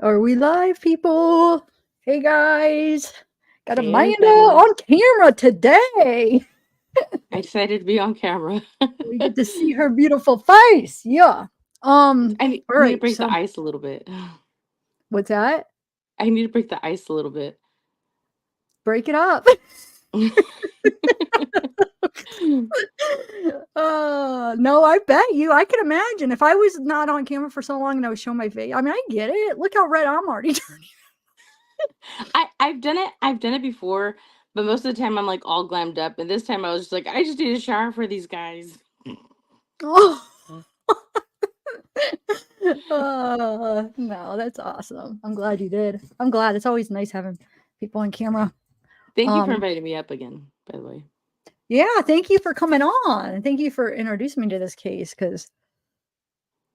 Are we live, people? Hey, guys. Got Hey Amanda everybody. on camera today. I decided to be on camera. We get to see her beautiful face. Yeah. I All need to right. break the So, ice a little bit. what's that? I need to break the ice a little bit. Break it up. No, I bet you. I can imagine if I was not on camera for so long and I was showing my face. I mean, I get it. Look how red I'm already turning. I've done it. I've done it before, but most of the time I'm like all glammed up. And this time I was just like, I just need a shower for these guys. Oh. No, that's awesome. I'm glad you did. I'm glad. It's always nice having people on camera. Thank you for Um, inviting me up again, by the way. yeah, thank you for coming on. Thank you for introducing me to this case because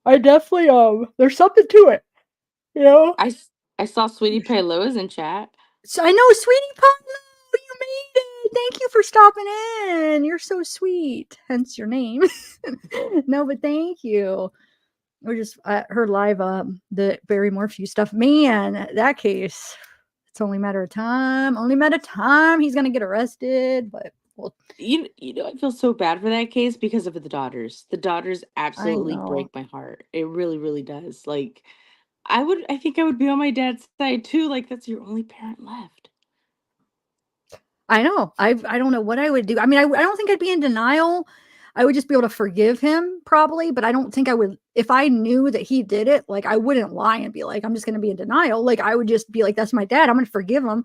I definitely there's something to it, you know. I saw Sweetie Pie Lois in chat. So I know, sweetie pie, you made it. Thank you for stopping in. You're so sweet. Hence your name. No, but thank you. We're just her live the Barry Morphew stuff. Man, that case. It's only a matter of time. Only a matter of time. He's gonna get arrested. But well, You know, I feel so bad for that case because of the daughters. The daughters I absolutely know. break my heart. It really, really does. Like I think I would be on my dad's side too. Like that's your only parent left. I know. I don't know what I would do. I mean, I don't think I'd be in denial. I would just be able to forgive him probably, but I don't think I would if I knew that he did it, like I wouldn't lie and be like, I'm just gonna be in denial. Like I would just be like, that's my dad. I'm gonna forgive him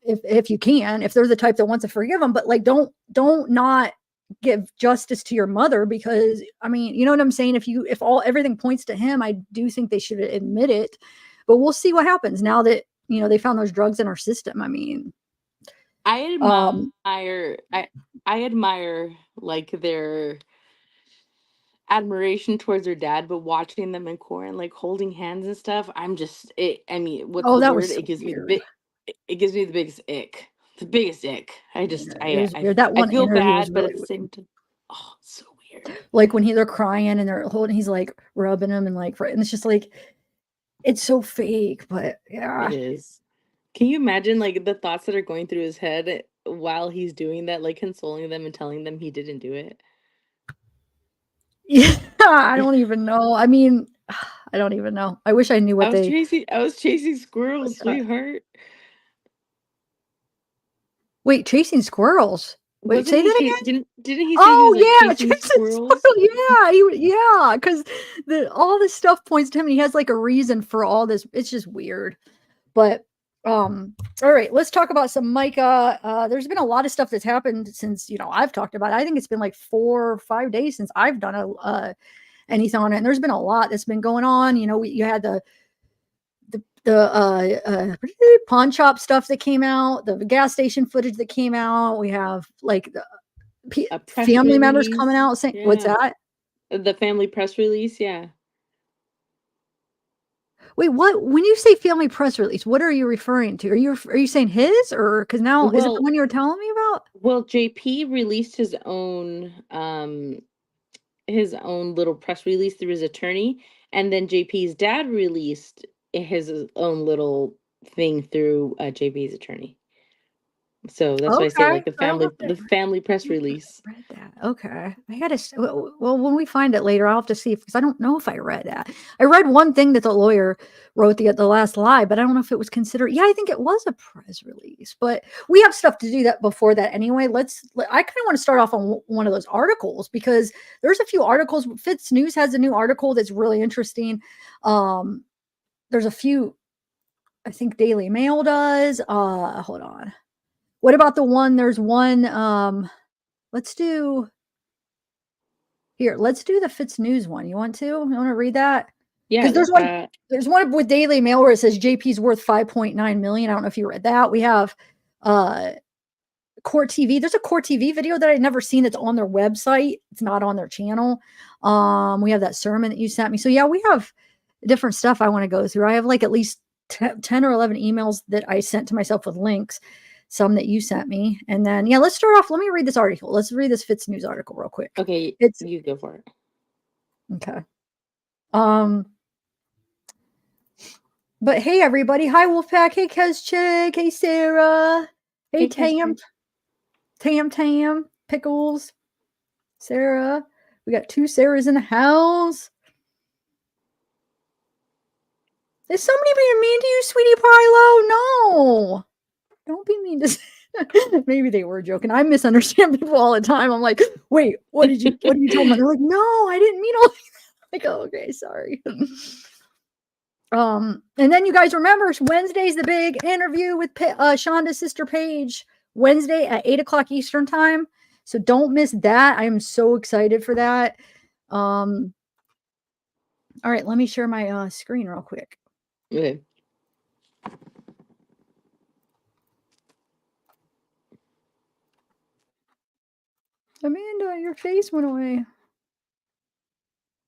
if you can, if they're the type that wants to forgive him, but like don't not give justice to your mother because I mean, you know what I'm saying? If all everything points to him, I do think they should admit it. But we'll see what happens now that, they found those drugs in our system. I mean, I um admire I admire like their admiration towards their dad, but watching them in court and like holding hands and stuff, I'm just it. I mean, what's oh, the that was word? so It gives me the weird. big. It gives me the biggest ick. The biggest ick. I just It was weird. That I one feel interview was bad, but really at the weird. same time, oh, it's so weird. Like when they're crying and they're holding, he's like rubbing him and like, and it's just like, it's so fake, but It yeah. is. Can you imagine like the thoughts that are going through his head while he's doing that, like consoling them and telling them he didn't do it? Yeah, I don't even know. I mean, I don't even know. I wish I knew what they I was chasing squirrels, what's that? sweetheart. Wait, chasing squirrels. Wait, Wasn't say he that again? didn't he say he was like Oh yeah, chasing chasing squirrels? squirrels. Yeah, yeah, because the all this stuff points to him, and he has like a reason for all this. It's just weird. But all right, let's talk about some Micah. There's been a lot of stuff that's happened since I've talked about it. I think it's been like 4 or 5 days since I've done anything on it, and there's been a lot that's been going on. You had the pawn shop stuff that came out, the gas station footage that came out. We have like the A press family members coming release. out saying, "What's Yeah. that?" The family press release, yeah. Wait, what? When you say family press release, what are you referring to? Are you saying his or because now is it the Well, one you were telling me about? JP released his own little press release through his attorney, and then JP's dad released his own little thing through JP's attorney. So that's why I say Okay, like I'll have to the family press release. read that. Okay. I gotta well, when we find it later, I'll have to see because I don't know if I read that. I read one thing that the lawyer wrote the last lie, but I don't know if it was considered. Yeah, I think it was a press release, but we have stuff to do that before that anyway. I kind of want to start off on one of those articles because there's a few articles. Fitz News has a new article that's really interesting. Um, there's a few, I think Daily Mail does. Hold on. What about the one? There's one. Let's do here. Let's do the Fitz News one. You want to? You want to read that? Because Yeah, there's one with Daily Mail where it says JP's worth 5.9 million. I don't know if you read that. We have uh Court TV. There's a Court TV video that I'd never seen that's on their website. It's not on their channel. We have that sermon that you sent me. So yeah, we have different stuff I want to go through. I have like at least 10 or 11 emails that I sent to myself with links, some that you sent me. And then, yeah, let's start off. Let me read this article. Let's read this Fitz News article real quick. okay, It's you go for it. okay. Um, But hey, everybody. Hi, Wolfpack. Hey, Kezchick. Hey, Sarah. Hey, Tam. Tam. Pickles. Sarah. We got 2 Sarahs in the house. Is somebody being mean to you, sweetie Pilo? No. Don't be mean to maybe they were joking. I misunderstand people all the time. I'm like, wait, what did you tell me? They're like, no, I didn't mean all like, oh, okay, sorry. And then you guys remember Wednesday's the big interview with Shonda's sister Paige, Wednesday at 8:00 Eastern time. So don't miss that. I am so excited for that. All right, let me share my screen real quick. Okay. Amanda, your face went away.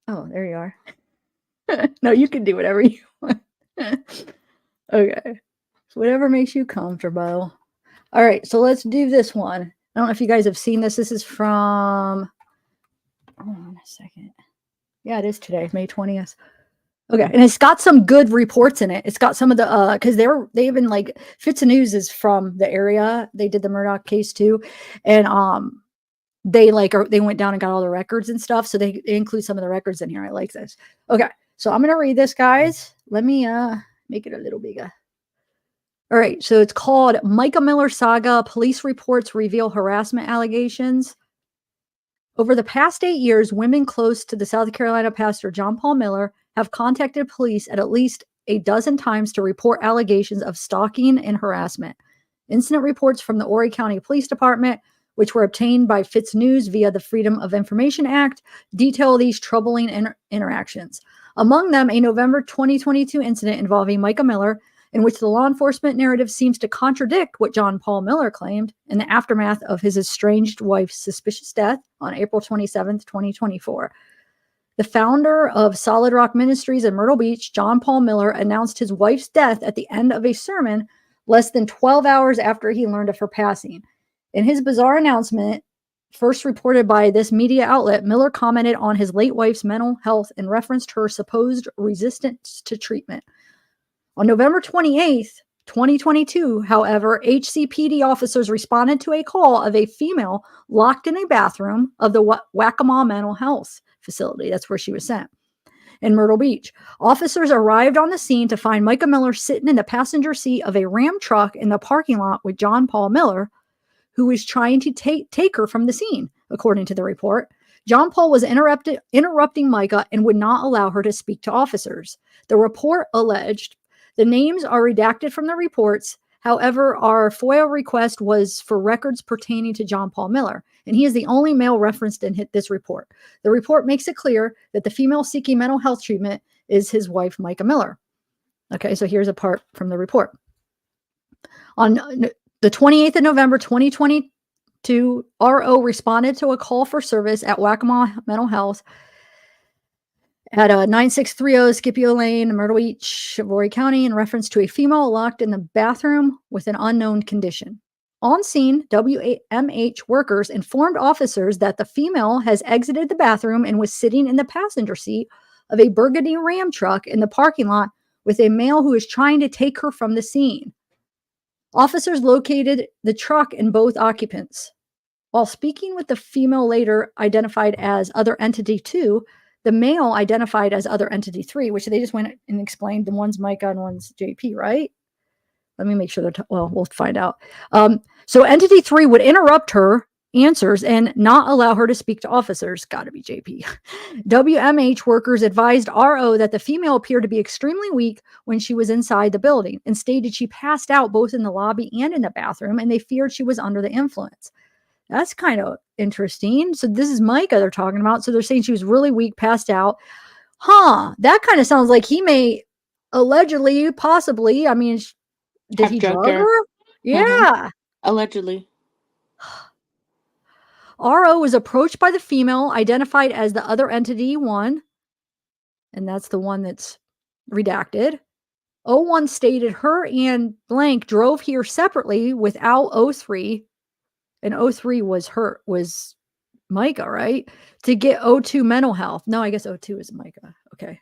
Oh, there you are. No, you can do whatever you want. Okay. Whatever makes you comfortable. All right, so let's do this one. I don't know if you guys have seen this. This is from, hold on a second. Yeah, it is today, May 20th. Okay, and it's got some good reports in it. It's got some of the, because they even like, Fitz and News is from the area. They did the Murdoch case too. And they went down and got all the records and stuff. So they include some of the records in here. I like this. Okay, so I'm going to read this, guys. Let me make it a little bigger. All right, so it's called Mica Miller Saga. Police reports reveal harassment allegations. Over the past 8 years, women close to the South Carolina pastor John Paul Miller have contacted police at least a dozen times to report allegations of stalking and harassment. Incident reports from the Horry County Police Department, which were obtained by Fitz News via the Freedom of Information Act, detail these troubling interactions. Among them, a November 2022 incident involving Mica Miller, in which the law enforcement narrative seems to contradict what John Paul Miller claimed in the aftermath of his estranged wife's suspicious death on April 27, 2024. The founder of Solid Rock Ministries in Myrtle Beach, John Paul Miller, announced his wife's death at the end of a sermon less than 12 hours after he learned of her passing. In his bizarre announcement, first reported by this media outlet, Miller commented on his late wife's mental health and referenced her supposed resistance to treatment. On November 28th, 2022, however, HCPD officers responded to a call of a female locked in a bathroom of the Waccamaw Mental Health Facility. That's where she was sent. In Myrtle Beach, officers arrived on the scene to find Mica Miller sitting in the passenger seat of a Ram truck in the parking lot with John Paul Miller, who was trying to take her from the scene, according to the report. John Paul was interrupting Micah and would not allow her to speak to officers. The report alleged the names are redacted from the reports. However, our FOIA request was for records pertaining to John Paul Miller, and he is the only male referenced in this report. The report makes it clear that the female seeking mental health treatment is his wife, Mica Miller. Okay, so here's a part from the report. On the 28th of November, 2022, RO responded to a call for service at Waccamaw Mental Health at 9630 Scipio Lane, Myrtle Beach, Horry County, in reference to a female locked in the bathroom with an unknown condition. On scene, WMH workers informed officers that the female has exited the bathroom and was sitting in the passenger seat of a burgundy Ram truck in the parking lot with a male who is trying to take her from the scene. Officers located the truck and both occupants. While speaking with the female later identified as Other Entity 2, the male identified as Other Entity 3, which they just went and explained. The one's Micah and one's JP, right? Let me make sure we'll find out. So Entity 3 would interrupt her answers and not allow her to speak to officers. Got to be JP. WMH workers advised RO that the female appeared to be extremely weak when she was inside the building and stated she passed out both in the lobby and in the bathroom, and they feared she was under the influence. That's kind of interesting. So this is Micah they're talking about. So they're saying she was really weak, passed out. That kind of sounds like he may allegedly, possibly, I mean, did he drug her? Yeah. Allegedly. RO was approached by the female identified as the Other Entity 1. And that's the one that's redacted. 01 stated her and blank drove here separately without 03. And 03 was Micah, right? To get 02 mental health. No, I guess 02 is Micah. Okay.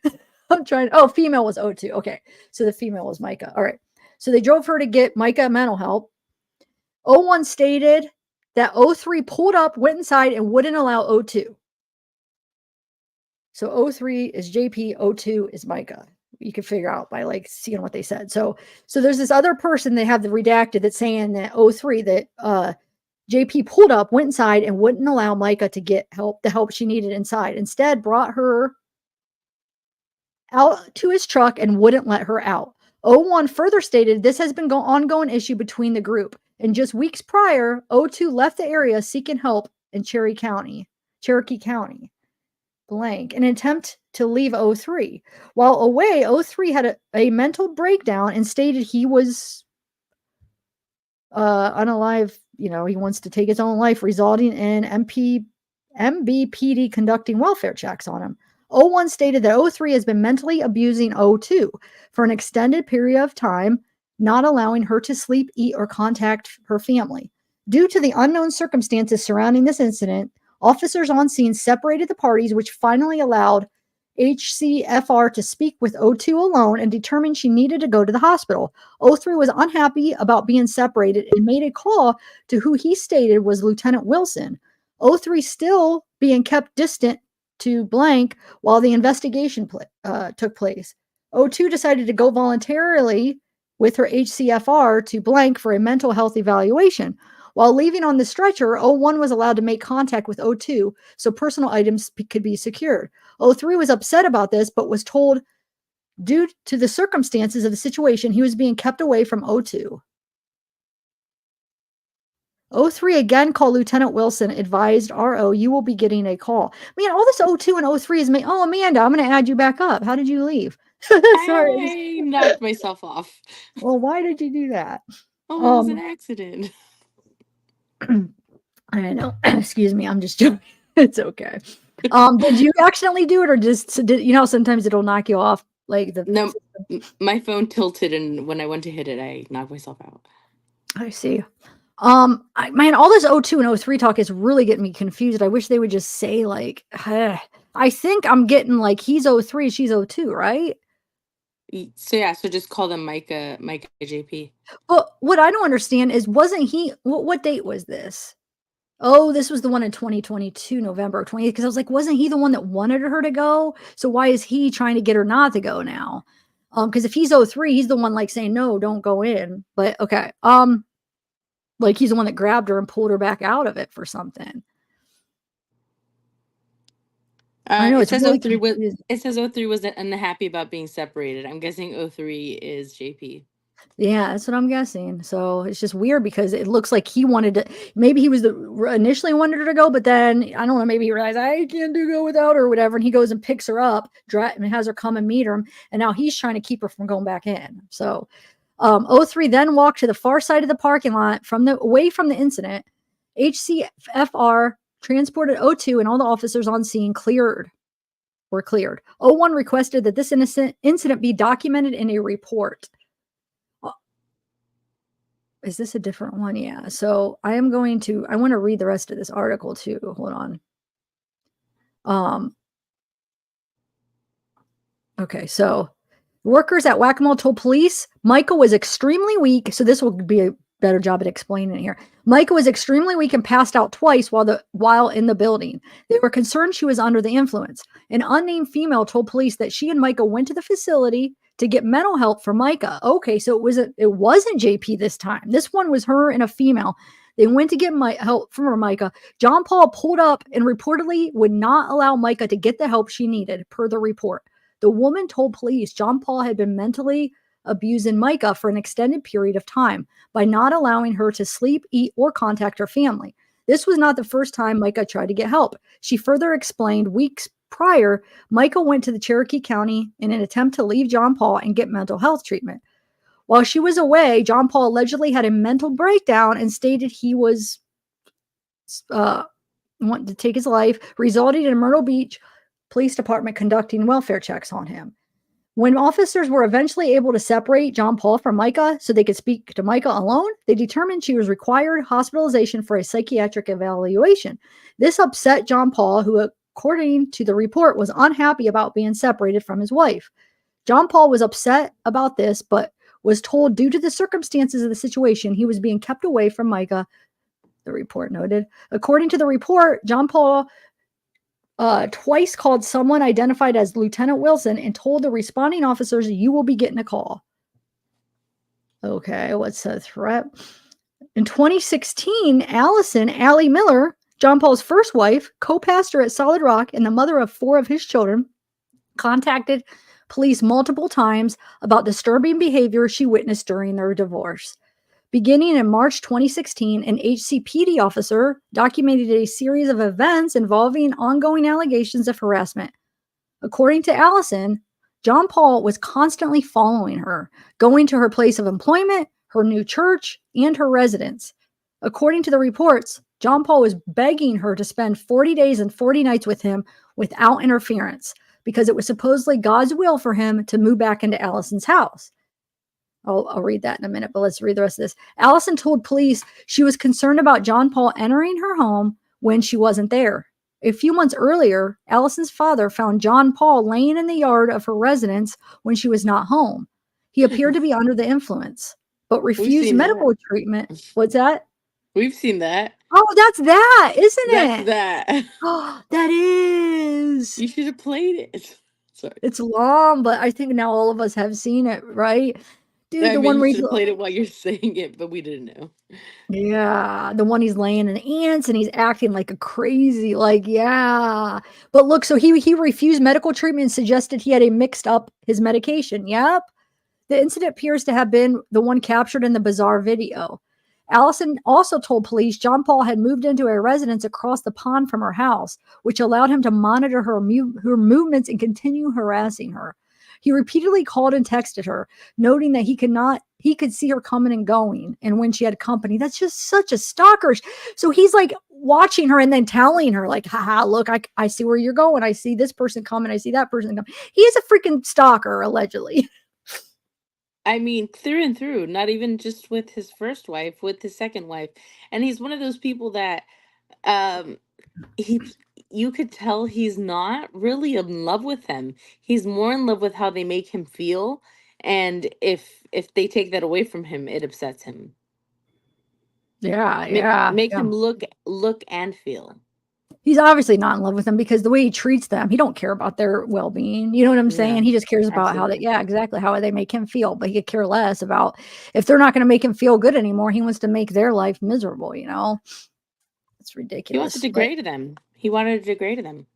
I'm trying. Oh, female was O2. Okay. So the female was Micah. All right. So they drove her to get Micah mental help. O1 stated that O3 pulled up, went inside, and wouldn't allow O2. So O3 is JP, O2 is Micah. You can figure out by like seeing what they said. So there's this other person they have the redacted that's saying that O3 that JP pulled up, went inside, and wouldn't allow Micah to get the help she needed inside. Instead, brought her out to his truck and wouldn't let her out. O1 further stated this has been an ongoing issue between the group. And just weeks prior, O2 left the area seeking help in Cherokee County, blank, an attempt to leave O3. While away, O3 had a mental breakdown and stated he was unalive. He wants to take his own life, resulting in MBPD conducting welfare checks on him. O1 stated that O3 has been mentally abusing O2 for an extended period of time, not allowing her to sleep, eat, or contact her family. Due to the unknown circumstances surrounding this incident, officers on scene separated the parties, which finally allowed HCFR to speak with O2 alone and determined she needed to go to the hospital. O3 was unhappy about being separated and made a call to who he stated was Lieutenant Wilson. O3 still being kept distant to blank while the investigation took place. O2 decided to go voluntarily with her HCFR to blank for a mental health evaluation. While leaving on the stretcher, O1 was allowed to make contact with O2 so personal items could be secured. O3 was upset about this, but was told due to the circumstances of the situation, he was being kept away from O2. O3 again called Lieutenant Wilson, advised RO, you will be getting a call. Man, all this O2 and O3 is me. Oh, Amanda, I'm going to add you back up. How did you leave? Sorry. I knocked myself off. Well, why did you do that? Oh, it was an accident. I know. Excuse me. I'm just joking. It's okay. Did you accidentally do it or just sometimes it'll knock you off No, my phone tilted and when I went to hit it, I knocked myself out. I see. Man, all this O2 and O3 talk is really getting me confused. I wish they would just say I think I'm getting he's O3, she's O2, right? So just call them Micah JP. But what I don't understand is wasn't he what date was this? Oh, this was the one in 2022, November 20th. Because I was like, wasn't he the one that wanted her to go? So why is he trying to get her not to go now? Because if he's O3, he's the one saying, no, don't go in. But okay. He's the one that grabbed her and pulled her back out of it for something. I know it says really O3 was unhappy about being separated. I'm guessing O3 is JP. Yeah, that's what I'm guessing. So it's just weird because it looks like he wanted to. Maybe he was initially wanted her to go, but then I don't know. Maybe he realized I can't go without her or whatever, and he goes and picks her up, and has her come and meet him. And now he's trying to keep her from going back in. So O3 then walked to the far side of the parking lot away from the incident. HCFR transported O2 and all the officers on scene were cleared. O1 requested that this incident be documented in a report. Is this a different one? Yeah. So I want to read the rest of this article too. Hold on. Okay. So workers at Whack-A-Mole told police Micah was extremely weak. So this will be a better job at explaining it here. Micah was extremely weak and passed out twice while in the building. They were concerned she was under the influence. An unnamed female told police that she and Micah went to the facility to get mental help for Micah. Okay, so it wasn't JP this time. This one was her and a female. They went to get help from her Micah. John Paul pulled up and reportedly would not allow Micah to get the help she needed, per the report. The woman told police John Paul had been mentally abusing Micah for an extended period of time by not allowing her to sleep, eat, or contact her family. This was not the first time Micah tried to get help. She further explained weeks prior, Micah went to the Cherokee County in an attempt to leave John Paul and get mental health treatment. While she was away, John Paul allegedly had a mental breakdown and stated he was wanting to take his life, resulting in Myrtle Beach Police Department conducting welfare checks on him. When officers were eventually able to separate John Paul from Micah so they could speak to Micah alone, they determined she was required hospitalization for a psychiatric evaluation. This upset John Paul, who according to the report, was unhappy about being separated from his wife. John Paul was upset about this, but was told due to the circumstances of the situation, he was being kept away from Micah, the report noted. According to the report, John Paul twice called someone identified as Lieutenant Wilson and told the responding officers, "You will be getting a call." Okay, what's the threat? In 2016, Allie Miller, John Paul's first wife, co-pastor at Solid Rock, and the mother of 4 of his children, contacted police multiple times about disturbing behavior she witnessed during their divorce. Beginning in March 2016, an HCPD officer documented a series of events involving ongoing allegations of harassment. According to Allison, John Paul was constantly following her, going to her place of employment, her new church, and her residence. According to the reports, John Paul was begging her to spend 40 days and 40 nights with him without interference, because it was supposedly God's will for him to move back into Allison's house. I'll read that in a minute, but let's read the rest of this. Allison told police she was concerned about John Paul entering her home when she wasn't there. A few months earlier, Allison's father found John Paul laying in the yard of her residence when she was not home. He appeared to be under the influence, but refused medical treatment. What's that? We've seen that. Oh, that's that, isn't it? That's that. Oh, that is. You should have played it. Sorry. It's long, but I think now all of us have seen it, right? Dude, the one where you should have played it while you're saying it, but we didn't know. Yeah, the one he's laying in ants and he's acting like a crazy, like, yeah. But look, so he refused medical treatment and suggested he had mixed up his medication. Yep. The incident appears to have been the one captured in the bizarre video. Allison also told police John Paul had moved into a residence across the pond from her house, which allowed him to monitor her movements and continue harassing her. He repeatedly called and texted her, noting that he could see her coming and going, and when she had company. That's just such a stalker. So he's like watching her and then telling her, like, haha, look, I see where you're going. I see this person coming. I see that person coming. He is a freaking stalker, allegedly. I mean, through and through, not even just with his first wife, with his second wife. And he's one of those people that you could tell he's not really in love with them. He's more in love with how they make him feel. And if they take that away from him, it upsets him. Yeah. Make him look and feel. He's obviously not in love with them because the way he treats them, he don't care about their well-being. You know what I'm saying? Yeah, he just cares about how they make him feel, but he could care less about if they're not going to make him feel good anymore. He wants to make their life miserable, you know? It's ridiculous. He wants to degrade them. He wanted to degrade them.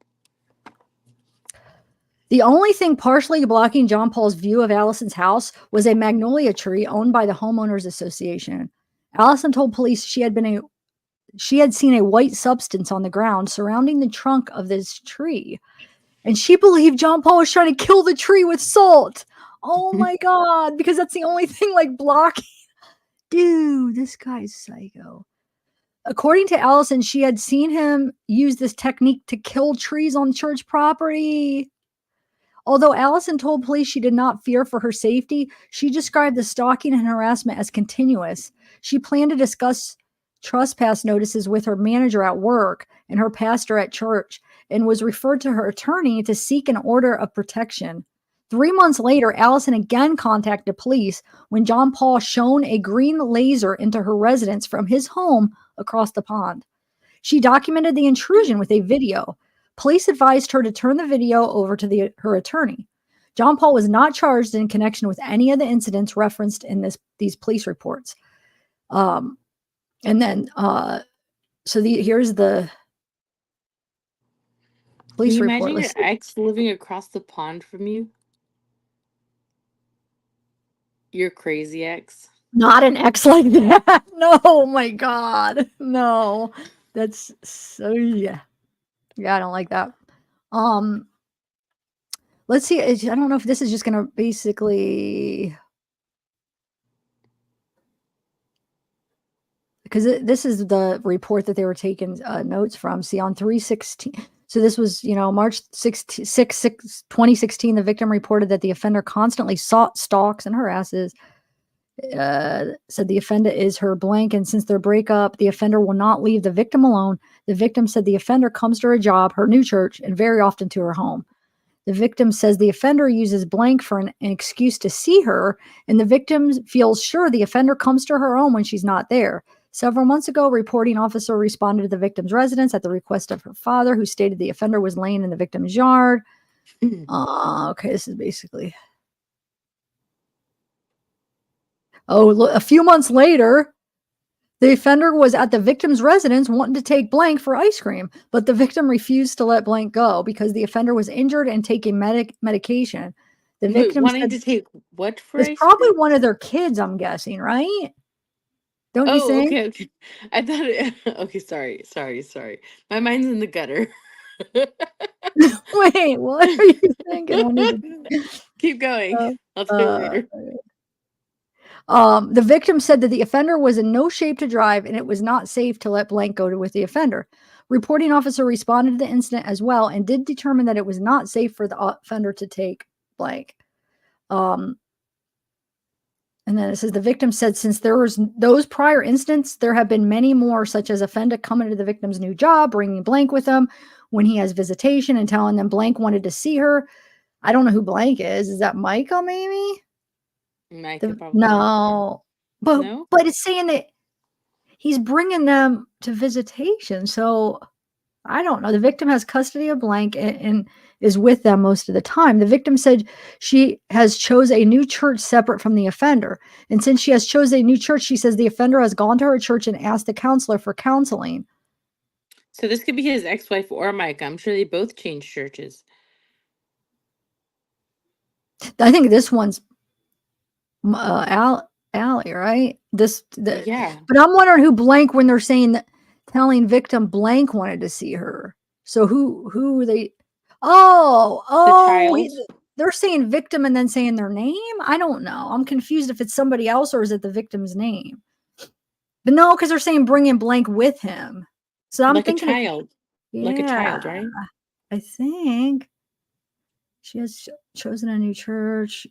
The only thing partially blocking John Paul's view of Allison's house was a magnolia tree owned by the Homeowners Association. Allison told police she had seen a white substance on the ground surrounding the trunk of this tree. And she believed John Paul was trying to kill the tree with salt. Oh my God, because that's the only thing like blocking. Dude, this guy's psycho. According to Allison, she had seen him use this technique to kill trees on church property. Although Allison told police she did not fear for her safety, she described the stalking and harassment as continuous. She planned to discuss trespass notices with her manager at work and her pastor at church, and was referred to her attorney to seek an order of protection. 3 months later, Allison again contacted police when John Paul shone a green laser into her residence from his home across the pond. She documented the intrusion with a video. Police advised her to turn the video over to her attorney. John Paul was not charged in connection with any of the incidents referenced in these police reports. And then, here's the police Can you report. imagine your ex living across the pond from you? Your crazy ex. Not an ex like that. No, oh my God. No. That's so, yeah. Yeah, I don't like that. Let's see. I don't know if this is just going to basically, because this is the report that they were taking notes from. See, on 3/16. So this was, March 6, 2016, the victim reported that the offender constantly stalks and harasses said the offender is her blank, and since their breakup, the offender will not leave the victim alone. The victim said the offender comes to her job, her new church, and very often to her home. The victim says the offender uses blank for an excuse to see her, and the victim feels sure the offender comes to her home when she's not there. Several months ago, a reporting officer responded to the victim's residence at the request of her father, who stated the offender was laying in the victim's yard. Okay, this is basically... a few months later, the offender was at the victim's residence wanting to take blank for ice cream, but the victim refused to let blank go because the offender was injured and taking medication. The victim wanting to take what for it's ice probably cream? one of their kids, I'm guessing, right? Don't you Oh, think? okay. I thought it, okay, sorry. My mind's in the gutter. Wait, what are you thinking? I need to... Keep going. I'll tell you later. The victim said that the offender was in no shape to drive and it was not safe to let blank go with the offender. Reporting officer responded to the incident as well and did determine that it was not safe for the offender to take blank. And then it says the victim said since there was those prior incidents, there have been many more, such as offender coming to the victim's new job, bringing blank with him when he has visitation and telling them blank wanted to see her. I don't know who blank is. Is that Micah maybe? Micah probably. No, but No? but it's saying that he's bringing them to visitation. So I don't know. The victim has custody of blank and is with them most of the time. The victim said she has chose a new church separate from the offender. And since she has chose a new church, she says the offender has gone to her church and asked the counselor for counseling. So this could be his ex-wife or Micah. I'm sure they both changed churches. I think this one's Allie, right? Yeah. But I'm wondering who blank when they're saying that telling victim blank wanted to see her. So who they? They're saying victim and then saying their name. I don't know. I'm confused if it's somebody else or is it the victim's name. But no, because they're saying bring in blank with him. So I'm like thinking a child. Like a child, right? I think she has chosen a new church.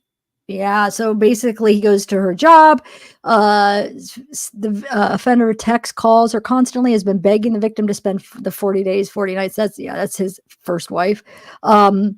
Yeah, so basically he goes to her job. The offender texts, calls her constantly, has been begging the victim to spend the 40 days, 40 nights. That's his first wife. The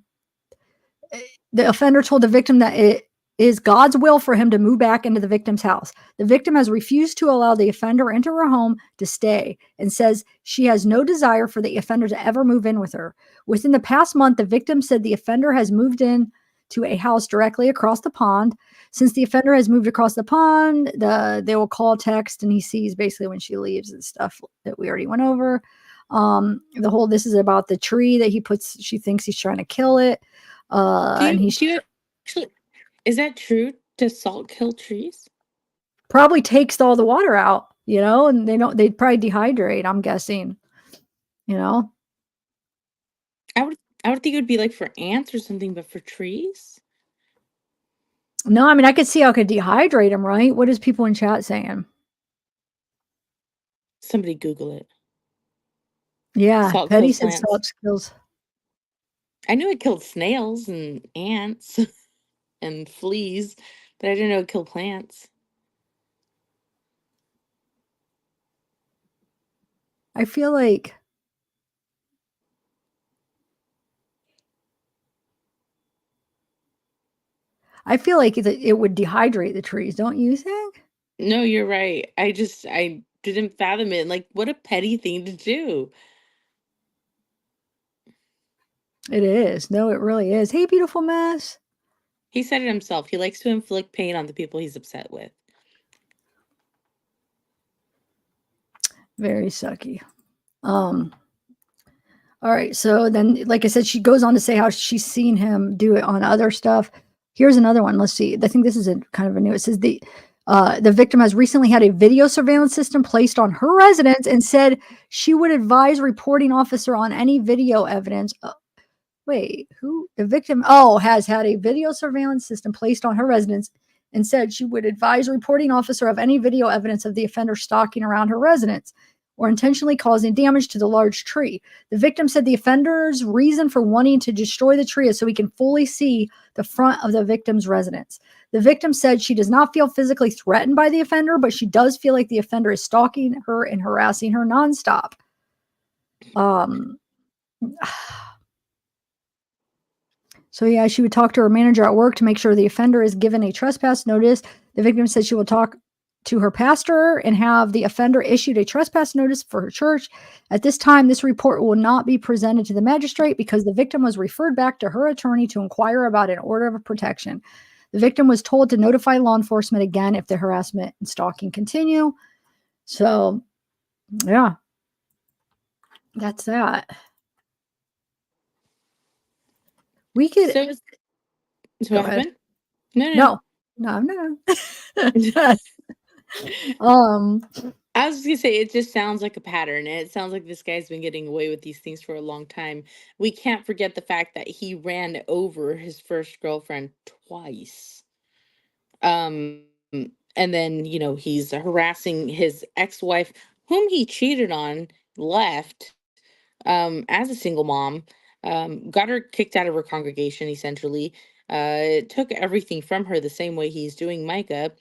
offender told the victim that it is God's will for him to move back into the victim's house. The victim has refused to allow the offender into her home to stay and says she has no desire for the offender to ever move in with her. Within the past month, the victim said the offender has moved in to a house directly across the pond. Since the offender has moved across the pond, they will call, text, and he sees basically when she leaves and stuff that we already went over. This is about the tree that he puts, she thinks he's trying to kill it. Is that true? Does salt kill trees? Probably takes all the water out, and they'd probably dehydrate, I'm guessing, I would think it would be like for ants or something, but for trees? No, I mean, I could see how it could dehydrate them, right? What is people in chat saying? Somebody Google it. Yeah, Salt Petty kills said plants. salt kills. I knew it killed snails and ants and fleas, but I didn't know it killed plants. I feel like it would dehydrate the trees, don't you think? No, you're right. I didn't fathom it. Like, what a petty thing to do. It is. No, it really is. Hey, beautiful mess. He said it himself. He likes to inflict pain on the people he's upset with. Very sucky. All right. So then, like I said, she goes on to say how she's seen him do it on other stuff. Here's another one. Let's see. I think this is kind of a new. It says the victim has recently had a video surveillance system placed on her residence and said she would advise reporting officer on any video evidence. Wait, who? The victim, has had a video surveillance system placed on her residence and said she would advise reporting officer of any video evidence of the offender stalking around her residence. or intentionally causing damage to the large tree. The victim said the offender's reason for wanting to destroy the tree is so he can fully see the front of the victim's residence. The victim said she does not feel physically threatened by the offender, but she does feel like the offender is stalking her and harassing her nonstop. So yeah, she would talk to her manager at work to make sure the offender is given a trespass notice. The victim said she will talk to her pastor and have the offender issued a trespass notice for her church. At this time, this report will not be presented to the magistrate because the victim was referred back to her attorney to inquire about an order of protection. The victim was told to notify law enforcement again if the harassment and stalking continue. So, yeah, that's that. We could So, so go what ahead. happened? No, No, no. no. um, I was just gonna say it just sounds like a pattern, and it sounds like this guy's been getting away with these things for a long time. We can't forget the fact that he ran over his first girlfriend twice. Um, and then he's harassing his ex-wife, whom he cheated on, left as a single mom, got her kicked out of her congregation essentially. Took everything from her the same way he's doing Micah.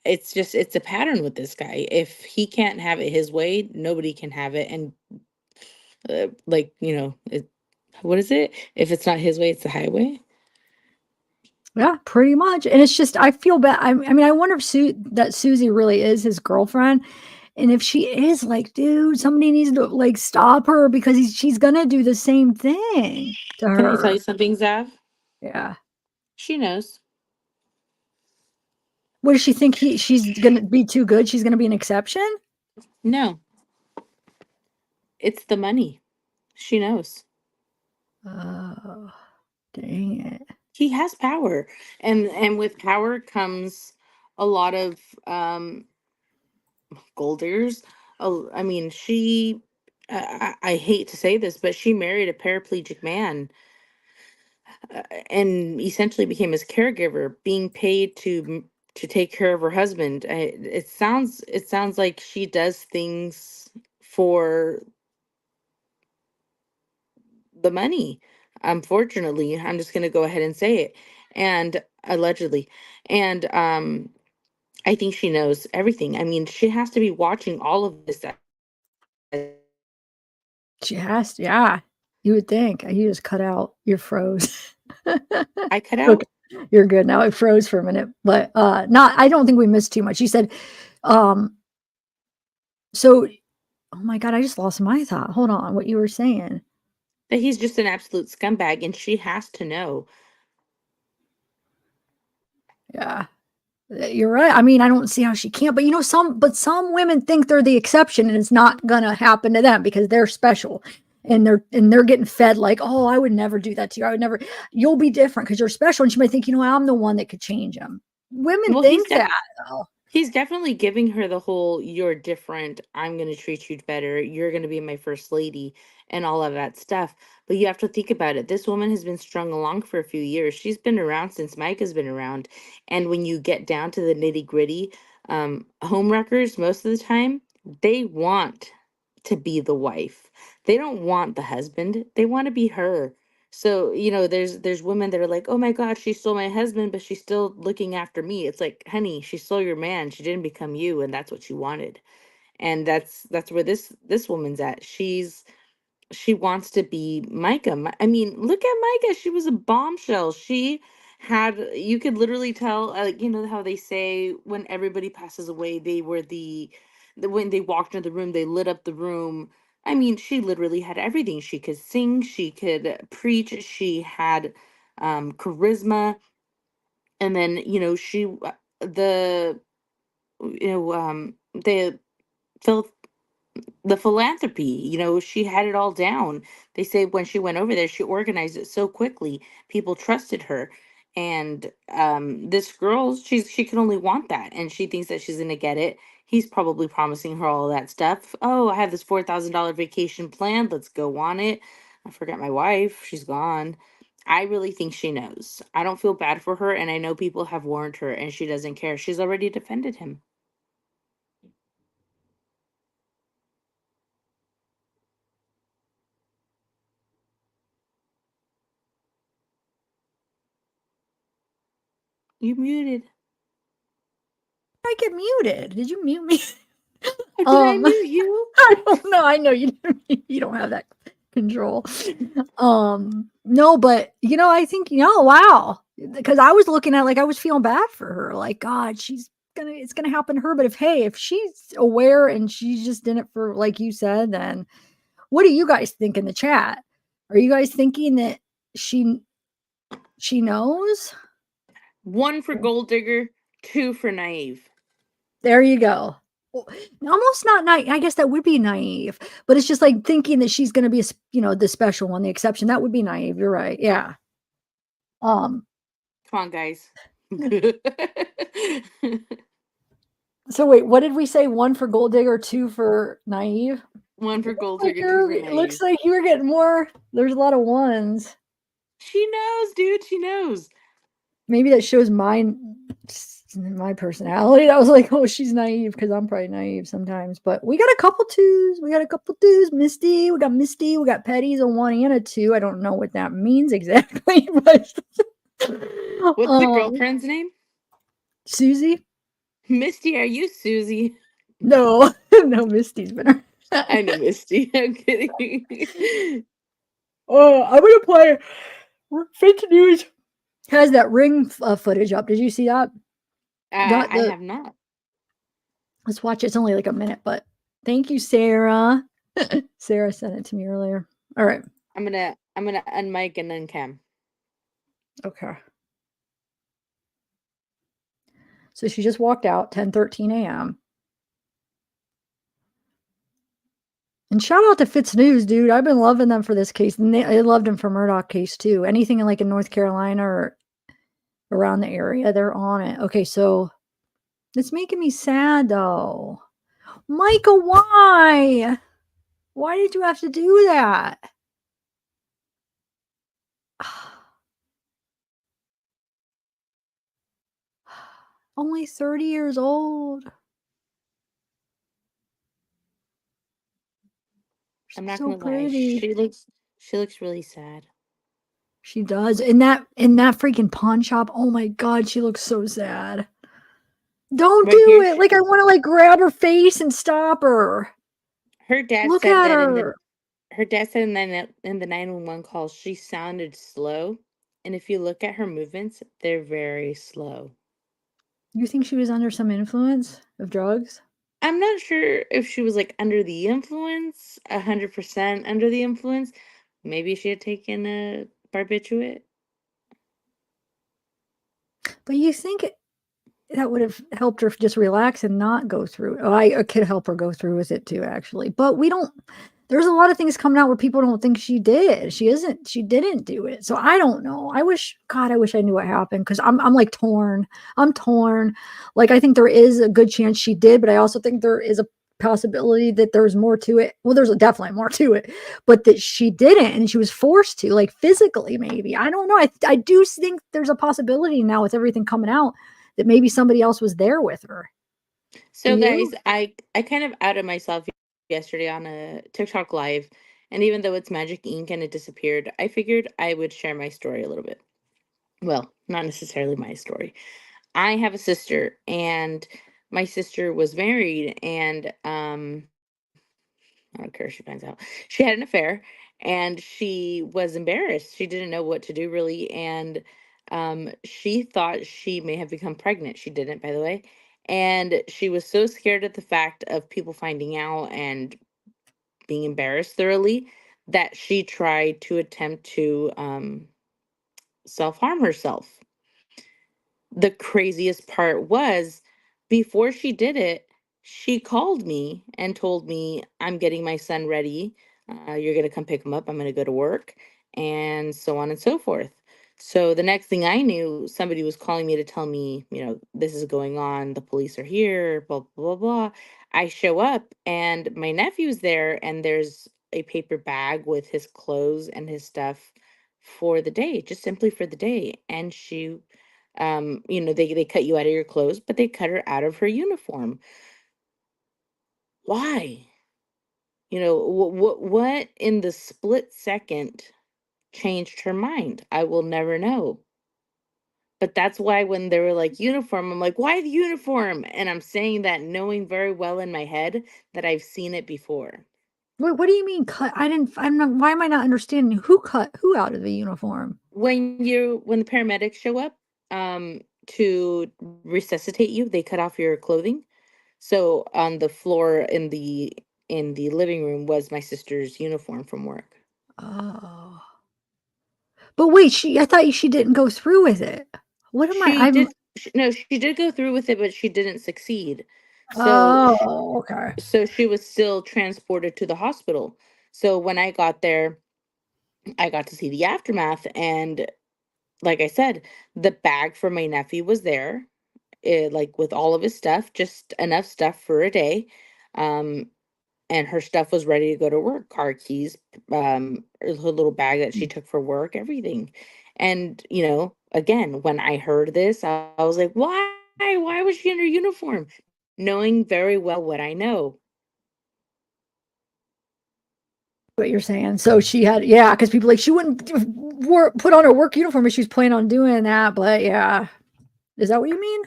It's a pattern with this guy. If he can't have it his way, nobody can have it. And like what is it? If it's not his way, it's the highway. yeah, pretty much. And it's just, I feel bad. I mean, I wonder if that Susie really is his girlfriend. And if she is, like, dude, somebody needs to like stop her because she's gonna do the same thing to Can I tell her. you something, Zav? Yeah. She knows. What does she think? She's gonna be too good? She's gonna be an exception? No, it's the money. She knows. Oh, dang it. He has power, and with power comes a lot of gold diggers. Oh, I mean, she. I hate to say this, but she married a paraplegic man, and essentially became his caregiver, being paid to take care of her husband. It sounds like she does things for the money. Unfortunately, I'm just going to go ahead and say it, and allegedly, and I think she knows everything. I mean, she has to be watching all of this. She has to, yeah. You would think. You just cut out. You're froze. I cut Okay. out. You're good now. It froze for a minute, but not. I don't think we missed too much. You said, um, so. Oh my god, I just lost my thought. Hold on, what you were saying? That he's just an absolute scumbag, and she has to know. Yeah, you're right. I mean, I don't see how she can't. But some women think they're the exception, and it's not gonna happen to them because they're special, and they're getting fed like, oh, I would never do that to you. I would never. You'll be different because you're special, and she might think, I'm the one that could change them. Women Well, think that. Though. he's definitely giving her the whole "you're different. I'm going to treat you better. You're going to be my first lady," and all of that stuff. But you have to think about it. This woman has been strung along for a few years. She's been around since Micah's been around. And when you get down to the nitty gritty, home wreckers, most of the time, they want to be the wife. They don't want the husband. They want to be her. So, there's women that are like, "Oh my gosh, she stole my husband, but she's still looking after me." It's like, "Honey, she stole your man. She didn't become you, and that's what she wanted." And that's where this woman's at. She wants to be Micah. I mean, look at Micah. She was a bombshell. She had, you could literally tell, how they say when everybody passes away, they were when they walked into the room, they lit up the room. I mean, she literally had everything. She could sing, she could preach, she had charisma. And then, the, the Phil the philanthropy, she had it all down. They say when she went over there, she organized it so quickly. People trusted her. And this girl, she can only want that. And she thinks that she's going to get it. He's probably promising her all that stuff. Oh, I have this $4,000 vacation planned. Let's go on it. I forgot my wife. She's gone. I really think she knows. I don't feel bad for her. And I know people have warned her and she doesn't care. She's already defended him. You muted. I get muted. Did you mute me? Oh, did I mute you? I don't know. I know you you don't have that control. No, but I think, wow. Because I was looking at, like, I was feeling bad for her. Like, God, it's gonna happen to her. But if she's aware and she's just in it for, like you said, then what do you guys think in the chat? Are you guys thinking that she knows? 1 for gold digger, 2 for naive. There you go. Almost not naive. I guess that would be naive, but it's just like thinking that she's going to be, the special one, the exception. That would be naive. You're right. Yeah. Um. Come on, guys. So wait, what did we say? 1 for gold digger, 2 for naive. 1 for gold Like digger, 2 for it looks naive. like you were getting more. There's a lot of ones. She knows, dude. She knows. Maybe that shows my personality. I was like, oh, she's naive, because I'm probably naive sometimes. But we got a couple twos. Misty. We got Misty. We got Petty's a 1 and a 2. I don't know what that means exactly, but What's the girlfriend's name? Susie. Misty, are you Susie? No, no, Misty's better. I know Misty. I'm kidding. Oh, I'm gonna play. Fake News has that ring footage up. Did you see that? I have not. Let's watch it. It's only like a minute, but thank you, Sarah. Sarah sent it to me earlier. All right. I'm gonna unmic and uncam. Okay. So she just walked out 10:13 a.m. And shout out to Fitz News, dude. I've been loving them for this case. And I loved them for Murdoch case too. Anything in North Carolina or around the area, they're on it. Okay, so it's making me sad though. Micah, why? Why did you have to do that? Only 30 years old. I'm not So gonna lie. pretty. She looks really sad. She does. In that freaking pawn shop. Oh my God, she looks so sad. Don't Right do here, it. Like, I want to grab her face and stop her. her dad Look said at that her. her dad said in the 911 call she sounded slow, and if you look at her movements, they're very slow. You think she was under some influence of drugs? I'm not sure if she was like under the influence, 100% under the influence. Maybe she had taken a barbiturate. But you think that would have helped her just relax and not go through it. Oh, I could help her go through with it too, actually. But we don't. There's a lot of things coming out where people don't think she did. She didn't do it. So I don't know. I wish I knew what happened, because I'm like torn. I'm torn. Like, I think there is a good chance she did, but I also think there is a possibility that there's more to it. Well, there's definitely more to it, but that she didn't and she was forced to, like, physically, maybe. I don't know. I do think there's a possibility now with everything coming out that maybe somebody else was there with her. So Do guys, you? I kind of outed myself yesterday on a TikTok live, and even though it's magic ink and it disappeared, I figured I would share my story a little bit. Well, not necessarily my story. I have a sister, and my sister was married, and I don't care if she finds out. She had an affair, and she was embarrassed. She didn't know what to do really, and she thought she may have become pregnant. She didn't, by the way. And she was so scared at the fact of people finding out and being embarrassed thoroughly that she tried to attempt to self-harm herself. The craziest part was, before she did it, she called me and told me, I'm getting my son ready. You're going to come pick him up. I'm going to go to work, and so on and so forth. So the next thing I knew, somebody was calling me to tell me, this is going on. The police are here, blah, blah, blah, blah. I show up, and my nephew's there, and there's a paper bag with his clothes and his stuff for the day, just simply for the day. And they cut you out of your clothes, but they cut her out of her uniform. Why? What in the split second changed her mind? I will never know. But that's why when they were like uniform, I'm like, why the uniform? And I'm saying that knowing very well in my head that I've seen it before. Wait, what do you mean cut? I'm not, why am I not understanding who cut who out of the uniform? When the paramedics show up to resuscitate you, they cut off your clothing. So on the floor in the living room was my sister's uniform from work. Oh. But wait, I thought she didn't go through with it. What am I? She I'm did no, she did go through with it, but she didn't succeed. So Oh, okay. so she was still transported to the hospital. So when I got there, I got to see the aftermath, and like I said, the bag for my nephew was there, like with all of his stuff, just enough stuff for a day. Um, and her stuff was ready to go to work, car keys, her little bag that she took for work, everything. And, again, when I heard this, I was like, why? Why was she in her uniform? Knowing very well what I know. What you're saying. So she had, yeah, because people like she wouldn't put on her work uniform if she was planning on doing that. But yeah, is that what you mean?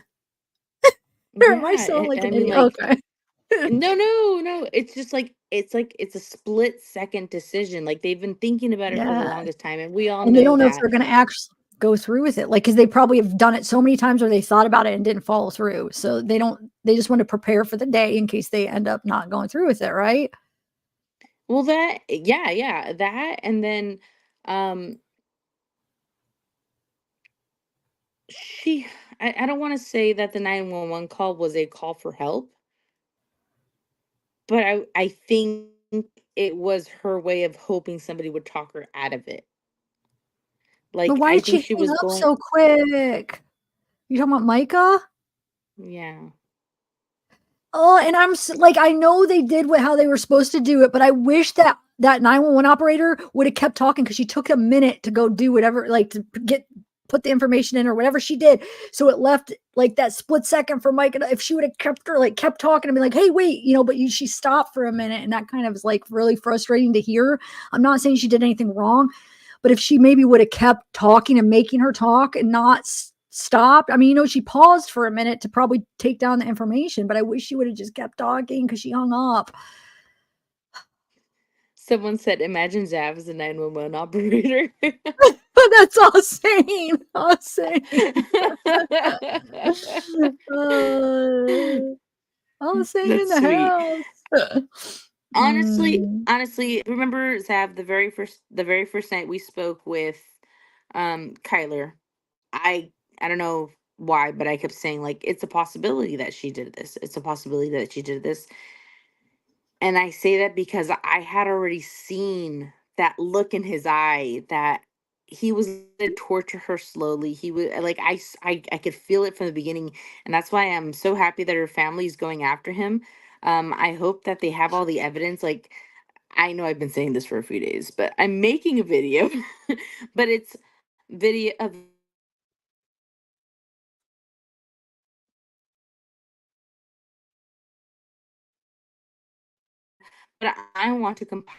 Or am I Yeah, sound like I an mean, idiot? like, Okay. no, no, no. It's a split second decision. Like they've been thinking about it for the Yeah. longest time, and we all And they know don't know if that. they're gonna actually go through with it. Like, because they probably have done it so many times or they thought about it and didn't follow through. So they just want to prepare for the day in case they end up not going through with it, right? Well, yeah, that, and then, um, she, I don't want to say that the 911 call was a call for help, but I think it was her way of hoping somebody would talk her out of it. But Like why I did she think she hang was up going, so quick? You talking about Micah? yeah. Oh, and like, I know they did how they were supposed to do it, but I wish that 911 operator would have kept talking because she took a minute to go do whatever, like to put the information in or whatever she did. So it left like that split second for Mike. And if she would have kept talking and be like, hey, wait, but she stopped for a minute. And that kind of is like really frustrating to hear. I'm not saying she did anything wrong, but if she maybe would have kept talking and making her talk and not stopped. I mean, she paused for a minute to probably take down the information, but I wish she would have just kept talking because she hung up. Someone said, imagine Zav as a 911 operator. That's all sane. All sane. uh, all sane in That's the sweet. house. Honestly, Mm. honestly, remember Zav, the very first night we spoke with Kyler. I I don't know why, but I kept saying like it's a possibility that she did this. It's a possibility that she did this. And I say that because I had already seen that look in his eye that he was gonna torture her slowly. He was like I could feel it from the beginning, and that's why I'm so happy that her family is going after him. I hope that they have all the evidence. Like I know I've been saying this for a few days, but I'm making a video, but it's video of, but I want to completely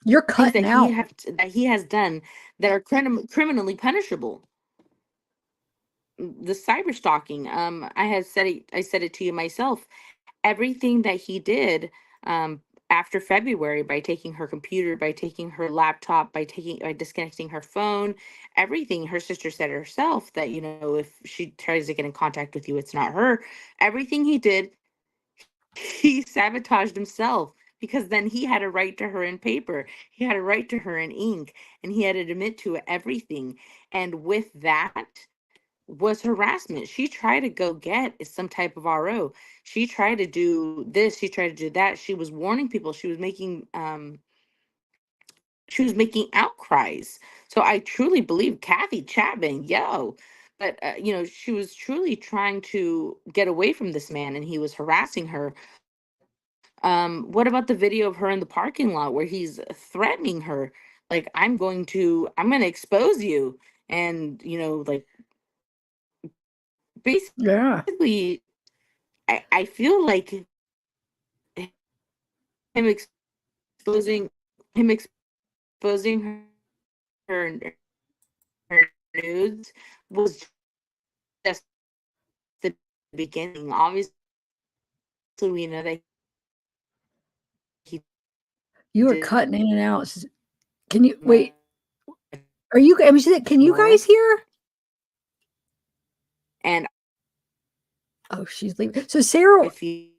You're things cutting out. that he has done that are criminally punishable. The cyber stalking, I said it to you myself. Everything that he did, um after February, by taking her computer, by taking her laptop, by disconnecting her phone, everything. Her sister said herself that, if she tries to get in contact with you, it's not her. Everything he did, he sabotaged himself, because then he had a right to her in paper. He had a right to her in ink, and he had to admit to everything. And with that was harassment. She tried to go get some type of RO. She tried to do this, she tried to do that. She was warning people. She was making outcries. So I truly believe Kathy Chapman, yo. But she was truly trying to get away from this man, and he was harassing her. What about the video of her in the parking lot where he's threatening her? Like, I'm going to expose you. And, like, Yeah. basically, I feel like him exposing him exposing her her nudes was just the beginning. Obviously, we know that he You were did cutting in and out. Can you wait? Are you? I mean, can you guys hear? And oh, she's leaving. So Sarah, if you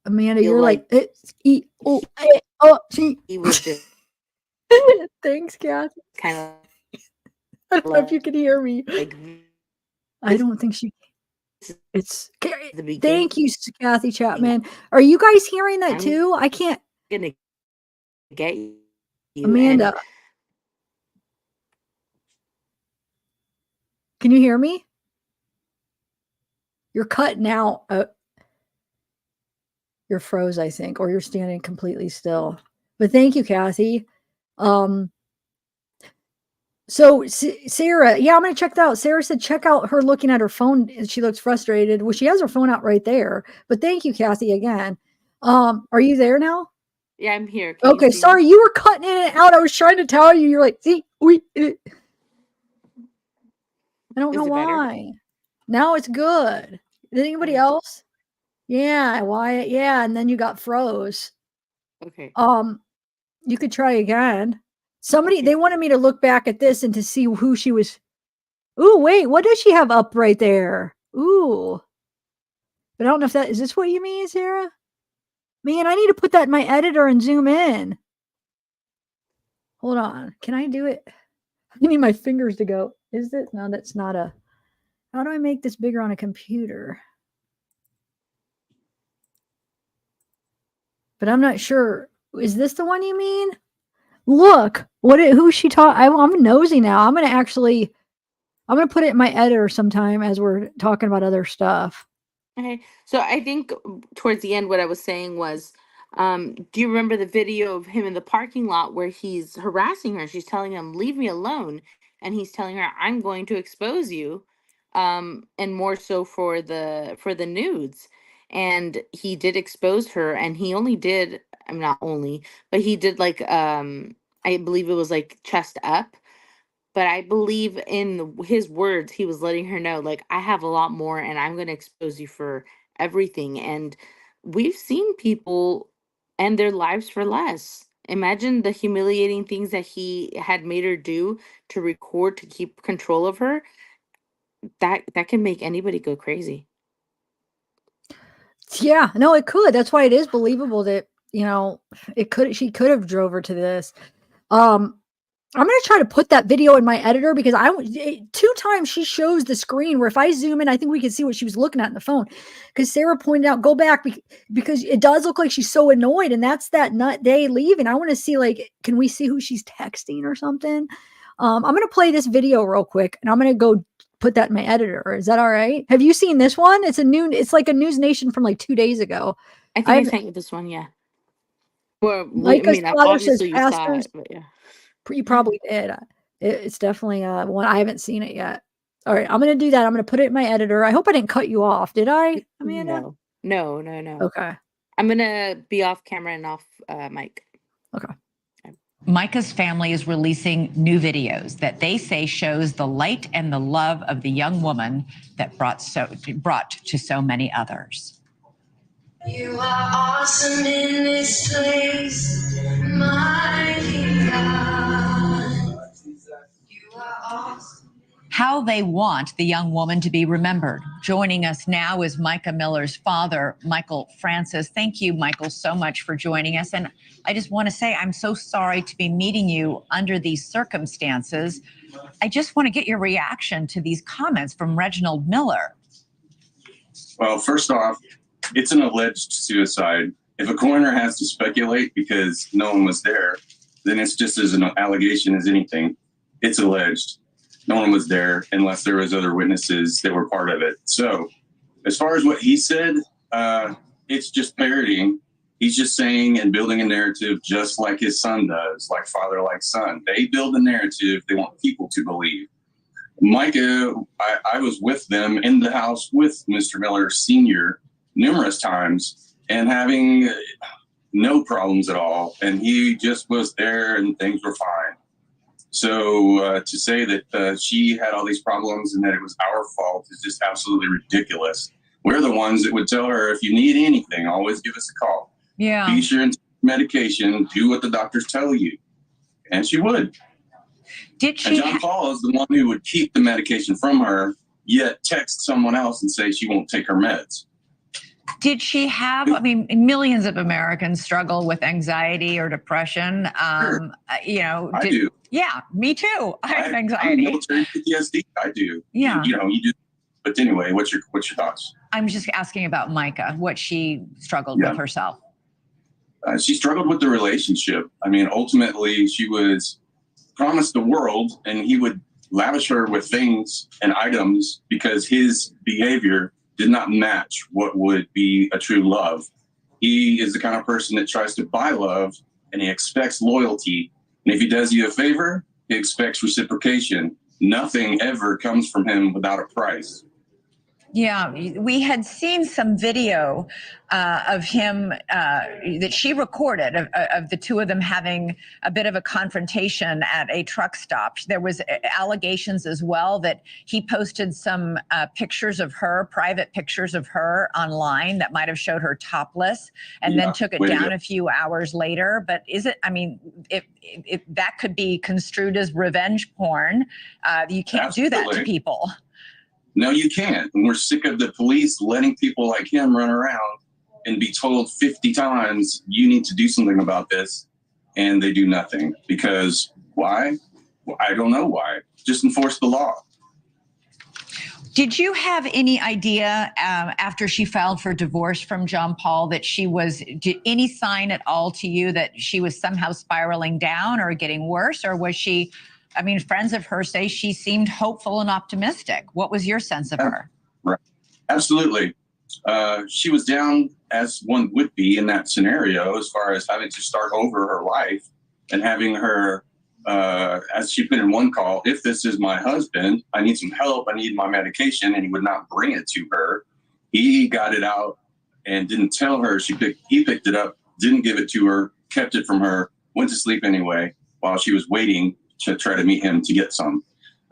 Amanda, feel you're like, he she. was just Thanks, Kathy. kind of I don't know if you can hear me. like I don't think she. this is It's. the beginning. Thank you, Kathy Chapman. Are you guys hearing that I'm too? I can't. gonna get you, Amanda, can you hear me? You're cutting out. You're froze, I think, or you're standing completely still. But thank you, Kathy. So Sarah, yeah, I'm gonna check that out. Sarah said check out her looking at her phone. And she looks frustrated. Well, she has her phone out right there. But thank you, Kathy, again. Are you there now? Yeah, I'm here. Can Okay, you see sorry, me? you were cutting in and out. I was trying to tell you. You're like, see, I don't know why. Now it's good. Did anybody else? Yeah, Wyatt. Yeah, and then you got froze. Okay. You could try again. Somebody they wanted me to look back at this and to see who she was. Ooh, wait, what does she have up right there? Ooh. But I don't know if that is this what you mean, Sarah? Man, I need to put that in my editor and zoom in. Hold on. Can I do it? I need my fingers to go. Is it? No, that's not a. How do I make this bigger on a computer? But I'm not sure. Is this the one you mean? Look, who she taught. I'm nosy now. I'm gonna put it in my editor sometime as we're talking about other stuff. Okay. So I think towards the end, what I was saying was, do you remember the video of him in the parking lot where he's harassing her? She's telling him, "Leave me alone," and he's telling her, "I'm going to expose you," and more so for the nudes. And he did expose her, and he only did. I'm not only, but he did like I believe it was like chest up, but I believe in his words, he was letting her know, like, I have a lot more and I'm going to expose you for everything. And we've seen people end their lives for less. Imagine the humiliating things that he had made her do to record to keep control of her. That can make anybody go crazy. Yeah, no, it could. That's why it is believable that, she could have drove her to this. I'm gonna try to put that video in my editor because two times she shows the screen where if I zoom in, I think we can see what she was looking at in the phone. Because Sarah pointed out, go back because it does look like she's so annoyed, and that's that nut day leaving. I want to see can we see who she's texting or something? I'm gonna play this video real quick, and I'm gonna go put that in my editor. Is that all right? Have you seen this one? It's like a News Nation from like 2 days ago. I think I sent you this one, yeah. Well, I Micah's mean, father says obviously you saw pastors. it, but yeah. You probably did. It's definitely one. I haven't seen it yet. All right, I'm gonna do that. I'm gonna put it in my editor. I hope I didn't cut you off. Did I, Amanda? No. Okay. I'm gonna be off camera and off mic. Okay. Micah's family is releasing new videos that they say shows the light and the love of the young woman that brought to so many others. You are awesome in this place, mighty God. You are awesome. How they want the young woman to be remembered. Joining us now is Mica Miller's father, Michael Francis. Thank you, Michael, so much for joining us. And I just want to say I'm so sorry to be meeting you under these circumstances. I just want to get your reaction to these comments from Reginald Miller. Well, first off, it's an alleged suicide. If a coroner has to speculate because no one was there, then it's just as an allegation as anything. It's alleged. No one was there unless there was other witnesses that were part of it. So as far as what he said, it's just parodying. He's just saying and building a narrative just like his son does, like father, like son. They build a narrative they want people to believe. Micah, I was with them in the house with Mr. Miller Sr. numerous times and having no problems at all. And he just was there and things were fine. So to say that she had all these problems and that it was our fault is just absolutely ridiculous. We're the ones that would tell her, if you need anything, always give us a call. Yeah. Be sure and take medication, do what the doctors tell you. And she would. Did And she? John Paul is the one who would keep the medication from her, yet text someone else and say she won't take her meds. Did she have, I mean, millions of Americans struggle with anxiety or depression. Sure. I do. Yeah, me too. I have I'm anxiety. military PTSD. I do. Yeah. You do. But anyway, what's your thoughts? I'm just asking about Micah, what she struggled with herself. She struggled with the relationship. I mean, ultimately, she was promised the world, and he would lavish her with things and items because his behavior did not match what would be a true love. He is the kind of person that tries to buy love, and he expects loyalty. And if he does you a favor, he expects reciprocation. Nothing ever comes from him without a price. Yeah, we had seen some video of him that she recorded of the two of them having a bit of a confrontation at a truck stop. There was allegations as well that he posted some pictures of her, private pictures of her online that might have showed her topless, and then took it down a few hours later. But is it, I mean, if that could be construed as revenge porn, you can't do that to people. No, you can't. And we're sick of the police letting people like him run around and be told 50 times, you need to do something about this. And they do nothing. Because why? Well, I don't know why. Just enforce the law. Did you have any idea after she filed for divorce from John Paul that did any sign at all to you that she was somehow spiraling down or getting worse? Or was she, I mean, friends of hers say she seemed hopeful and optimistic. What was your sense of her? Right. Absolutely. She was down, as one would be in that scenario, as far as having to start over her life and having her, as she put in one call, if this is my husband, I need some help, I need my medication, and he would not bring it to her. He got it out and didn't tell her. He picked it up, didn't give it to her, kept it from her, went to sleep anyway while she was waiting to try to meet him to get some.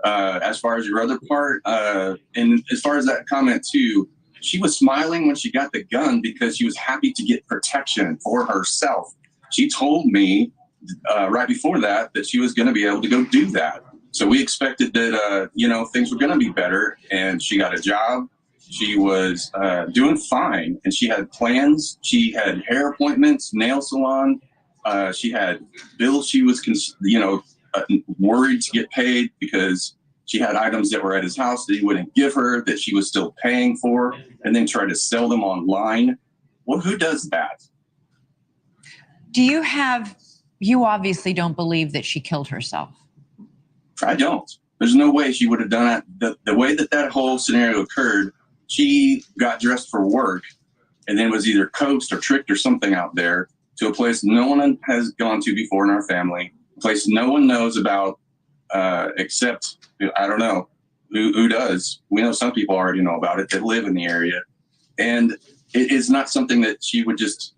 As far as your other part, and as far as that comment too, she was smiling when she got the gun because she was happy to get protection for herself. She told me right before that she was going to be able to go do that. So we expected that, things were going to be better, and she got a job. She was doing fine, and she had plans. She had hair appointments, nail salon. She had bills she was, worried to get paid because she had items that were at his house that he wouldn't give her, that she was still paying for, and then try to sell them online. Well, who does that? You obviously don't believe that she killed herself. I don't. There's no way she would have done it. The way that whole scenario occurred, she got dressed for work and then was either coaxed or tricked or something out there to a place no one has gone to before in our family, a place no one knows about except, I don't know, who does. We know some people already know about it that live in the area. And it is not something that she would just,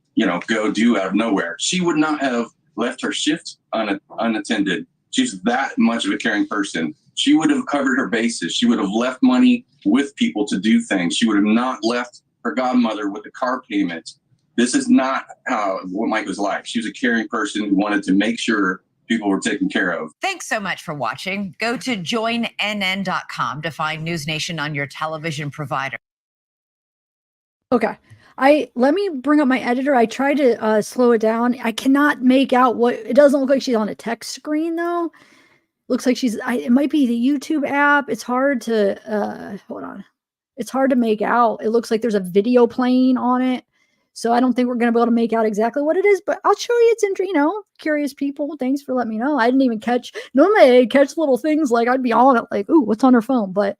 go do out of nowhere. She would not have left her shift unattended. She's that much of a caring person. She would have covered her bases. She would have left money with people to do things. She would have not left her godmother with a car payment. This is not what Mike was like. She was a caring person who wanted to make sure people were taken care of. Thanks so much for watching. Go to joinnn.com to find News Nation on your television provider. Okay. Let me bring up my editor. I tried to slow it down. I cannot make out it doesn't look like she's on a text screen though. Looks like it might be the YouTube app. It's hard to, hold on. It's hard to make out. It looks like there's a video playing on it. So I don't think we're going to be able to make out exactly what it is, but I'll show you. It's, curious people. Thanks for letting me know. I didn't even normally I'd catch little things like I'd be on it like, ooh, what's on her phone? But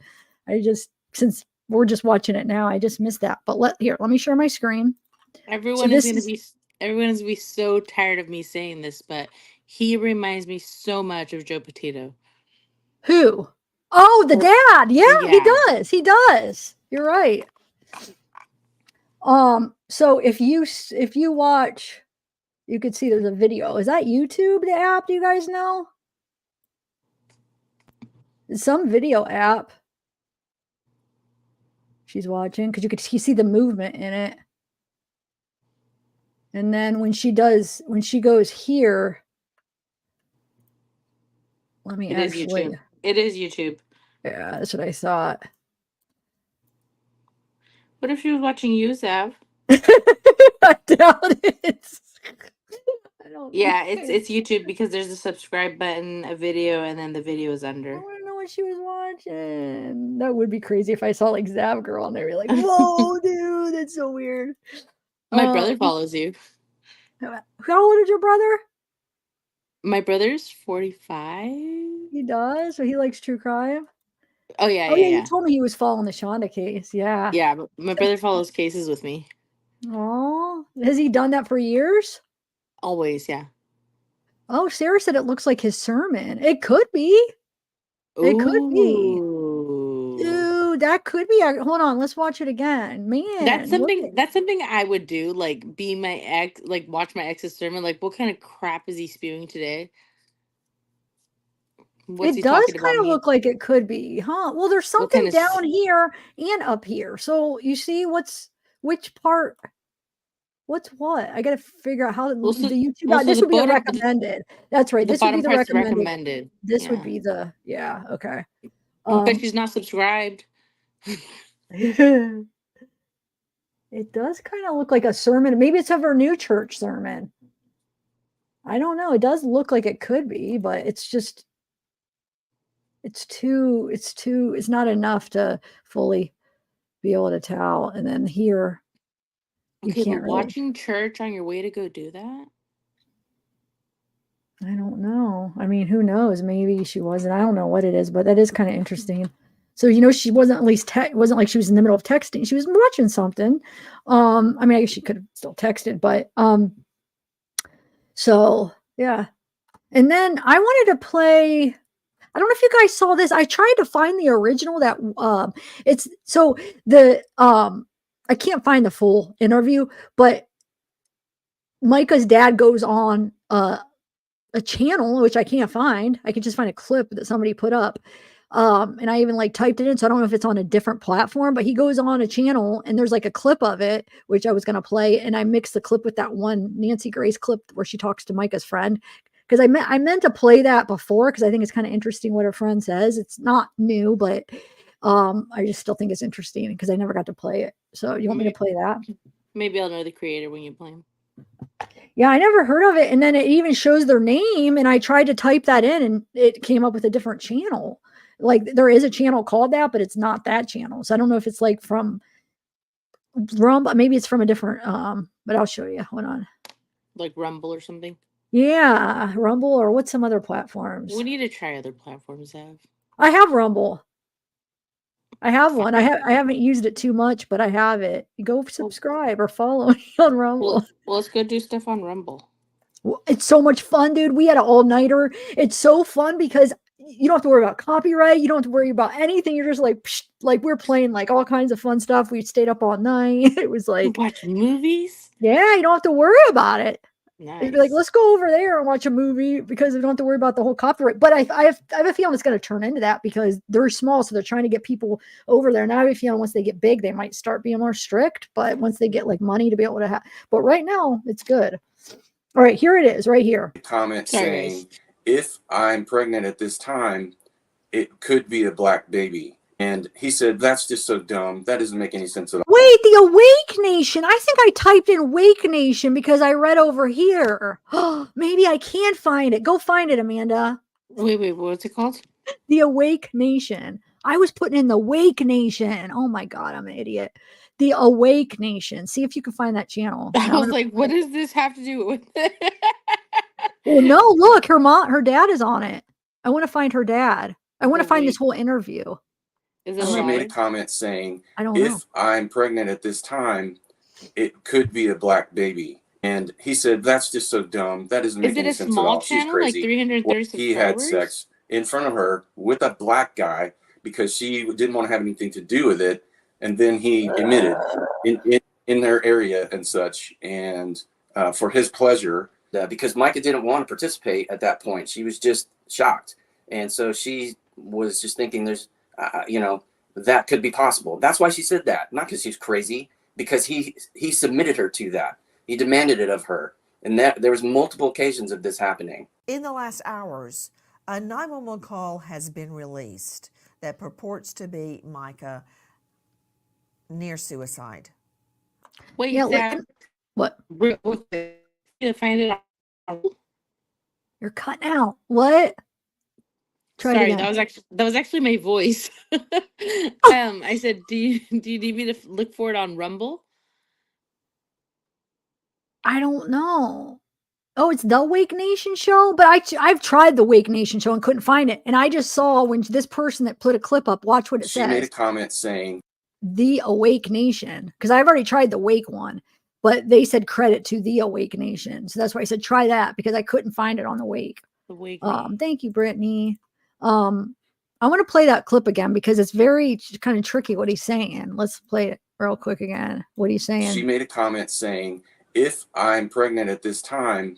since we're just watching it now, I just missed that. But let me share my screen. Everyone is going to be so tired of me saying this, but he reminds me so much of Joe Petito. Who? Oh, the dad. Yeah, he does. He does. You're right. So if you watch, you could see there's a video. Is that YouTube, the app? Do you guys know? some video app she's watching because you see the movement in it. And then when she goes here, let me It is actually. YouTube. It is YouTube. Yeah, that's what I thought. What if she was watching you, Zav? I doubt it. I don't. Yeah, it's YouTube because there's a subscribe button, a video, and then the video is I under. want to know what she was watching. That would be crazy if I saw like zavgirl and they were like, "Whoa, dude, that's so weird." My brother follows you. How old is your brother? My brother's 45. He does. So he likes true crime. Oh yeah, Oh yeah, yeah, yeah. you told me he was following the Shonda case. Yeah. Yeah, but my brother follows cases with me. Oh, has he done that for years? Always, yeah. Oh, Sarah said it looks like his sermon. It could be. It could be. Ooh. Dude, that could be. Hold on, let's watch it again. Man, That's look something at- that's something I would do, like be my ex, like watch my ex's sermon, like what kind of crap is he spewing today? What's it he does talking about kind of me? look like it could be, huh? Well, there's What kind something of down here and up here. So you see which part? What's what? I gotta figure out how Well, so- the YouTube. well, so this the would be the bottom- recommended. That's right. the This would be bottom the part's recommended. recommended. This Yeah. would be the okay. But she's not subscribed. It does kind of look like a sermon. Maybe it's of her new church sermon. I don't know. It does look like it could be, but it's not enough to fully be able to tell. And then here, you Okay, can't but really. watching church on your way to go do that? I don't know. I mean, who knows? Maybe she wasn't. I don't know what it is, but that is kind of interesting. So, she wasn't it wasn't like she was in the middle of texting. She was watching something. I mean, I guess she could have still texted, but so yeah. And then I wanted to play. I don't know if you guys saw this. I tried to find the original that it's so the I can't find the full interview, but Micah's dad goes on a channel, which I can't find. I can just find a clip that somebody put up. And I even like typed it in. So I don't know if it's on a different platform, but he goes on a channel and there's like a clip of it, which I was going to play. And I mixed the clip with that one Nancy Grace clip where she talks to Micah's friend. Because I meant to play that before because I think it's kind of interesting what her friend says. It's not new, but I just still think it's interesting because I never got to play it. So you want me to play that? Maybe I'll know the creator when you play him. Yeah, I never heard of it. And then it even shows their name. And I tried to type that in and it came up with a different channel. Like there is a channel called that, but it's not that channel. So I don't know if it's like from Rumble. Maybe it's from a different, but I'll show you. Hold on. Like Rumble or something? Yeah, Rumble or what's some other platforms? We need to try other platforms, Zav. I have Rumble. I have one. I haven't used it too much, but I have it. Go subscribe or follow me on Rumble. Well, let's go do stuff on Rumble. It's so much fun, dude. We had an all-nighter. It's so fun because you don't have to worry about copyright. You don't have to worry about anything. You're just like, psh, like we're playing like all kinds of fun stuff. We stayed up all night. It was like watch movies. Yeah, you don't have to worry about it. Nice. It'd be like, let's go over there and watch a movie because we don't have to worry about the whole copyright. But I have a feeling it's going to turn into that because they're small, so they're trying to get people over there. Now I have a feeling once they get big, they might start being more strict. But once they get like money to be able to have, but right now it's good. All right, here it is, right here. Comment saying, if I'm pregnant at this time, it could be a black baby. And he said, that's just so dumb. That doesn't make any sense at all. Wait, the Awake Nation. I think I typed in Wake Nation because I read over here. Maybe I can find it. Go find it, Amanda. Wait, what's it called? The Awake Nation. I was putting in the Wake Nation. Oh my God, I'm an idiot. The Awake Nation. See if you can find that channel. I was like, what does this have to do with it? Well, no, look, her dad is on it. I want to find her dad. I want to find this whole interview. She made a comment saying, I don't know. if I'm pregnant at this time, it could be a black baby. And he said, that's just so dumb. That doesn't make any sense at all. She's crazy. Like 330 he had sex in front of her with a black guy because she didn't want to have anything to do with it. And then he admitted in their area and such, and for his pleasure. Because Micah didn't want to participate at that point. She was just shocked. And so she was just thinking that could be possible. That's why she said that, not because she's crazy, because he submitted her to that. He demanded it of her. And that there was multiple occasions of this happening. In the last hours, a 911 call has been released that purports to be Micah near suicide. Wait, Yeah, what? To find it out. You're cutting out. What? Try it Sorry, again. that was actually my voice. I said, do you need me to look for it on Rumble? I don't know. Oh, it's the Wake Nation show, but I've tried the Wake Nation show and couldn't find it. And I just saw when this person that put a clip up, watch what it She says. made a comment saying, The Awake Nation, because I've already tried the Wake one, but they said credit to the Awake Nation. So that's why I said try that, because I couldn't find it on the Wake. The Wake. Thank you, Brittany. I want to play that clip again because it's very kind of tricky what he's saying. Let's play it real quick again. What he's saying. She made a comment saying, if I'm pregnant at this time,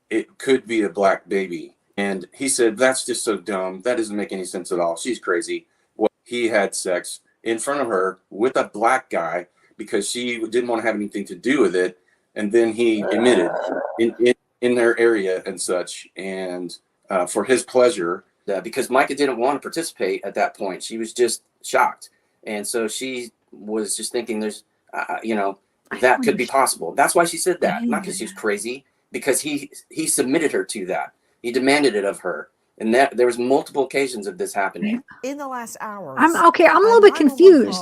it could be a black baby. And he said, that's just so dumb. That doesn't make any sense at all. She's crazy. Well, he had sex in front of her with a black guy because she didn't want to have anything to do with it. And then he admitted in their area and such. And for his pleasure, because Micah didn't want to participate at that point. She was just shocked. And so she was just thinking that could be possible. That's why she said that, not because she's crazy, because he submitted her to that. He demanded it of her. And that there was multiple occasions of this happening. In the last hours. I'm a little bit confused.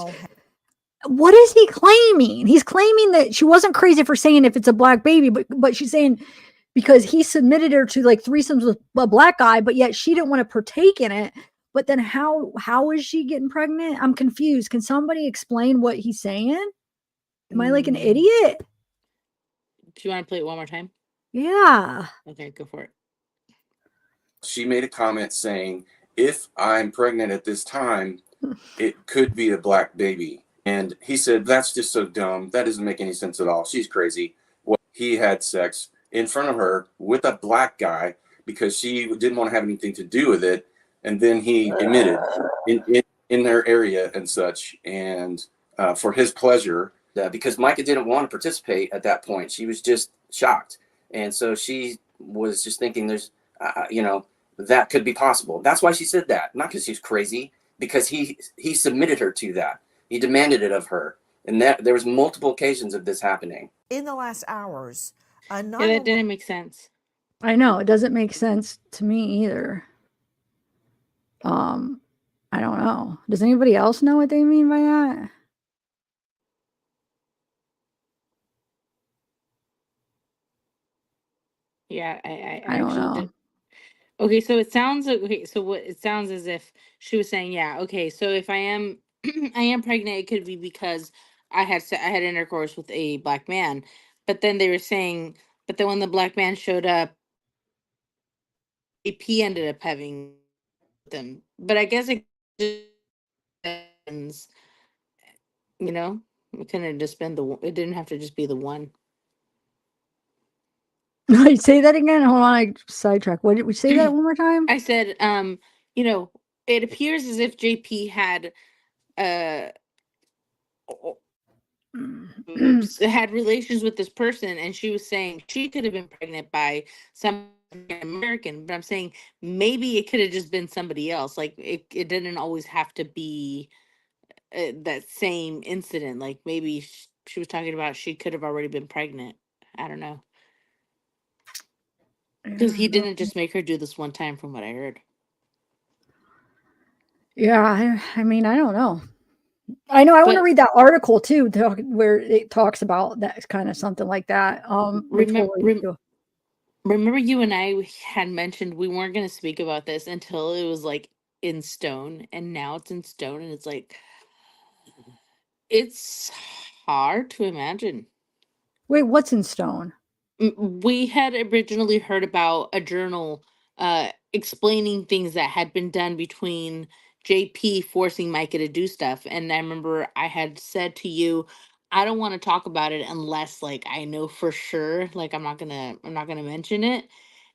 What is he claiming? He's claiming that she wasn't crazy for saying if it's a black baby, but she's saying because he submitted her to like threesomes with a black guy, but yet she didn't want to partake in it. But then how is she getting pregnant? I'm confused. Can somebody explain what he's saying? Am I like an idiot? Do you want to play it one more time? Yeah. Okay, go for it. She made a comment saying, if I'm pregnant at this time, it could be a black baby. And he said, that's just so dumb. That doesn't make any sense at all. She's crazy. Well, he had sex in front of her with a black guy because she didn't want to have anything to do with it. And then he admitted in their area and such. And for his pleasure, because Micah didn't want to participate at that point. She was just shocked. And so she was just thinking that could be possible. That's why she said that, not because she's crazy, because he submitted her to that. He demanded it of her. And that there was multiple occasions of this happening. In the last hours, that didn't make sense. I know it doesn't make sense to me either. I don't know. Does anybody else know what they mean by that? Yeah, I don't know. did. Okay, so it sounds what it sounds as if she was saying, yeah, okay, so if I am I am pregnant, it could be because I had intercourse with a black man. But then they were saying, but then when the black man showed up, AP ended up having them. But I guess it just depends, it couldn't have just been it didn't have to just be the one. Say that again. Hold on, I sidetrack. What did we say that one more time? I said, it appears as if JP had had relations with this person, and she was saying she could have been pregnant by some American, but I'm saying maybe it could have just been somebody else. Like it didn't always have to be that same incident. Like maybe she was talking about she could have already been pregnant. I don't know. Because he didn't just make her do this one time, from what I heard. Yeah, I mean, I don't know. I know I want to read that article too, where it talks about that kind of something like that. Remember you and I had mentioned we weren't going to speak about this until it was like in stone, and now it's in stone, and it's like it's hard to imagine. Wait, what's in stone? We had originally heard about a journal explaining things that had been done between JP forcing Micah to do stuff. And I remember I had said to you, I don't want to talk about it unless like I know for sure, like I'm not gonna mention it.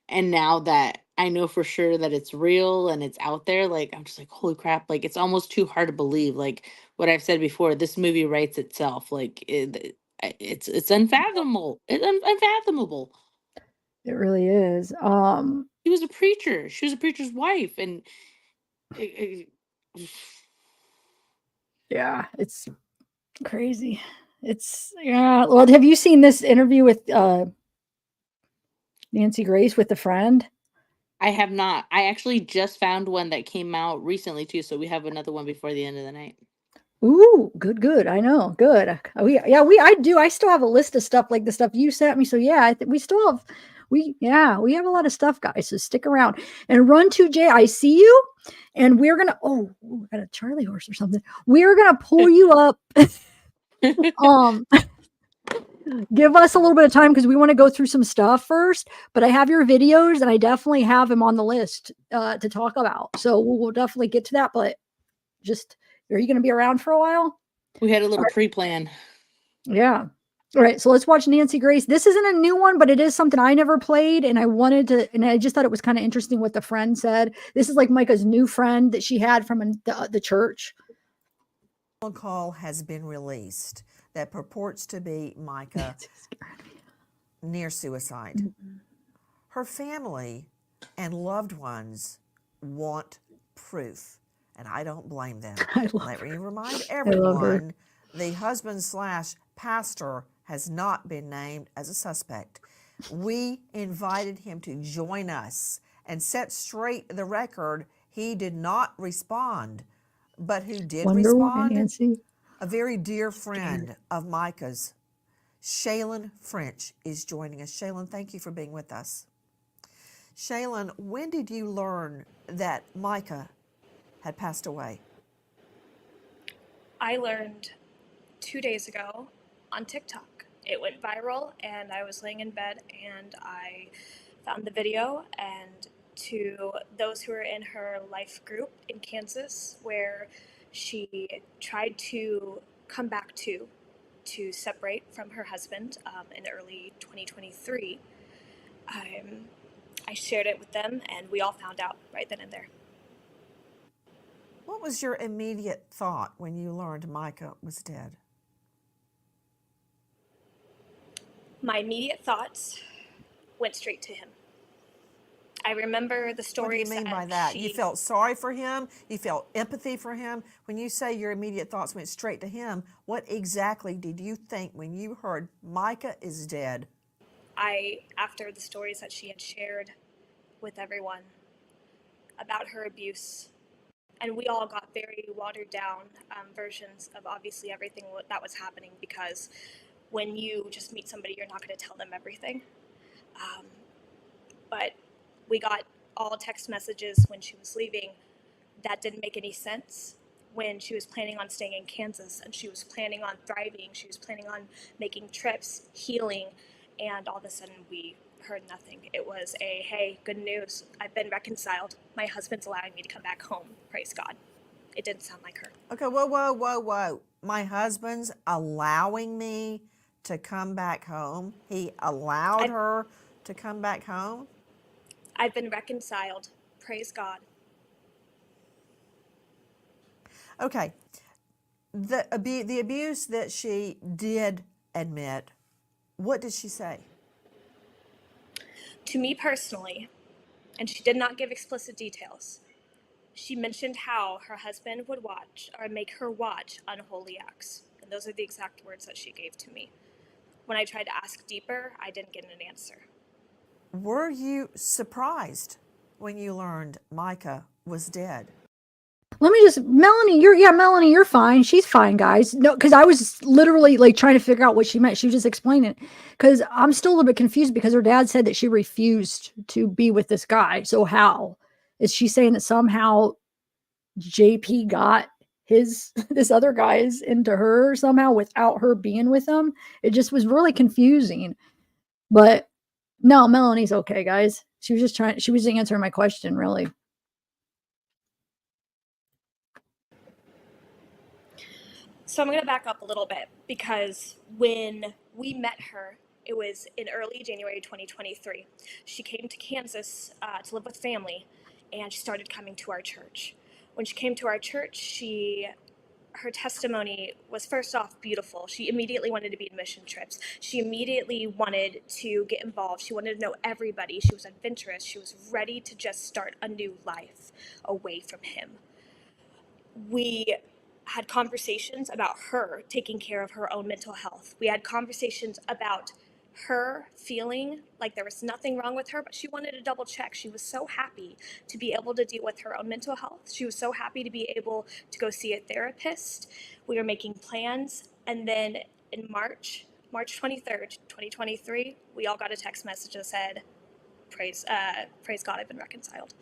And now that I know for sure that it's real and it's out there, like, I'm just like, holy crap, like, it's almost too hard to believe. Like what I've said before, this movie writes itself. Like it's unfathomable. It's unfathomable. It really is. She was a preacher. She was a preacher's wife, and Yeah, it's crazy. It's yeah. Well, have you seen this interview with Nancy Grace with a friend? I have not. I actually just found one that came out recently too, so we have another one before the end of the night. Ooh, good, good. I know, good. I do. I still have a list of stuff like the stuff you sent me. So yeah, we still have, we have a lot of stuff, guys. So stick around and run to Jay. I see you, and we're gonna. Oh, ooh, got a Charlie horse or something. We're gonna pull you up. Give us a little bit of time because we want to go through some stuff first. But I have your videos, and I definitely have them on the list to talk about. So we'll definitely get to that. But just, are you going to be around for a while? We had a little pre-plan. Yeah. All right. So let's watch Nancy Grace. This isn't a new one, but it is something I never played. And I wanted to, and I just thought it was kind of interesting what the friend said. This is like Micah's new friend that she had from the church. A call has been released that purports to be Micah near suicide. Her family and loved ones want proof, and I don't blame them. Let me remind everyone, the husband/pastor has not been named as a suspect. We invited him to join us and set straight the record. He did not respond, but who did respond? A very dear friend of Micah's, Shaylin French, is joining us. Shaylin, thank you for being with us. Shaylin, when did you learn that Micah had passed away? I learned 2 days ago on TikTok. It went viral, and I was laying in bed, and I found the video. And to those who are in her life group in Kansas, where she tried to come back to separate from her husband in early 2023, I shared it with them, and we all found out right then and there. What was your immediate thought when you learned Micah was dead? My immediate thoughts went straight to him. I remember the stories. What do you mean by that? You felt sorry for him? You felt empathy for him? When you say your immediate thoughts went straight to him, what exactly did you think when you heard Micah is dead? After the stories that she had shared with everyone about her abuse, and we all got very watered down versions of obviously everything that was happening, because when you just meet somebody, you're not going to tell them everything. But we got all text messages when she was leaving that didn't make any sense, when she was planning on staying in Kansas and she was planning on thriving, she was planning on making trips, healing, and all of a sudden we heard nothing. It was a, hey, good news, I've been reconciled. My husband's allowing me to come back home. Praise God. It didn't sound like her. Okay, whoa. My husband's allowing me to come back home. He allowed her to come back home? I've been reconciled. Praise God. Okay. The abuse that she did admit, what did she say? To me personally, and she did not give explicit details, she mentioned how her husband would watch or make her watch unholy acts. And those are the exact words that she gave to me. When I tried to ask deeper, I didn't get an answer. Were you surprised when you learned Micah was dead? Let me just, Melanie, you're fine. She's fine, guys. No, because I was literally like trying to figure out what she meant. She was just explaining it. Because I'm still a little bit confused because her dad said that she refused to be with this guy. So how? Is she saying that somehow JP got this other guy's into her somehow without her being with him? It just was really confusing. But no, Melanie's okay, guys. She was just answering my question, really. So I'm going to back up a little bit, because when we met her It was in early January 2023. She came to Kansas to live with family, and she started coming to our church. When she came to our church, her testimony was, first off, beautiful. She immediately wanted to be in mission trips. She immediately wanted to get involved. She wanted to know everybody. She was adventurous. She was ready to just start a new life away from him. We had conversations about her taking care of her own mental health. We had conversations about her feeling like there was nothing wrong with her, but she wanted to double check. She was so happy to be able to deal with her own mental health. She was so happy to be able to go see a therapist. We were making plans. And then in March 23rd, 2023, we all got a text message that said, praise God, I've been reconciled.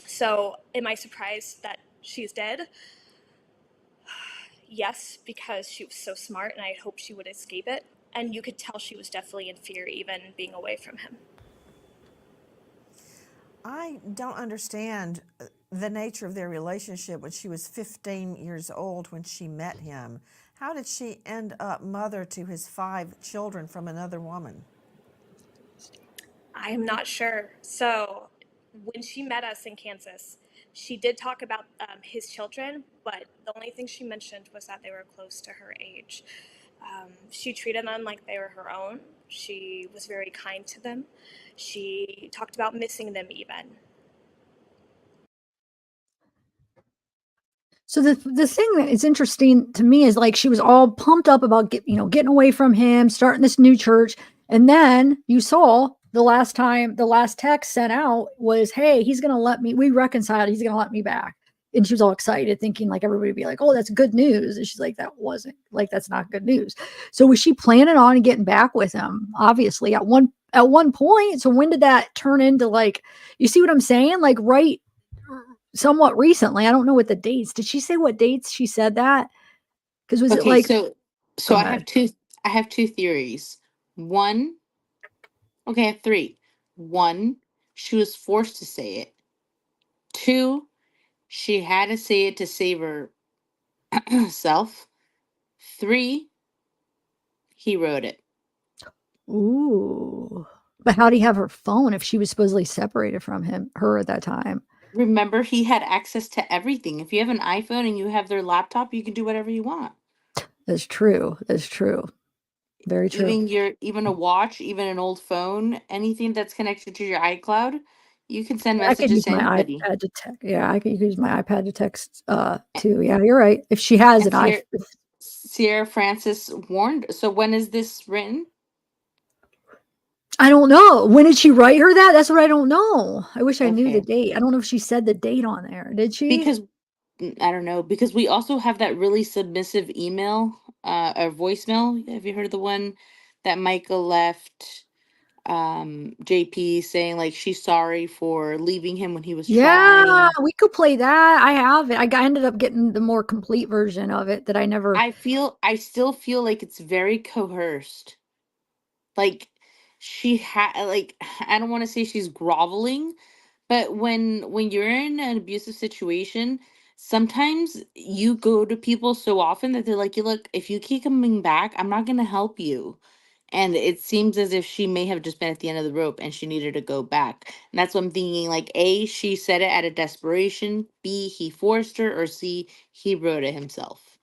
So am I surprised that she's dead? Yes, because she was so smart and I hoped she would escape it. And you could tell she was definitely in fear, even being away from him. I don't understand the nature of their relationship when she was 15 years old when she met him. How did she end up mother to his 5 children from another woman? I am not sure. So when she met us in Kansas, she did talk about his children, but the only thing she mentioned was that they were close to her age. She treated them like they were her own. She was very kind to them. She talked about missing them even. So the thing that is interesting to me is like she was all pumped up about getting away from him, starting this new church, and then you saw the last text sent out was, "Hey, he's gonna let me. We reconciled. He's gonna let me back." And she was all excited, thinking like everybody would be like, "Oh, that's good news." And she's like, "That wasn't like that's not good news." So was she planning on getting back with him? Obviously, at one point. So when did that turn into like? You see what I'm saying? Like right somewhat recently. I don't know what the dates. Did she say what dates she said that? Because was it Okay, like, so go I ahead. have two theories. One, okay, I have 3. 1, she was forced to say it. 2, she had to say it to save herself. 3, he wrote it. Ooh. But how do you have her phone if she was supposedly separated from her at that time? Remember, he had access to everything. If you have an iPhone and you have their laptop, you can do whatever you want. That's true. That's true. Very true. Even a watch, even an old phone, anything that's connected to your iCloud, you can send I could messages use to my anybody. iPad to text. Yeah, I could use my iPad to text too. Yeah, you're right. If she has And an iPhone. Sierra Francis warned. So when is this written? I don't know. When did she write her that? That's what I don't know. I wish I knew the Okay. date. I don't know if she said the date on there. Did she? Because I don't know, because we also have that really submissive email, or voicemail. Have you heard of the one that Micah left JP saying like she's sorry for leaving him when he was Yeah, trying? we could play that. I have it. I ended up getting the more complete version of it that I never. I still feel like it's very coerced. Like she had like I don't want to say she's groveling, but when you're in an abusive situation, sometimes you go to people so often that they're like, "You look, if you keep coming back, I'm not going to help you." And it seems as if she may have just been at the end of the rope and she needed to go back. And that's what I'm thinking, like, A, she said it out of desperation, B, he forced her, or C, he wrote it himself.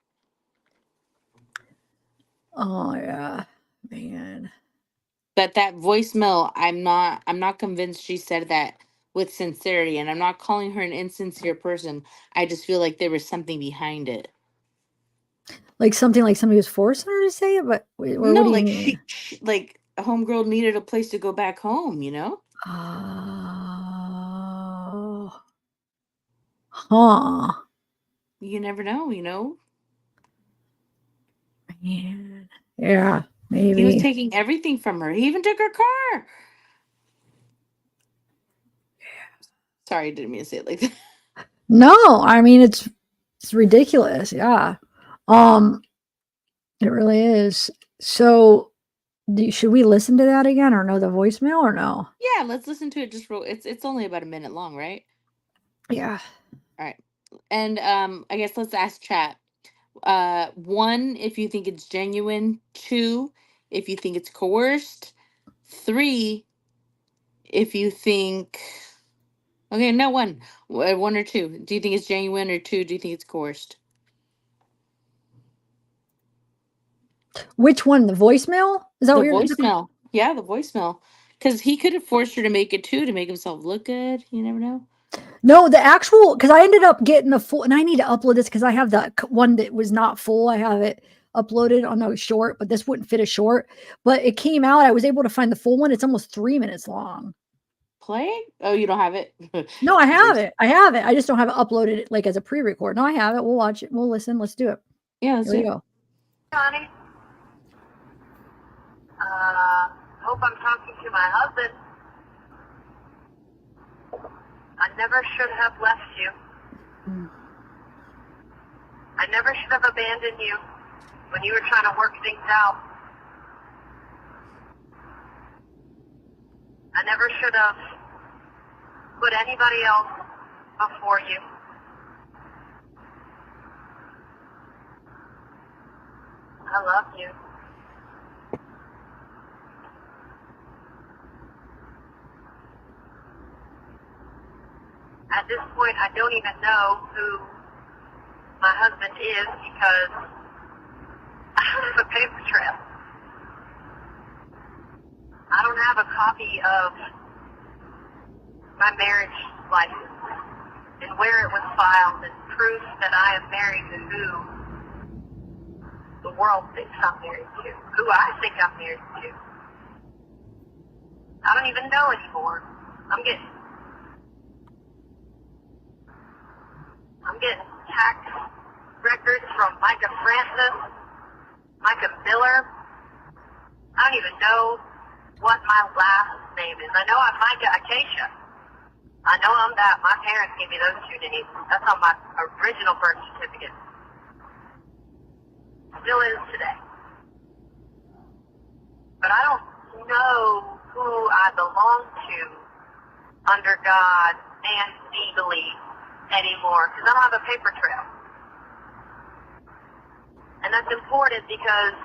Oh yeah, man. But that voicemail, I'm not convinced she said that with sincerity, and I'm not calling her an insincere person. I just feel like there was something behind it. Like something like somebody was forcing her to say it, but or what No, do you like mean? she like a homegirl needed a place to go back home, you know? Oh, huh. You never know, you know? Man. Yeah, He was maybe. taking everything from her. He even took her car. Sorry, I didn't mean to say it like that. No, I mean it's ridiculous. Yeah. Um, it really is. So, should we listen to that again or know the voicemail or no? Yeah, let's listen to it just real. It's only about a minute long, right? Yeah. All right. And I guess let's ask chat. 1, if you think it's genuine. 2, if you think it's coerced. 3, if you think, okay, no, 1 or 2. Do you think it's genuine, or 2, do you think it's coerced? Which one? The voicemail? Is that The what you're voicemail. Yeah, the voicemail. Because he could have forced her to make it too, to make himself look good. You never know. No, the actual, because I ended up getting the full, and I need to upload this because I have the one that was not full. I have it uploaded on a short, but this wouldn't fit a short. But it came out. I was able to find the full one. It's almost 3 minutes long. Play? Oh, you don't have it? No, I have it. I have it. I just don't have it uploaded like as a pre-record. No, I have it. We'll watch it. We'll listen. Let's do it. Yeah, let's Here we do it. go. Honey, hope I'm talking to my husband. I never should have left you. I never should have abandoned you when you were trying to work things out. I never should have put anybody else before you. I love you. At this point, I don't even know who my husband is because I don't have a paper trail. I don't have a copy of my marriage license and where it was filed and proof that I am married to who the world thinks I'm married to, who I think I'm married to. I don't even know anymore. I'm getting tax records from Mica Miller. I don't even know what my last name is. I know I'm Micah Acacia. I know I'm that. My parents gave me those 2 names. That's on my original birth certificate. Still is today. But I don't know who I belong to under God and legally anymore because I don't have a paper trail. And that's important because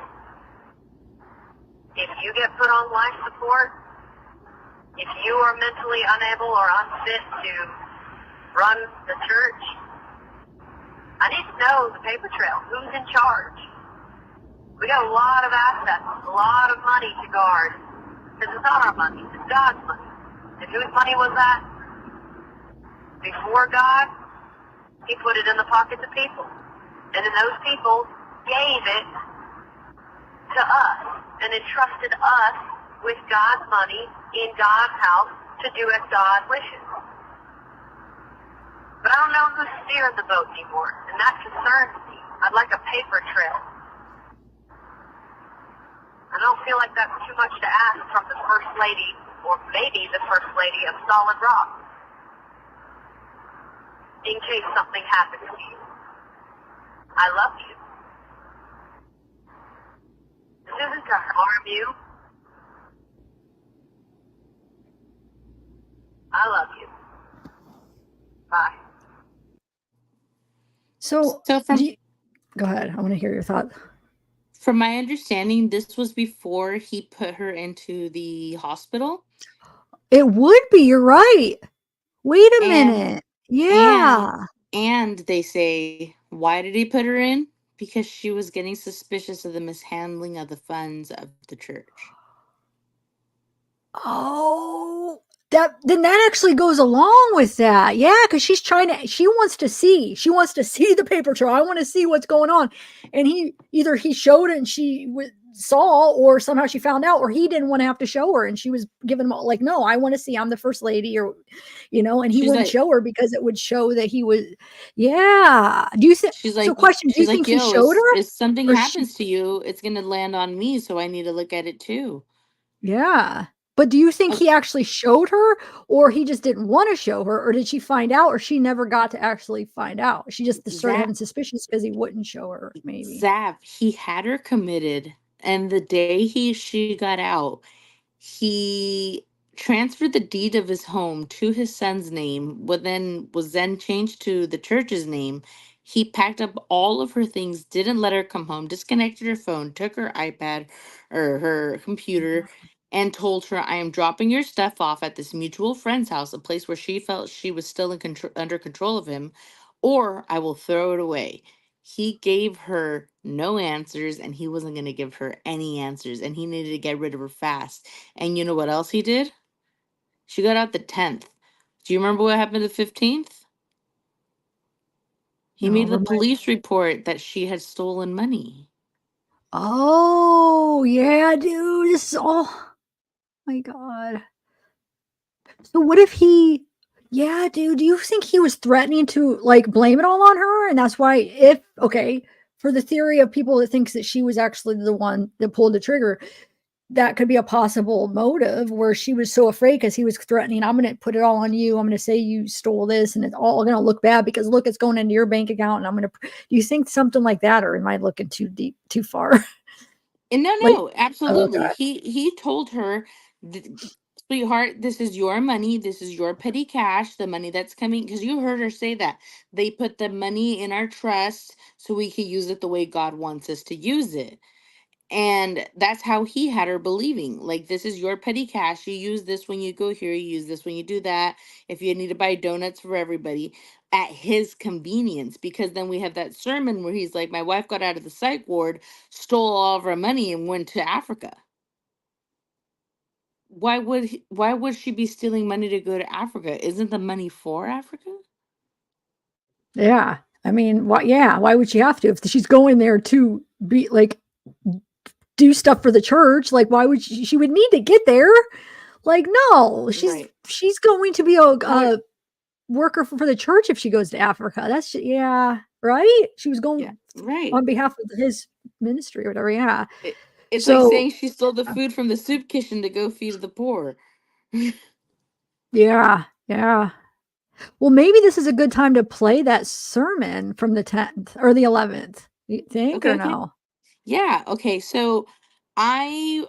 if you get put on life support, if you are mentally unable or unfit to run the church, I need to know the paper trail. Who's in charge? We got a lot of assets, a lot of money to guard. Because it's not our money, it's God's money. And whose money was that? Before God, He put it in the pockets of people. And then those people gave it to us and entrusted us with God's money in God's house to do as God wishes. But I don't know who's steering the boat anymore, and that concerns me. I'd like a paper trail. I don't feel like that's too much to ask from the First Lady, or maybe the First Lady of Solid Rock, in case something happens to you. I love you. This isn't to harm you. I love you. Bye. So, So go ahead. I want to hear your thought. from my understanding, this was before he put her into the hospital. It would be. You're right. Wait a minute. Yeah. And they say, why did he put her in? Because she was getting suspicious of the mishandling of the funds of the church. Oh, then that actually goes along with that. Yeah, because she wants to see the paper trail. I want to see what's going on. And he showed it and she saw, or somehow she found out, or he didn't want to have to show her. And she was giving him like, no, I want to see, I'm the first lady, or, and he wouldn't show her because it would show that he was, yeah. Do you think, so question, do you think he showed her? If something happens to you, it's going to land on me. So I need to look at it too. Yeah. But do you think he actually showed her, or he just didn't want to show her, or did she find out, or she never got to actually find out? She just started having suspicions because he wouldn't show her, maybe. Zav, he had her committed, and the day she got out, he transferred the deed of his home to his son's name, was then changed to the church's name. He packed up all of her things, didn't let her come home, disconnected her phone, took her iPad or her computer, and told her, I am dropping your stuff off at this mutual friend's house, a place where she felt she was still under control of him, or I will throw it away. He gave her no answers, and he wasn't going to give her any answers, and he needed to get rid of her fast. And you know what else he did? She got out the 10th. Do you remember what happened the 15th? He No, made the remind. police report that she had stolen money. Oh yeah, dude. This is oh my god. So what if he? Yeah, dude. Do you think he was threatening to like blame it all on her, and that's why? If okay, for the theory of people that thinks that she was actually the one that pulled the trigger, that could be a possible motive where she was so afraid because he was threatening, I'm going to put it all on you. I'm going to say you stole this and it's all going to look bad because look, it's going into your bank account. And I'm going to, do you think something like that, or am I looking too deep, too far? And no, Like, no, oh, absolutely. God. He told her, sweetheart, this is your money. This is your petty cash, the money that's coming. Because you heard her say that. They put the money in our trust so we could use it the way God wants us to use it. And that's how he had her believing. Like, this is your petty cash. You use this when you go here. You use this when you do that. If you need to buy donuts for everybody at his convenience. Because then we have that sermon where he's like, my wife got out of the psych ward, stole all of our money, and went to Africa. Why would she be stealing money to go to Africa? Isn't the money for Africa? Yeah. I mean, why would she have to? If she's going there to be like, do stuff for the church, like, why would she would need to get there? Like, no, Right. she's going to be a What? worker for the church if she goes to Africa. That's yeah, right? She was Yeah. going Right. on behalf of his ministry or whatever. Yeah. It's like So saying she stole the food from the soup kitchen to go feed the poor. yeah, yeah. Well, maybe this is a good time to play that sermon from the 10th or the 11th. You think Okay, or okay. no? Yeah, okay. So I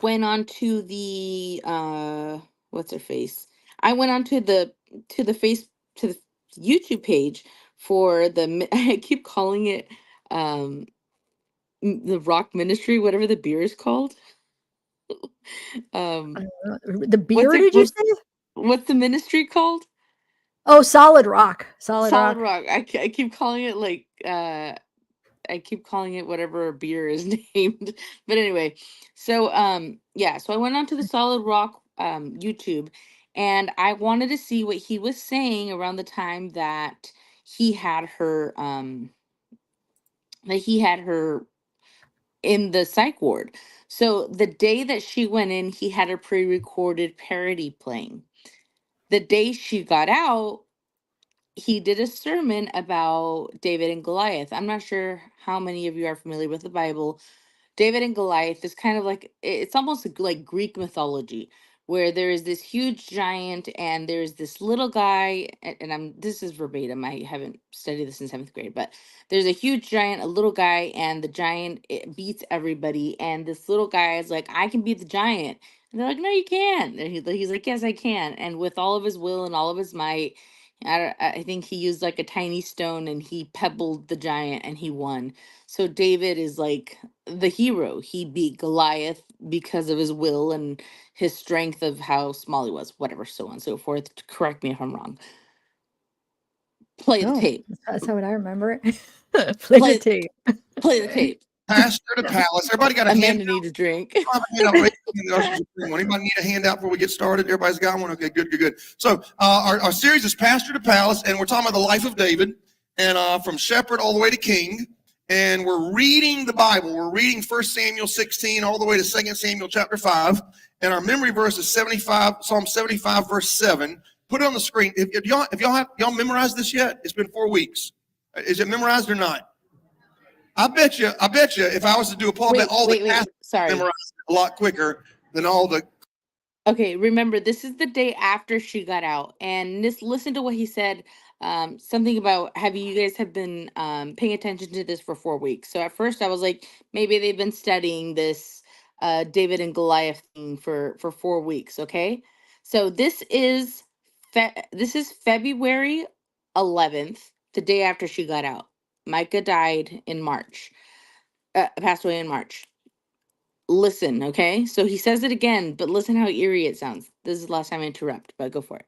went on to the what's her face? I went on to the face to the YouTube page for I keep calling it um the rock ministry, whatever the beer is called. Um The what's beer, it did you say? what's the ministry called? Oh, Solid Rock. Solid Solid Rock. Rock. I keep calling it like I keep calling it whatever beer is named. But anyway, so yeah, so I went onto the Solid Rock YouTube, and I wanted to see what he was saying around the time that he had her that he had her in the psych ward. So the day that she went in, he had a pre-recorded parody playing. The day she got out, he did a sermon about David and Goliath. I'm not sure how many of you are familiar with the Bible. David and Goliath is kind of like, it's almost like Greek mythology, where there is this huge giant and there's this little guy, and this is verbatim. I haven't studied this in 7th grade, but there's a huge giant, a little guy, and the giant beats everybody, and this little guy is like, I can beat the giant. And they're like, no, you can't. And he's like, yes, I can. And with all of his will and all of his might, I think he used like a tiny stone and he pebbled the giant and he won. So David is like the hero. He beat Goliath because of his will and his strength of how small he was, whatever, so on and so forth. Correct me if I'm wrong. Play the Oh, tape. that's how I remember it. Play the tape. Play the tape. Pastor to palace. Everybody got a Amanda handout. needs a drink. I have a handout right in the ushers room. Anybody need a handout before we get started? Everybody's got one? Okay, good, good, good. So our series is Pastor to Palace, and we're talking about the life of David, and from shepherd all the way to king. And we're reading the Bible. We're reading 1 Samuel 16 all the way to 2 Samuel chapter 5. And our memory verse is Psalm 75, verse 7. Put it on the screen. If y'all memorized this yet? It's been 4 weeks. Is it memorized or not? I bet you, if I was to do a poll, bet all the cast Sorry. memorized it a lot quicker than all the. Okay, remember, this is the day after she got out. And listen to what he said. Something about you guys have been paying attention to this for 4 weeks. So at first I was like, maybe they've been studying this David and Goliath thing for 4 weeks. Okay, so this is February 11th, the day after she got out. Micah died in March, passed away in March. Listen, okay? So he says it again, but listen how eerie it sounds. This is the last time I interrupt, but go for it.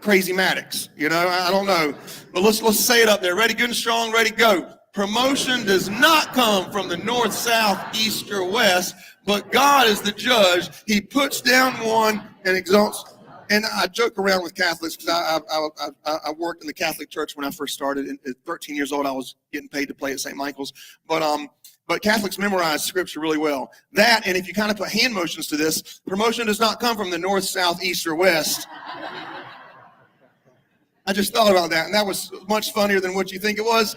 Crazy Maddox, I don't know, but let's say it up there. Ready, good and strong, ready, go. Promotion does not come from the north, south, east, or west, but God is the judge. He puts down one and exalts. And I joke around with Catholics because I worked in the Catholic Church when I first started. At 13 years old, I was getting paid to play at St. Michael's. But Catholics memorize Scripture really well. That, and if you kind of put hand motions to this, promotion does not come from the north, south, east, or west. I just thought about that, and that was much funnier than what you think it was.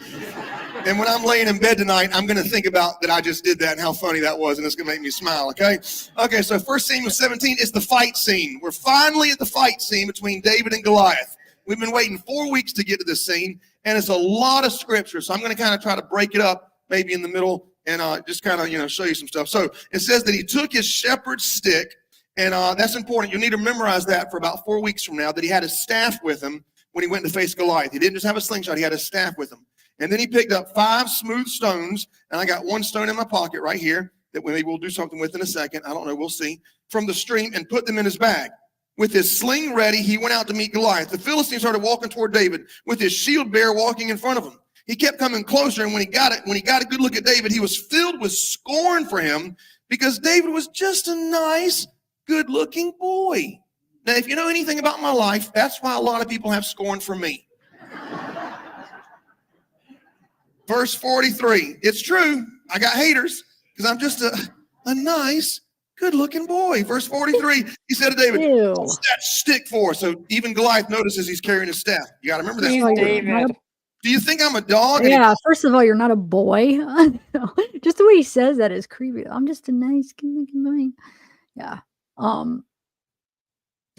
And when I'm laying in bed tonight, I'm going to think about that I just did that and how funny that was, and it's going to make me smile, okay? Okay, so first scene was 17 is the fight scene. We're finally at the fight scene between David and Goliath. We've been waiting 4 weeks to get to this scene, and it's a lot of scripture, so I'm going to kind of try to break it up maybe in the middle and just kind of, show you some stuff. So it says that he took his shepherd's stick, and that's important. You'll need to memorize that for about 4 weeks from now, that he had his staff with him when he went to face Goliath. He didn't just have a slingshot, he had his staff with him. And then he picked up 5 smooth stones, and I got 1 stone in my pocket right here that maybe we'll do something with in a second. I don't know, we'll see. From the stream, and put them in his bag. With his sling ready, he went out to meet Goliath. The Philistine started walking toward David with his shield bearer walking in front of him. He kept coming closer, and when he got a good look at David, he was filled with scorn for him because David was just a nice, good-looking boy. Now, if you know anything about my life, that's why a lot of people have scorn for me. Verse 43, it's true. I got haters because I'm just a nice, good-looking boy. Verse 43, he said to David, what's that stick for? So even Goliath notices he's carrying his staff. You got to remember that. David. Do you think I'm a dog? Yeah, first of all, you're not a boy. Just the way he says that is creepy. I'm just a nice, good-looking boy. Yeah.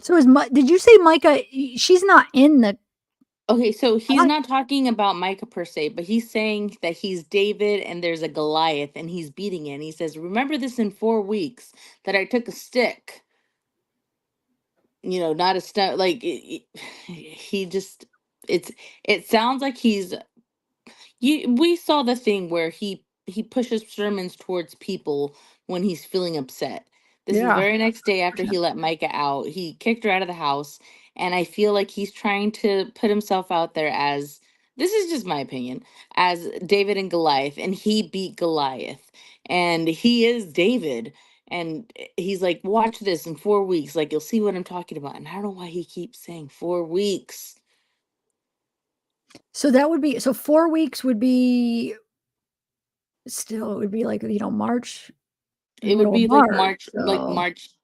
So did you say Micah? She's not in the. Okay, so he's not talking about Micah per se, but he's saying that he's David and there's a Goliath and he's beating it. And he says, remember this in 4 weeks that I took a stick. Not a stone. Like he just, it sounds like we saw the thing where he pushes sermons towards people when he's feeling upset. This is the very next day after he let Micah out. He kicked her out of the house. And I feel like he's trying to put himself out there as, this is just my opinion, as David and Goliath. And he beat Goliath. And he is David. And he's like, watch this in 4 weeks. Like, you'll see what I'm talking about. And I don't know why he keeps saying 4 weeks. So that would be, 4 weeks would be, still, it would be like, March. It would be like March, so.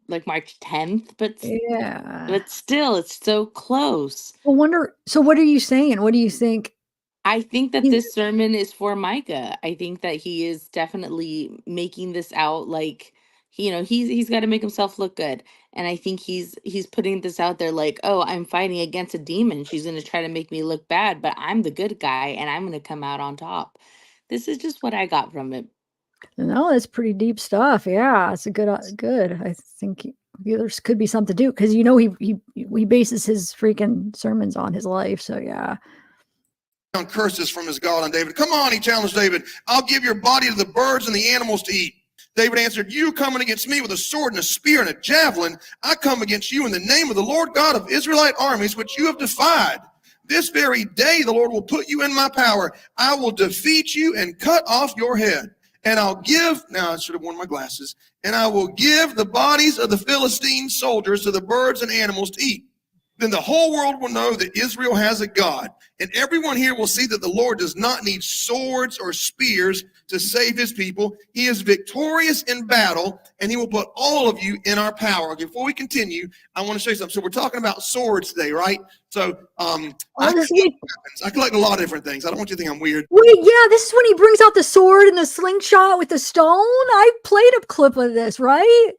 like March 10th, but yeah, but still, it's so close. So what are you saying? What do you think? I think that this sermon is for Micah. I think that he is definitely making this out like, he's got to make himself look good. And I think he's putting this out there like, oh, I'm fighting against a demon. She's going to try to make me look bad, but I'm the good guy and I'm going to come out on top. This is just what I got from it. No, that's pretty deep stuff. Yeah, it's a good. I think there could be something to do because he bases his freaking sermons on his life. So yeah. On curses from his God on David. Come on, he challenged David. I'll give your body to the birds and the animals to eat. David answered, you coming against me with a sword and a spear and a javelin. I come against you in the name of the Lord God of Israelite armies, which you have defied. This very day the Lord will put you in my power. I will defeat you and cut off your head. And I'll give, now I should have worn my glasses, and I will give the bodies of the Philistine soldiers to the birds and animals to eat. Then the whole world will know that Israel has a God, and everyone here will see that the Lord does not need swords or spears to save his people. He is victorious in battle, and he will put all of you in our power. Okay, before we continue, I want to show you something. So we're talking about swords today, right? So I collect a lot of different things. I don't want you to think I'm weird. Wait, yeah, this is when he brings out the sword and the slingshot with the stone. I played a clip of this, right?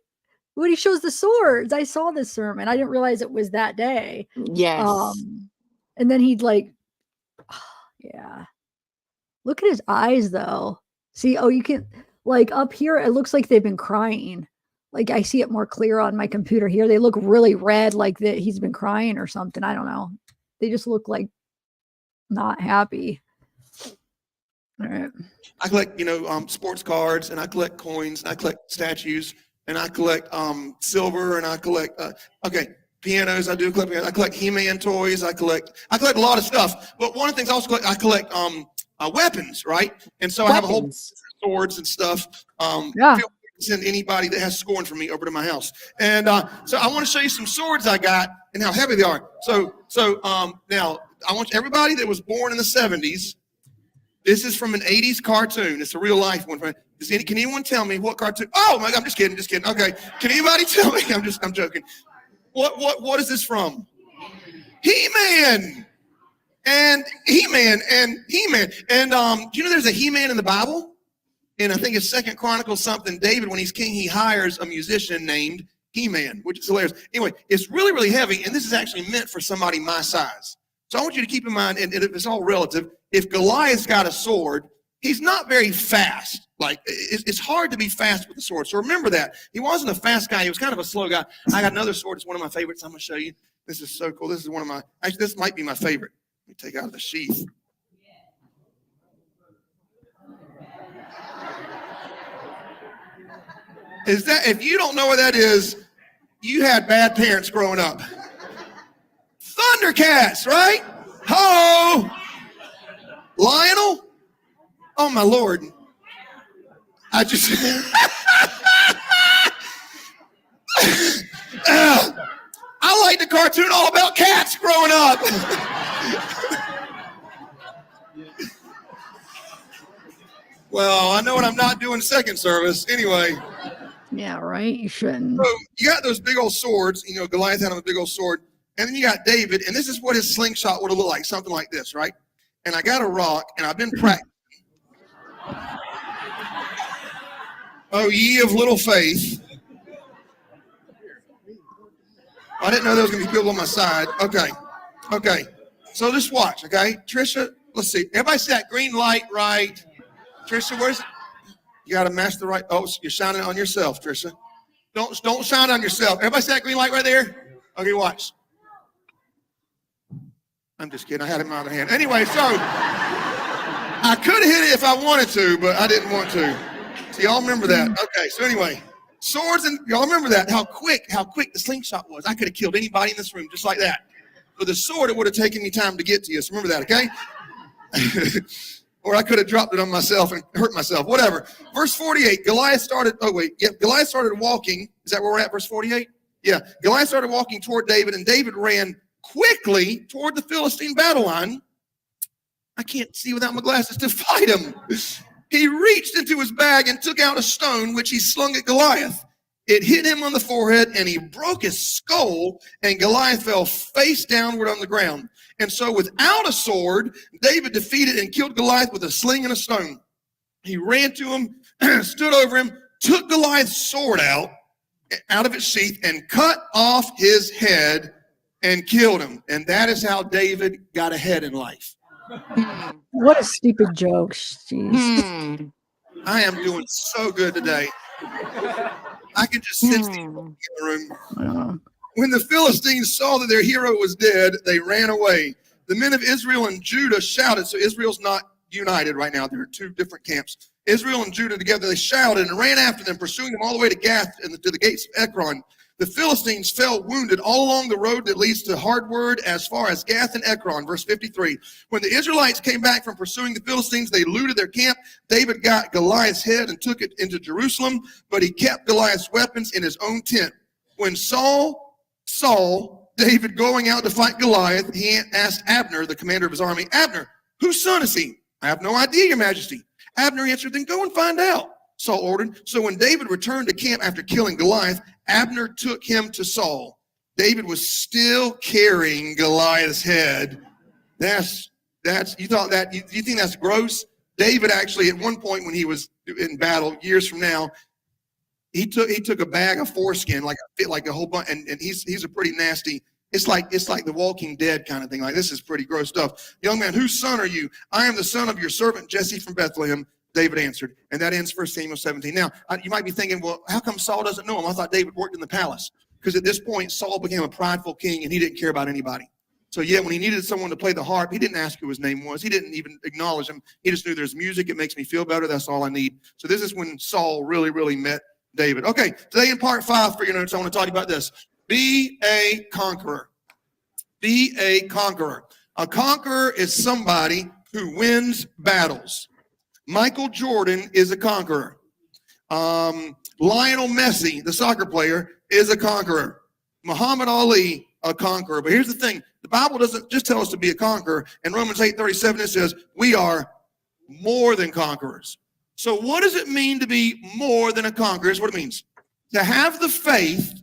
When he shows the swords. I saw this sermon. I didn't realize it was that day. Yes. And then he'd like, yeah. Look at his eyes though. See, you can like up here, it looks like they've been crying. Like I see it more clear on my computer here. They look really red, like that he's been crying or something. I don't know. They just look like not happy. All right. I collect, sports cards, and I collect coins, and I collect statues, and I collect silver, and I collect pianos. I do collect. I collect He-Man toys. I collect a lot of stuff. But one of the things I also collect, I collect weapons, right? And so I have a whole bunch of swords and stuff. Yeah. Feel free to send anybody that has scoring from me over to my house. And so I want to show you some swords I got and how heavy they are. So now I want everybody that was born in the 70s. This is from an 80s cartoon. It's a real life one. Can anyone tell me what cartoon? Oh my God, I'm just kidding. Okay. Can anybody tell me? I'm joking. What is this from? He-Man. And He-Man. And do you know there's a He-Man in the Bible? And I think it's 2 Chronicles something. David, when he's king, he hires a musician named He-Man, which is hilarious. Anyway, it's really, really heavy, and this is actually meant for somebody my size. So I want you to keep in mind, and it's all relative, if Goliath's got a sword, he's not very fast. Like, it's hard to be fast with a sword. So remember that. He wasn't a fast guy. He was kind of a slow guy. I got another sword. It's one of my favorites. I'm going to show you. This is so cool. This is one of my, actually, this might be my favorite. Let me take out of the sheath. If you don't know what that is, you had bad parents growing up. Thundercats, right? Ho! Lionel? Oh, my Lord. I just... I liked the cartoon all about cats growing up. Well, I know what I'm not doing second service. Anyway. Yeah, right? You shouldn't. So you got those big old swords. Goliath had a big old sword. And then you got David, and this is what his slingshot would have looked like, something like this, right? And I got a rock, and I've been practicing. Oh, ye of little faith. I didn't know there was going to be people on my side. Okay. So just watch, okay? Trisha, let's see. Everybody see that green light, right? Trisha, where's it? You got to match the right. Oh, you're shining on yourself, Trisha. Don't shine on yourself. Everybody see that green light right there? Okay, watch. I'm just kidding. I had him out of hand. Anyway, so I could have hit it if I wanted to, but I didn't want to. So y'all remember that. Okay, so anyway, swords, and y'all remember that, how quick the slingshot was. I could have killed anybody in this room just like that. With a sword, it would have taken me time to get to you. So remember that, okay? Or I could have dropped it on myself and hurt myself, whatever. Verse 48, Goliath started walking. Is that where we're at, verse 48? Yeah, Goliath started walking toward David, and David ran quickly toward the Philistine battle line. I can't see without my glasses to fight him. He reached into his bag and took out a stone, which he slung at Goliath. It hit him on the forehead, and he broke his skull, and Goliath fell face downward on the ground. And so without a sword, David defeated and killed Goliath with a sling and a stone. He ran to him, stood over him, took Goliath's sword out of its sheath, and cut off his head and killed him. And that is how David got ahead in life. What a stupid joke. Jeez. I am doing so good today. I can just sense the in the room. When the Philistines saw that their hero was dead, they ran away. The men of Israel and Judah shouted. So Israel's not united right now. There are two different camps. Israel and Judah together, they shouted and ran after them, pursuing them all the way to Gath and to the gates of Ekron. The Philistines fell wounded all along the road that leads to Hardword as far as Gath and Ekron. Verse 53. When the Israelites came back from pursuing the Philistines, they looted their camp. David got Goliath's head and took it into Jerusalem, but he kept Goliath's weapons in his own tent. When Saul saw David going out to fight Goliath, he asked Abner, the commander of his army, Abner, whose son is he? I have no idea, your majesty. Abner answered, then go and find out, Saul ordered. So when David returned to camp after killing Goliath, Abner took him to Saul. David was still carrying Goliath's head. You thought that, you think that's gross? David actually, at one point when he was in battle, years from now, he took a bag of foreskin, like a whole bunch, and he's a pretty nasty. It's like the Walking Dead kind of thing. Like, this is pretty gross stuff. Young man, whose son are you? I am the son of your servant Jesse from Bethlehem. David answered, and that ends 1 Samuel 17. Now, you might be thinking, well, how come Saul doesn't know him? I thought David worked in the palace. Because at this point, Saul became a prideful king, and he didn't care about anybody. So yeah, when he needed someone to play the harp, he didn't ask who his name was. He didn't even acknowledge him. He just knew there's music. It makes me feel better. That's all I need. So this is when Saul really, really met David. Okay, today in part 5 for your notes, I want to talk about this. Be a conqueror. Be a conqueror. A conqueror is somebody who wins battles. Michael Jordan is a conqueror. Lionel Messi, the soccer player, is a conqueror. Muhammad Ali, a conqueror. But here's the thing. The Bible doesn't just tell us to be a conqueror. In Romans 8:37, it says we are more than conquerors. So what does it mean to be more than a conqueror? Here's what it means. To have the faith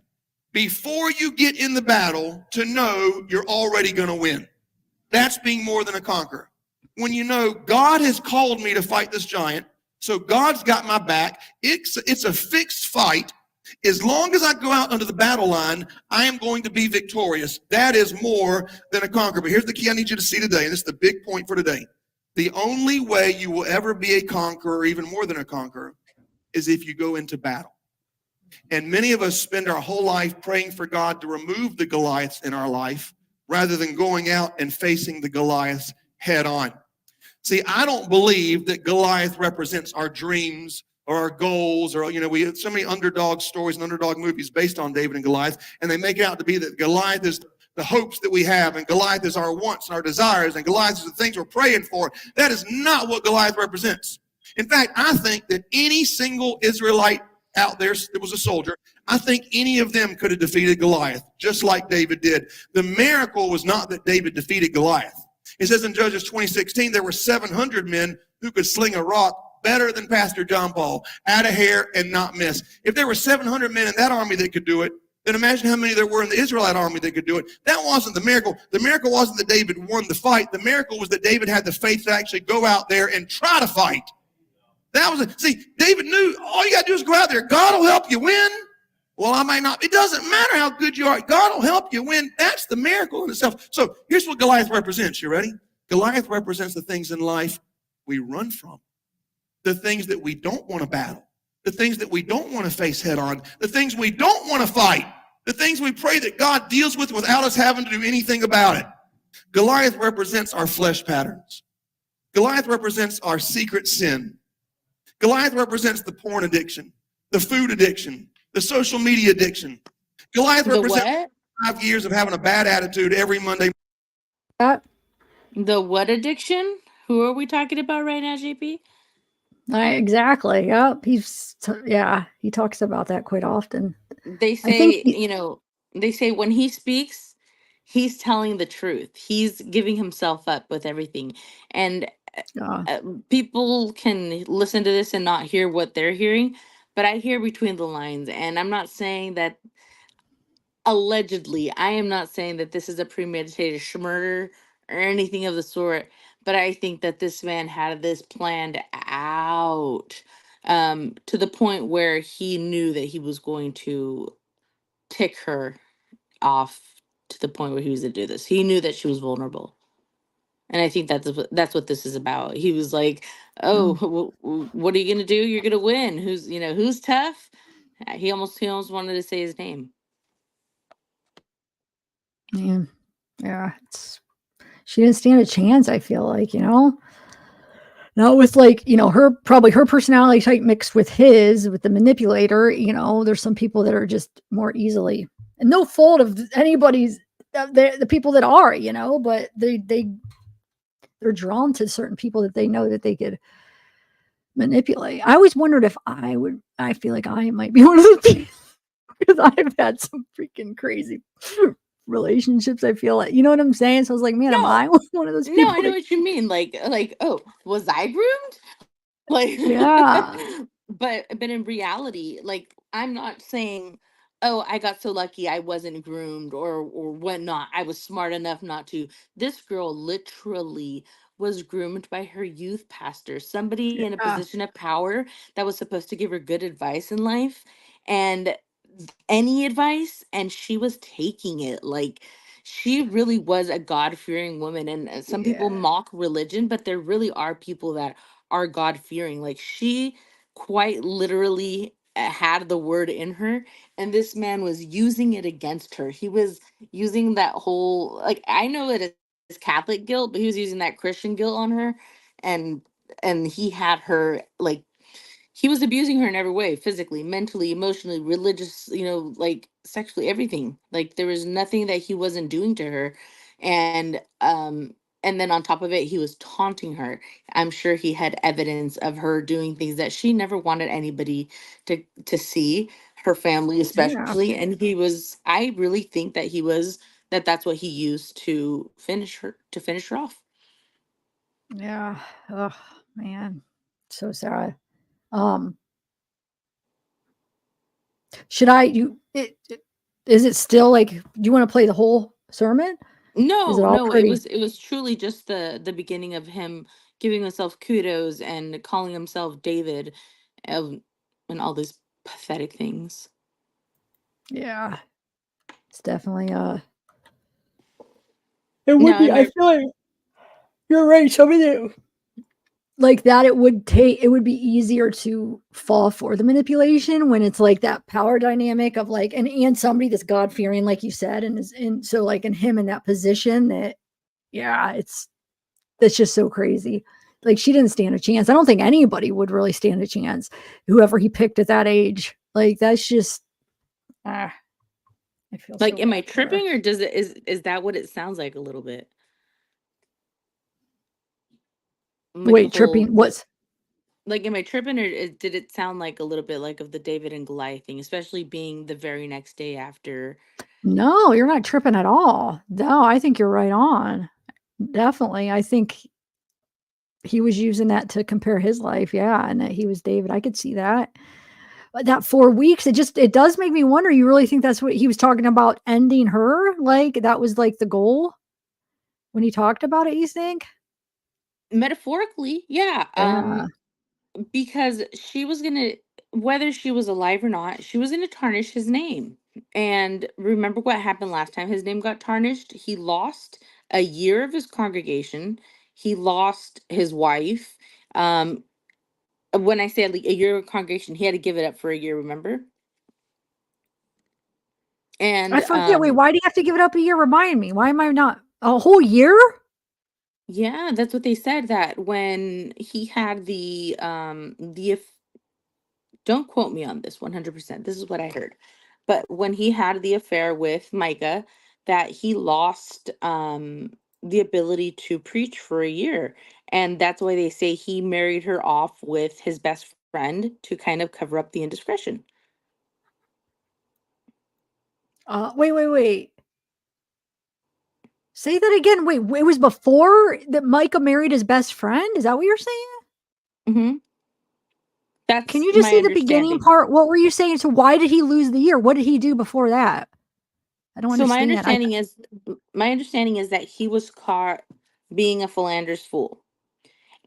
before you get in the battle to know you're already going to win. That's being more than a conqueror. When you know God has called me to fight this giant, so God's got my back. It's a fixed fight. As long as I go out under the battle line, I am going to be victorious. That is more than a conqueror. But here's the key I need you to see today, and this is the big point for today. The only way you will ever be a conqueror, even more than a conqueror, is if you go into battle. And many of us spend our whole life praying for God to remove the Goliaths in our life rather than going out and facing the Goliaths head on. See, I don't believe that Goliath represents our dreams or our goals, or, we have so many underdog stories and underdog movies based on David and Goliath, and they make it out to be that Goliath is the hopes that we have, and Goliath is our wants and our desires, and Goliath is the things we're praying for. That is not what Goliath represents. In fact, I think that any single Israelite out there that was a soldier, I think any of them could have defeated Goliath, just like David did. The miracle was not that David defeated Goliath. It says in Judges 20:16, there were 700 men who could sling a rock better than Pastor John Paul, add a hair and not miss. If there were 700 men in that army that could do it, then imagine how many there were in the Israelite army that could do it. That wasn't the miracle. The miracle wasn't that David won the fight. The miracle was that David had the faith to actually go out there and try to fight. That was it. See, David knew all you got to do is go out there. God will help you win. Well, I might not. It doesn't matter how good you are. God will help you win. That's the miracle in itself. So here's what Goliath represents. You ready? Goliath represents the things in life we run from, the things that we don't want to battle, the things that we don't want to face head on, the things we don't want to fight, the things we pray that God deals with without us having to do anything about it. Goliath represents our flesh patterns. Goliath represents our secret sin. Goliath represents the porn addiction, the food addiction, the social media addiction. Goliath represents 5 years of having a bad attitude every Monday. The what addiction? Who are we talking about right now, JP? Exactly. Yep. He talks about that quite often. They say, they say when he speaks, he's telling the truth. He's giving himself up with everything. And people can listen to this and not hear what they're hearing, but I hear between the lines. And I'm not saying that allegedly, I am not saying that this is a premeditated murder or anything of the sort, but I think that this man had this planned out to the point where he knew that he was going to tick her off to the point where he was to do this. He knew that she was vulnerable. And I think that's what this is about. He was like, "Oh, what are you gonna do? You're gonna win. Who's tough?" He almost wanted to say his name. Yeah. She didn't stand a chance. I feel like, not with her personality type mixed with with the manipulator. There's some people that are just more easily, and no fault of anybody's, the people that are, but they're drawn to certain people that they know that they could manipulate. I always wondered if I feel like I might be one of those people because I've had some freaking crazy relationships. I feel like, you know what I'm saying? So I was like, man, am I one of those people? No, I know what you mean. Like, oh, was I groomed? Like, yeah. But in reality, like, I'm not saying, oh, I got so lucky I wasn't groomed or whatnot. I was smart enough not to. This girl literally was groomed by her youth pastor, somebody in a position of power that was supposed to give her good advice in life and any advice, and she was taking it. Like, she really was a God-fearing woman. And some people mock religion, but there really are people that are God-fearing. Like, she quite literally had the word in her, and this man was using it against her. He was using that whole, like, I know it is Catholic guilt, but he was using that Christian guilt on her, and he had her, like, he was abusing her in every way, physically, mentally, emotionally, religious, like sexually, everything. Like there was nothing that he wasn't doing to her. And then on top of it, he was taunting her. I'm sure he had evidence of her doing things that she never wanted anybody to see, her family Yeah. especially. And I really think that that's what he used to finish her off. Yeah. Oh man. So sad. Um, should I is it still like, do you want to play the whole sermon? Is it all No, pretty? it was truly just the beginning of him giving himself kudos and calling himself David, um, and all these pathetic things. Yeah. It's definitely it would Now, be, am I I feel like you're right. Some of it like that, it would be easier to fall for the manipulation when it's like that power dynamic of like, and somebody that's God fearing, like you said, and is in, so like in him in that position that, yeah, that's just so crazy. Like she didn't stand a chance. I don't think anybody would really stand a chance. Whoever he picked at that age, like that's just, I feel so like, am I bad for her. tripping, or is that what it sounds like a little bit? Like the Wait, whole tripping? What's like, am I tripping, or did it sound like a little bit like of the David and Goliath thing, especially being the very next day after? no? You're not tripping at all. No, I think you're right on. Definitely, I think he was using that to compare his life, yeah, and that he was David. I could see that. But that 4 weeks, it does make me wonder, you really think that's what he was talking about, ending her? Like, that was, like, the goal when he talked about it, you think? Metaphorically, yeah. Yeah. Because she was gonna, whether she was alive or not, she was gonna tarnish his name. And remember what happened last time his name got tarnished? He lost a year of his congregation. He lost his wife. Um, when I say like a year of congregation, he had to give it up for a year, remember? I And forget, wait, why do you have to give it up a year? Remind me, why am I not a whole year? yeah, that's what they said, that when he had don't quote me on this 100%. This is what I heard. But when he had the affair with Micah, that he lost the ability to preach for a year. And that's why they say he married her off with his best friend to kind of cover up the indiscretion. Wait. Say that again. Wait, it was before that Micah married his best friend? Is that what you're saying? Hmm. Can That's you just my say the beginning understanding. part? What were you saying? So why did he lose the year? What did he do before that? I don't So understand. my understanding is that he was caught being a philander's fool.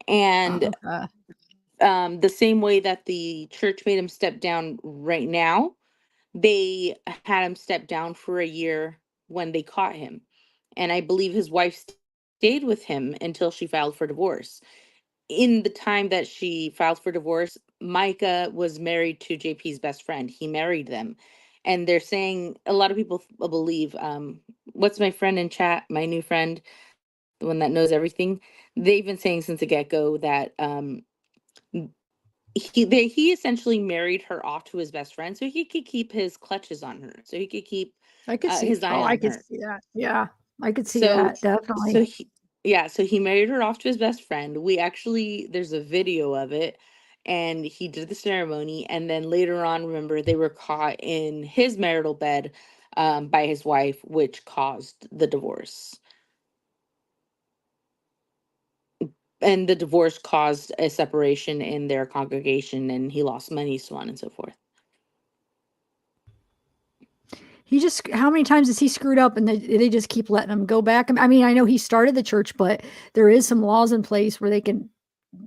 And Okay. the same way that the church made him step down right now, they had him step down for a year when they caught him. And I believe his wife stayed with him until she filed for divorce. In the time that she filed for divorce, Micah was married to JP's best friend. He married them. And they're saying, a lot of people believe, what's my friend in chat, my new friend, the one that knows everything? They've been saying since the get go that he essentially married her off to his best friend so he could keep his clutches on her, so he could keep I could see. his eye Oh, I on could her. see that. Yeah, I could see So that definitely. so he yeah, so he married her off to his best friend. We actually, there's a video of it, and he did the ceremony, and then later on, remember, they were caught in his marital bed by his wife, which caused the divorce. And the divorce caused a separation in their congregation, and he lost money, so on and so forth. He just, how many times has he screwed up and they just keep letting him go back? I mean, I know he started the church, but there is some laws in place where they can,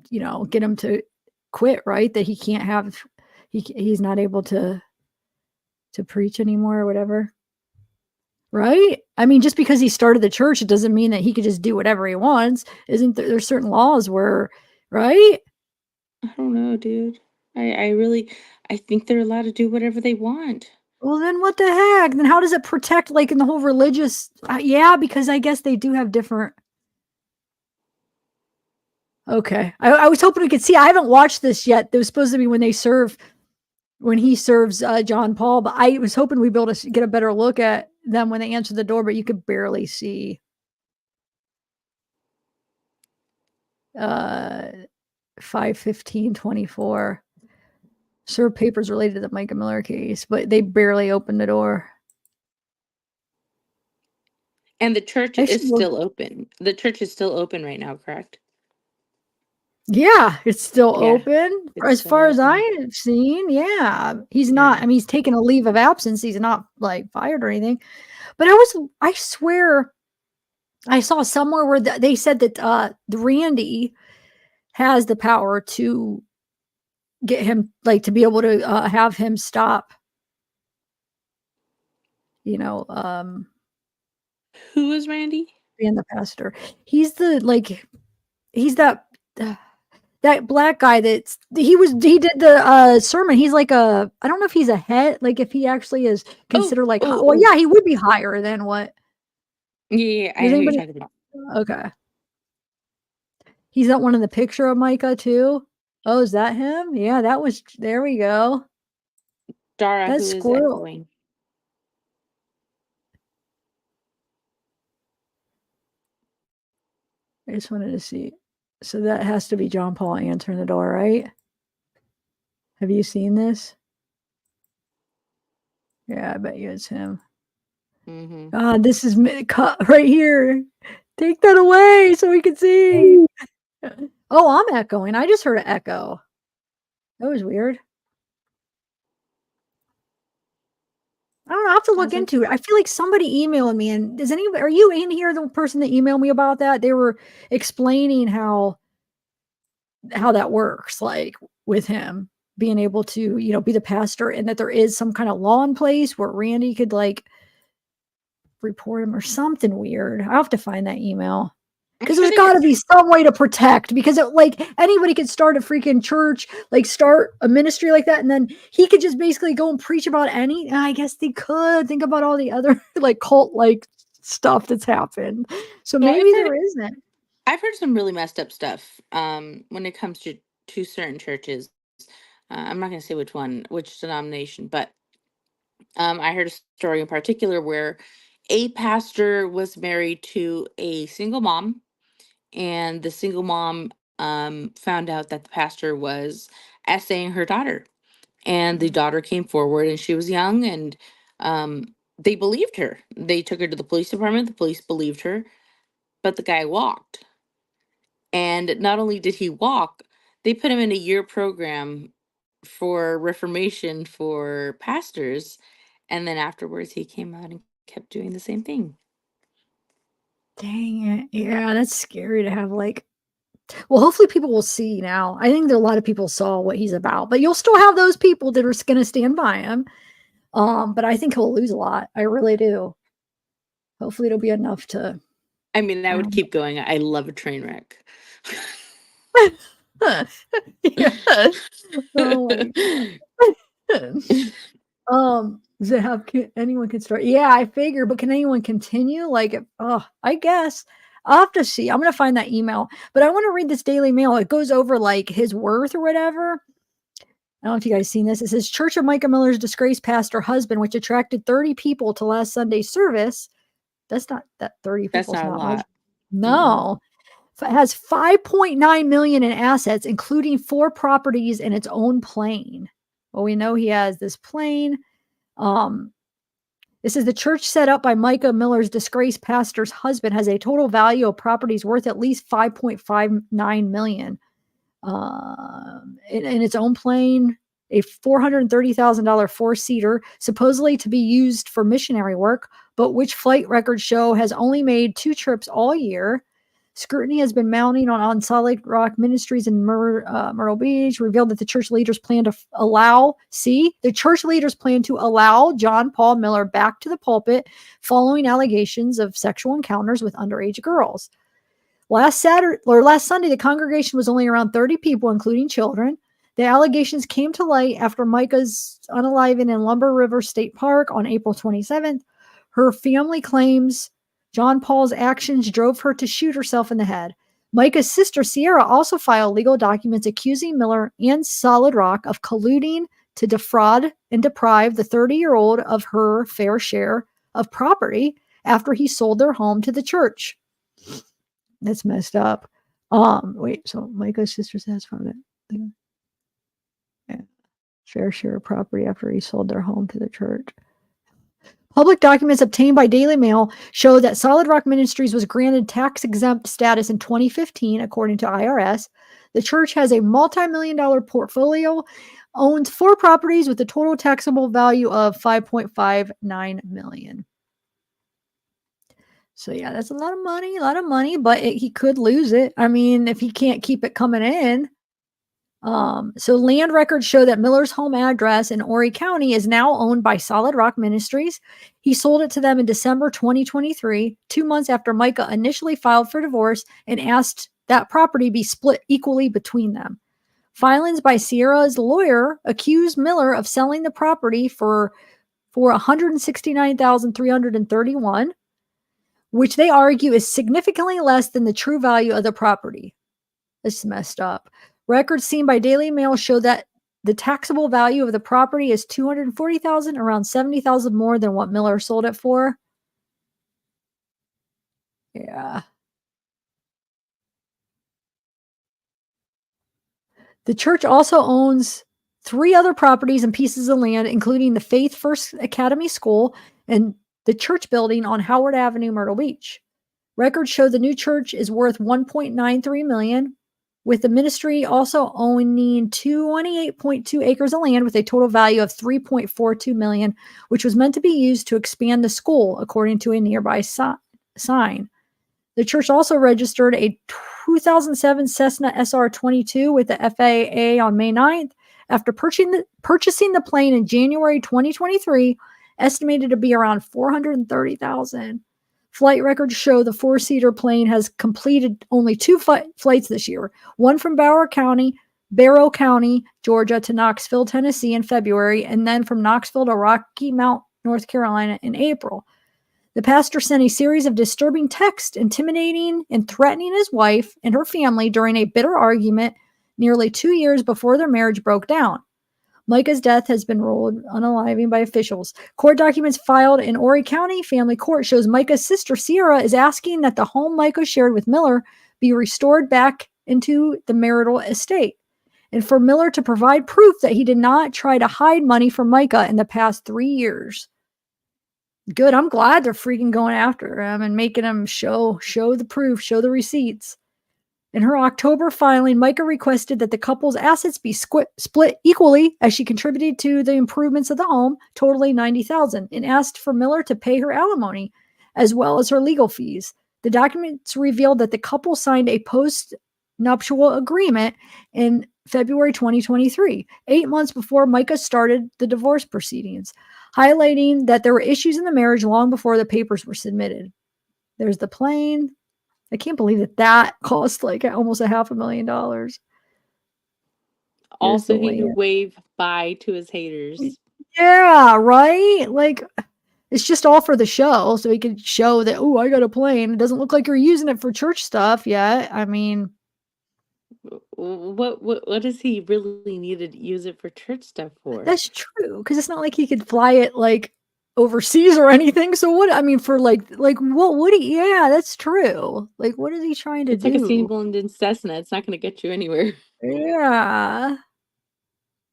get him to quit, right? That he can't have, he's not able to preach anymore or whatever. Right? I mean, just because he started the church, it doesn't mean that he could just do whatever he wants. Isn't there's certain laws where, right? I don't know, dude. I think they're allowed to do whatever they want. Well, then what the heck? Then how does it protect, like, in the whole religious? Yeah, because I guess they do have different. Okay, I was hoping we could see. I haven't watched this yet. It was supposed to be when he serves John Paul, but I was hoping we'd be able to get a better look at them when they answer the door, but you could barely see. 5/15/24. Serve papers related to the Mica Miller case, but they barely opened the door. And the church I is should look. still open. The church is still open right now, correct? Yeah, it's still Yeah, open it's as still far as I open. have seen. Yeah, he's not. Yeah. I mean, he's taken a leave of absence. He's not like fired or anything. But I swear, I saw somewhere where they said that the Randy has the power to get him, like, to be able to have him stop. You know, Who is Randy? being the pastor. He's the like. He's that. That black guy he did the sermon. He's like I don't know if he's a head, like if he actually is considered like, well, Oh. yeah, he would be higher than what? Yeah, I Does know who you're anybody? talking about. Okay. He's that one in the picture of Micah too. Oh, is that him? Yeah, there we go. Dara, That's who is squirrel. echoing. I just wanted to see. So that has to be John Paul answering the door, right? Have you seen this? Yeah, I bet you it's him. Mm-hmm. God, this is cut right here. Take that away so we can see. Oh, I'm echoing. I just heard an echo. That was weird. I don't know. I have to look into it. I feel like somebody emailed me, and are you in here, the person that emailed me about that? They were explaining how that works, like with him being able to, be the pastor, and that there is some kind of law in place where Randy could like report him or something weird. I'll have to find that email. Because there's got to be some way to protect, because anybody could start a freaking church, like start a ministry like that, and then he could just basically go and preach about I guess they could think about all the other like cult like stuff that's happened. So maybe there isn't. I've heard some really messed up stuff when it comes to certain churches. I'm not going to say which denomination, but I heard a story in particular where a pastor was married to a single mom, and the single mom found out that the pastor was essaying her daughter, and the daughter came forward, and she was young, and they believed her. They took her to the police department. The police believed her, but the guy walked. And not only did he walk, they put him in a year program for reformation for pastors, and then afterwards he came out and kept doing the same thing. Dang it. Yeah, that's scary to have well, hopefully people will see now. I think that a lot of people saw what he's about, but you'll still have those people that are going to stand by him. But I think he'll lose a lot. I really do. Hopefully it'll be enough to. I mean, I would keep going. I love a train wreck. Yes. Oh my God. Anyone can start. Yeah, I figure, but can anyone continue? I guess I'll have to see. I'm gonna find that email, but I want to read this Daily Mail. It goes over like his worth or whatever. I don't know if you guys seen this. It says Church of Mica Miller's disgraced pastor husband, which attracted 30 people to last Sunday's service. That's not that 30 people. That's not a lot. Much. No. It has 5.9 million in assets, including 4 properties and its own plane. Well, we know he has this plane. This is the church set up by Mica Miller's disgraced pastor's husband has a total value of properties worth at least 5.59 million. In its own plane, a $430,000 4-seater, supposedly to be used for missionary work, but which flight records show has only made 2 trips all year. Scrutiny has been mounting on Solid Rock Ministries in Myrtle Beach, revealed that the church leaders plan to allow John Paul Miller back to the pulpit following allegations of sexual encounters with underage girls. Last Sunday, the congregation was only around 30 people, including children. The allegations came to light after Micah's unaliving in Lumber River State Park on April 27th. Her family claims John Paul's actions drove her to shoot herself in the head. Micah's sister, Sierra, also filed legal documents accusing Miller and Solid Rock of colluding to defraud and deprive the 30-year-old of her fair share of property after he sold their home to the church. That's messed up. Wait, so Micah's sister says from it. Yeah. Fair share of property after he sold their home to the church. Public documents obtained by Daily Mail show that Solid Rock Ministries was granted tax-exempt status in 2015, according to IRS. The church has a multi-million-dollar portfolio, owns 4 properties with a total taxable value of $5.59 million. So yeah, that's a lot of money, but he could lose it. I mean, if he can't keep it coming in. So land records show that Miller's home address in Horry County is now owned by Solid Rock Ministries. He sold it to them in December 2023, 2 months after Micah initially filed for divorce and asked that property be split equally between them. Filings by Sierra's lawyer accused Miller of selling the property for $169,331, which they argue is significantly less than the true value of the property. It's messed up. Records seen by Daily Mail show that the taxable value of the property is $240,000, around $70,000 more than what Miller sold it for. Yeah. The church also owns 3 other properties and pieces of land, including the Faith First Academy School and the church building on Howard Avenue, Myrtle Beach. Records show the new church is worth $1.93 million, with the ministry also owning 28.2 acres of land with a total value of $3.42 million, which was meant to be used to expand the school, according to a nearby sign. The church also registered a 2007 Cessna SR-22 with the FAA on May 9th. After purchasing the plane in January 2023, estimated to be around $430,000. Flight records show the 4-seater plane has completed only 2 flights this year, one from Barrow County, Georgia to Knoxville, Tennessee in February, and then from Knoxville to Rocky Mount, North Carolina in April. The pastor sent a series of disturbing texts intimidating and threatening his wife and her family during a bitter argument nearly 2 years before their marriage broke down. Micah's death has been ruled unaliving by officials. Court documents filed in Horry County Family Court shows Micah's sister Sierra is asking that the home Micah shared with Miller be restored back into the marital estate, and for Miller to provide proof that he did not try to hide money from Micah in the past 3 years. Good. I'm glad they're freaking going after him and making him show the proof, show the receipts. In her October filing, Micah requested that the couple's assets be split equally as she contributed to the improvements of the home, totaling $90,000, and asked for Miller to pay her alimony as well as her legal fees. The documents revealed that the couple signed a post-nuptial agreement in February 2023, 8 months before Micah started the divorce proceedings, highlighting that there were issues in the marriage long before the papers were submitted. There's the plane. I can't believe that cost like almost $500,000. Also, he could wave bye to his haters. Yeah, right? Like, it's just all for the show, so he could show that, oh, I got a plane. It doesn't look like you're using it for church stuff yet. I mean, what does he really need to use it for church stuff for? that's true, because it's not like he could fly it like overseas or anything. So what? I mean, for like what would he? Yeah, that's true. Like, what is he trying to It's do? like a Steve London Cessna. It's not going to get you anywhere. Yeah,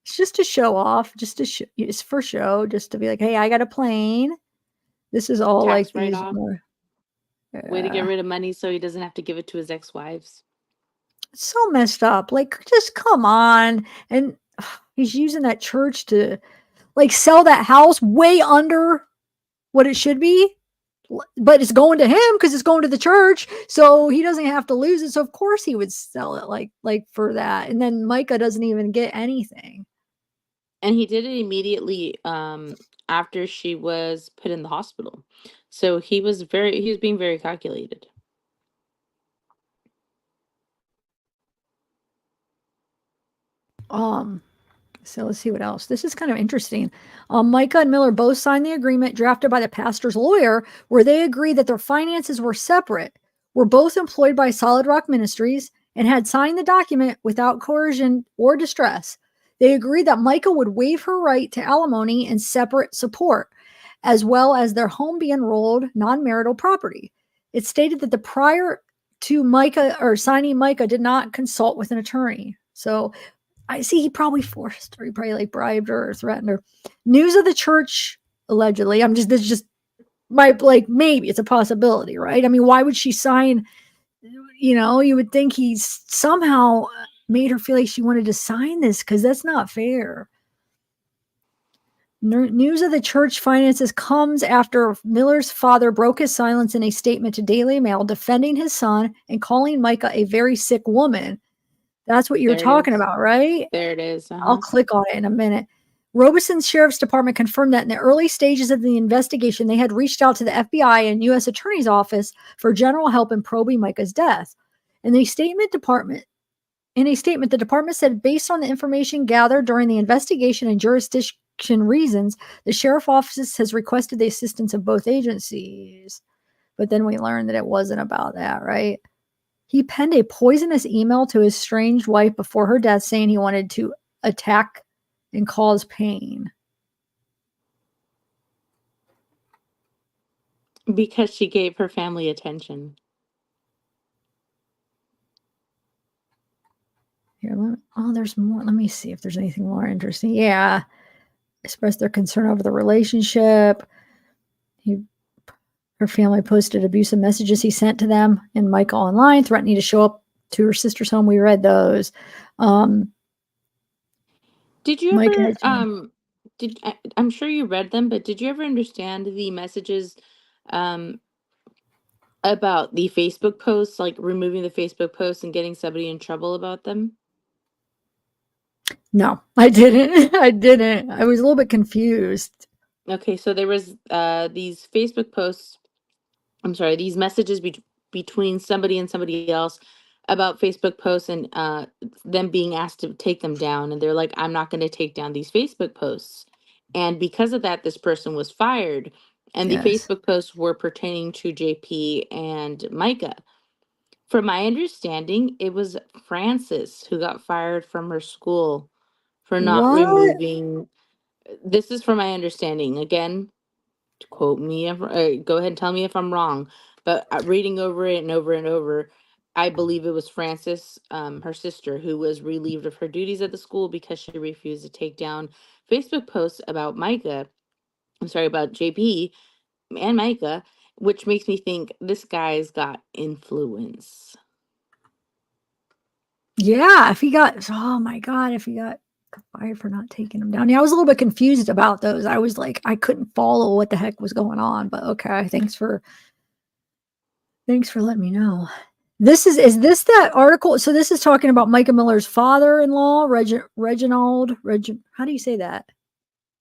it's just to show off. It's for show. Just to be like, hey, I got a plane. This is all Tax like these write-off. more. Way to get rid of money so he doesn't have to give it to his ex-wives. It's so messed up. Like, just come on. And he's using that church to like sell that house way under what it should be, but it's going to him because it's going to the church, so he doesn't have to lose it. So of course he would sell it like for that, and then Micah doesn't even get anything. And he did it immediately after she was put in the hospital. So he was being very calculated. So let's see what else. This is kind of interesting. Micah and Miller both signed the agreement drafted by the pastor's lawyer, where they agreed that their finances were separate, were both employed by Solid Rock Ministries, and had signed the document without coercion or distress. They agreed that Micah would waive her right to alimony and separate support, as well as their home be enrolled non-marital property. It stated that the prior to Micah or signing Micah did not consult with an attorney. So I see he probably forced her, he probably like bribed her or threatened her. News of the church, allegedly. This is just maybe it's a possibility, right? I mean, why would she sign? You would think he somehow made her feel like she wanted to sign this, because that's not fair. News of the church finances comes after Miller's father broke his silence in a statement to Daily Mail defending his son and calling Micah a very sick woman. That's what you're talking about, right? There it is. I'll click on it in a minute. Robeson's Sheriff's Department confirmed that in the early stages of the investigation, they had reached out to the FBI and U.S. Attorney's Office for general help in probing Micah's death. In a statement, the department said, based on the information gathered during the investigation and jurisdiction reasons, the sheriff's office has requested the assistance of both agencies. But then we learned that it wasn't about that, right? He penned a poisonous email to his estranged wife before her death, saying he wanted to attack and cause pain. Because she gave her family attention. Here, there's more. Let me see if there's anything more interesting. Yeah. Expressed their concern over the relationship. Her family posted abusive messages he sent to them and Micah online, threatening to show up to her sister's home. We read those. Did you ever, I'm sure you read them, but did you ever understand the messages about the Facebook posts, like removing the Facebook posts and getting somebody in trouble about them? No, I didn't. I was a little bit confused. Okay, so there was these Facebook posts, these messages between somebody and somebody else about Facebook posts and them being asked to take them down. And they're like, I'm not going to take down these Facebook posts. And because of that, this person was fired. And the Facebook posts were pertaining to JP and Micah. From my understanding, it was Frances who got fired from her school for not removing. This is from my understanding. Again, to quote me, go ahead and tell me if I'm wrong. But reading over it and over and over, I believe it was Frances, her sister, who was relieved of her duties at the school because she refused to take down Facebook posts about about JP and Micah, which makes me think this guy's got influence. Yeah, if he got fired for not taking them down. Yeah, I was a little bit confused about those. I was like, I couldn't follow what the heck was going on, but okay. Thanks for letting me know. Is this that article? So this is talking about Mica Miller's father-in-law, Reginald. How do you say that?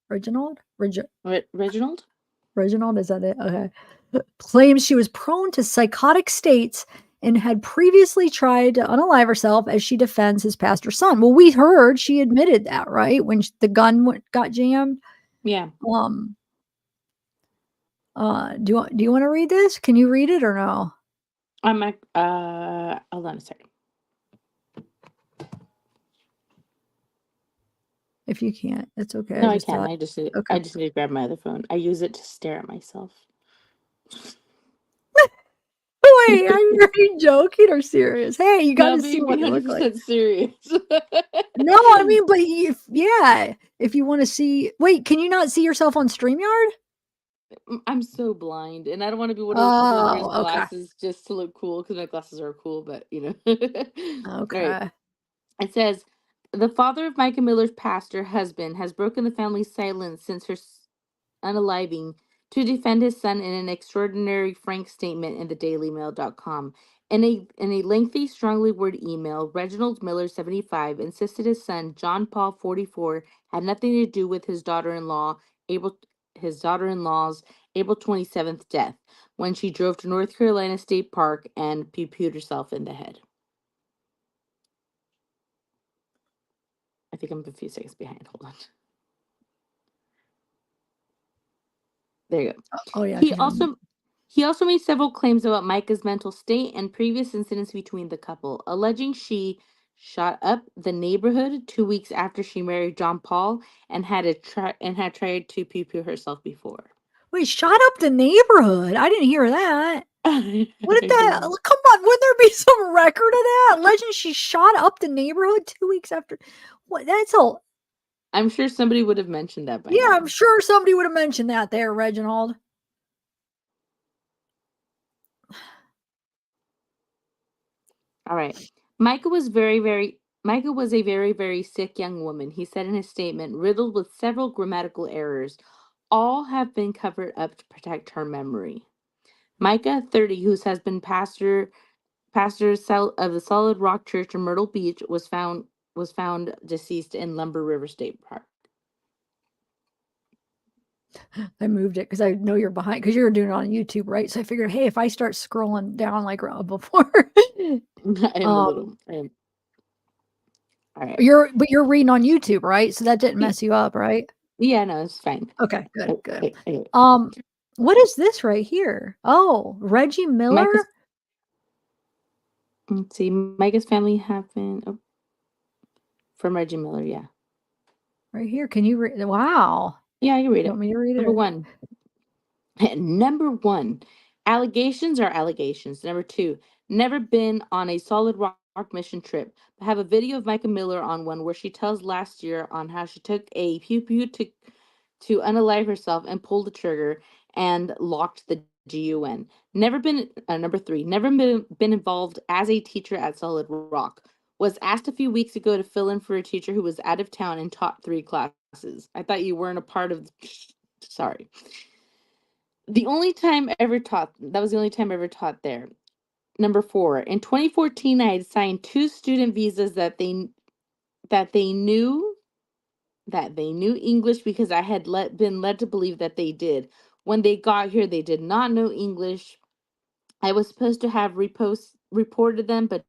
Reginald? Reginald? Reginald, is that it? Okay. Claims she was prone to psychotic states and had previously tried to unalive herself as she defends his pastor's son. Well, we heard she admitted that, right? When the gun got jammed. Yeah. Do you want to read this? Can you read it or no? Hold on a second. If you can't, it's okay. No, I can. I just need to grab my other phone. I use it to stare at myself. Wait, are you joking or serious? Hey, you got to see what you look like. Serious. No, I mean, but if you want to see, wait, can you not see yourself on StreamYard? I'm so blind, and I don't want to be one of those people who wears glasses just to look cool, because my glasses are cool, but Okay. Right. It says, the father of Mica Miller's pastor husband has broken the family's silence since her unaliving to defend his son in an extraordinary frank statement in the dailymail.com. In a lengthy, strongly worded email, Reginald Miller, 75, insisted his son, John Paul, 44, had nothing to do with his daughter-in-law's April 27th death, when she drove to North Carolina State Park and pew-pewed herself in the head. I think I'm a few seconds behind. Hold on. There you go. Oh yeah. He also made several claims about Micah's mental state and previous incidents between the couple, alleging she shot up the neighborhood 2 weeks after she married John Paul and had tried to pee herself before. Wait, shot up the neighborhood? I didn't hear that. What did that? know. Come on, would there be some record of that? Legend, she shot up the neighborhood 2 weeks after. What? That's all. I'm sure somebody would have mentioned that by Yeah, now. I'm sure somebody would have mentioned that there, Reginald. All right. Micah was a very, very sick young woman, he said in his statement, riddled with several grammatical errors. All have been covered up to protect her memory. Micah, 30, who has been pastor of the Solid Rock Church in Myrtle Beach, was found deceased in Lumber River State Park. I moved it because I know you're behind because you're doing it on YouTube, right? So I figured, hey, if I start scrolling down like before, I am a little. All right. you're reading on YouTube, right? So that didn't mess you up, right? Yeah, no, it's fine. Okay, good, good. Okay. What is this right here? Oh, Reggie Miller. Let's see. Micah's family have been from Reggie Miller. Yeah. Right here. Can you read? Wow. Yeah, you read it. Want me to read Number it? one. Number one, allegations are allegations. Number two, never been on a Solid Rock mission trip. I have a video of Mica Miller on one where she tells last year on how she took a pew pew to unalive herself and pulled the trigger and locked the GUN. Never been number three, never been involved as a teacher at Solid Rock. Was asked a few weeks ago to fill in for a teacher who was out of town and taught 3 classes. I thought you weren't a part of. Sorry. The only time ever taught, that was the only time I ever taught there. Number 4, in 2014, I had signed 2 student visas that they knew English because I had been led to believe that they did. When they got here, they did not know English. I was supposed to have reported them, but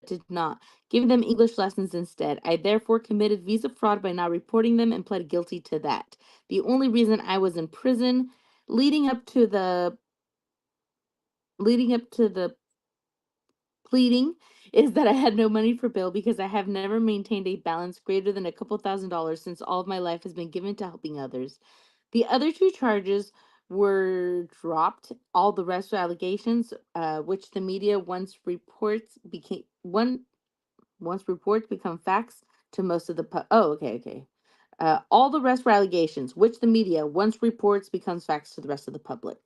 did not, giving them English lessons instead. I therefore committed visa fraud by not reporting them and pled guilty to that. The only reason I was in prison leading up to the pleading is that I had no money for bail because I have never maintained a balance greater than a couple $1,000s since all of my life has been given to helping others. The other 2 charges were dropped. All the rest of allegations, which the media once reports become facts to most of the all the rest were allegations, which the media once reports becomes facts to the rest of the public.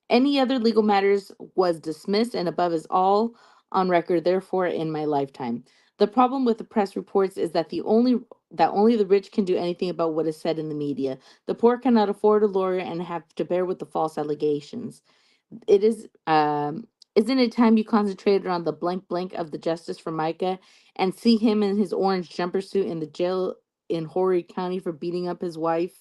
Any other legal matters was dismissed and above is all on record, therefore, in my lifetime. The problem with the press reports is that only the rich can do anything about what is said in the media. The poor cannot afford a lawyer and have to bear with the false allegations. It is isn't it time you concentrated on the blank blank of the justice for Micah and see him in his orange jumper suit in the jail in Horry County for beating up his wife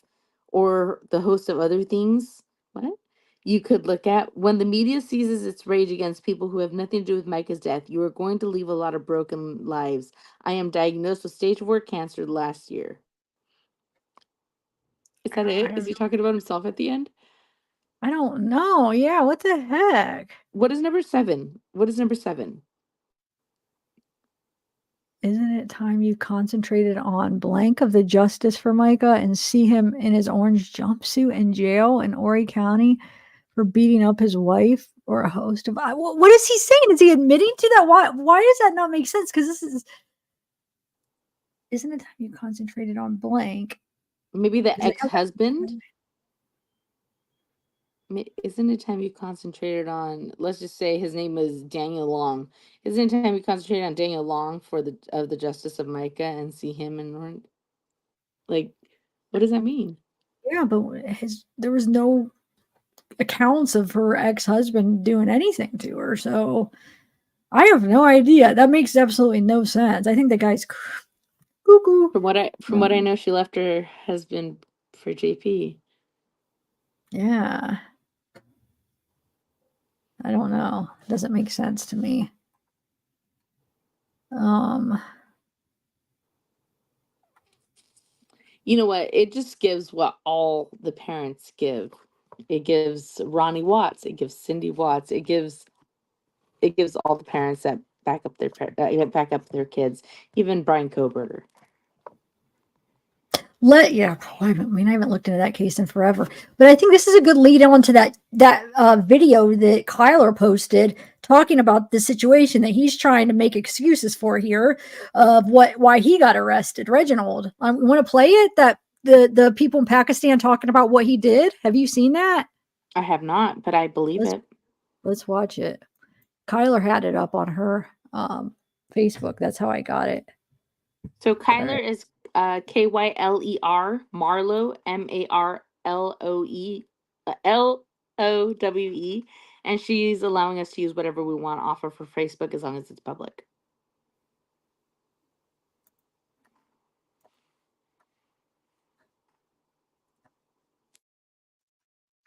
or the host of other things? What? You could look at when the media seizes its rage against people who have nothing to do with Micah's death, you are going to leave a lot of broken lives. I am diagnosed with stage 4 cancer last year. Is that it? Is he talking about himself at the end? I don't know. Yeah, what the heck? What is number 7? What is number 7? Isn't it time you concentrated on blank of the justice for Micah and see him in his orange jumpsuit in jail in Horry County for beating up his wife or a host of what is he saying? Is he admitting to that? Why does that not make sense? Because isn't it time you concentrated on blank? Maybe the ex-husband? Isn't it time you concentrated on, let's just say his name is Daniel Long. Isn't it time you concentrated on Daniel Long for the justice of Micah and see him in like, what does that mean? Yeah, but there was no accounts of her ex-husband doing anything to her, so I have no idea. That makes absolutely no sense. I think the guy's cuckoo. From what I know, she left her husband for JP. Yeah. I don't know. Doesn't make sense to me. You know what? It just gives what all the parents give. It gives Ronnie Watts. It gives Cindy Watts. It gives all the parents that back up back up their kids. Even Brian Koberger. I haven't looked into that case in forever, but I think this is a good lead on to that video that Kyler posted talking about the situation that he's trying to make excuses for here of why he got arrested. Reginald, want to play it? That the people in Pakistan talking about what he did. Have you seen that? I have not, but I believe it. Let's watch it. Kyler had it up on her Facebook. That's how I got it. So Kyler is Kyler, Marlowe, MARLOWE, and she's allowing us to use whatever we want off of her Facebook as long as it's public.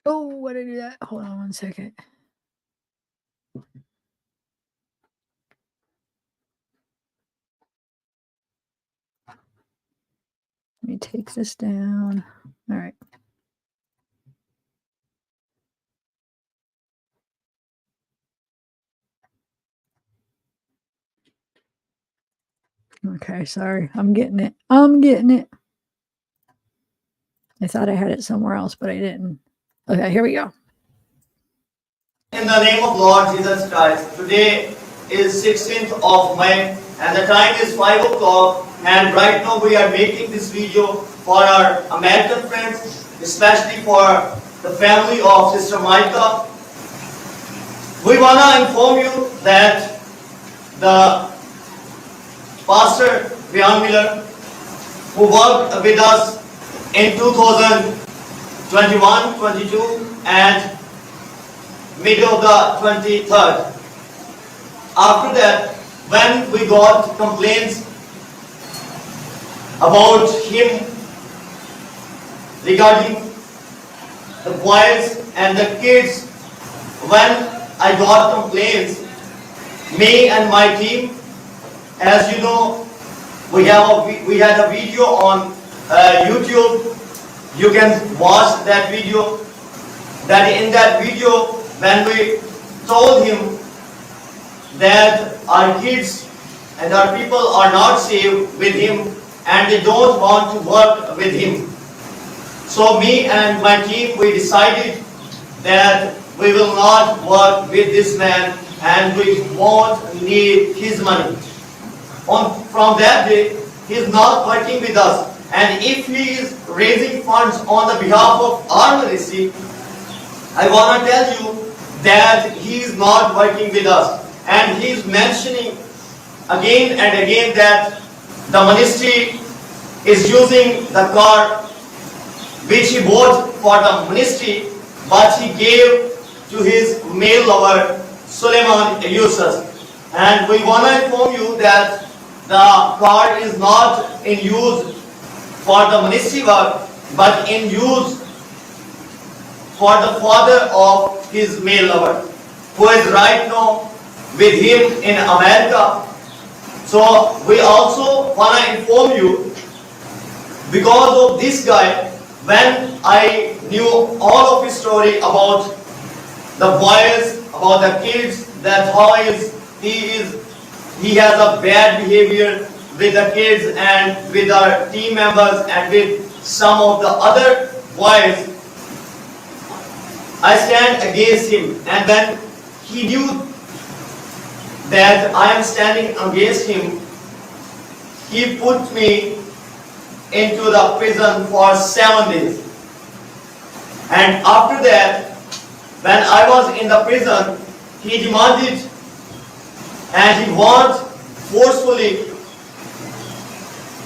Oh, what did I do that? Hold on 1 second. Let me take this down. All right. Okay, sorry. I'm getting it. I thought I had it somewhere else, but I didn't. Okay, here we go. In the name of Lord Jesus Christ, today is 16th of May and the time is 5 o'clock, and right now we are making this video for our American friends, especially for the family of Sister Micah. We want to inform you that the Pastor Reginald Miller, who worked with us in 2021-22 and middle of the 23rd. After that, when we got complaints about him regarding the boys and the kids, when I got complaints, me and my team, as you know, we had a video on YouTube. You can watch that video. That in that video, when we told him that our kids and our people are not safe with him and they don't want to work with him. So me and my team, we decided that we will not work with this man and we won't need his money. From that day, he is not working with us. And if he is raising funds on the behalf of our ministry, I want to tell you that he is not working with us. And he is mentioning again and again that the ministry is using the car which he bought for the ministry, but he gave to his male lover, Suleiman Yusuf. And we want to inform you that the car is not in use for the ministry work, but in use for the father of his male lover, who is right now with him in America. So we also want to inform you, because of this guy, when I knew all of his story about the boys, about the kids, that how he has a bad behavior with the kids and with our team members and with some of the other boys, I stand against him. And when he knew that I am standing against him, he put me into the prison for 7 days. And after that, when I was in the prison, he demanded and he wanted forcefully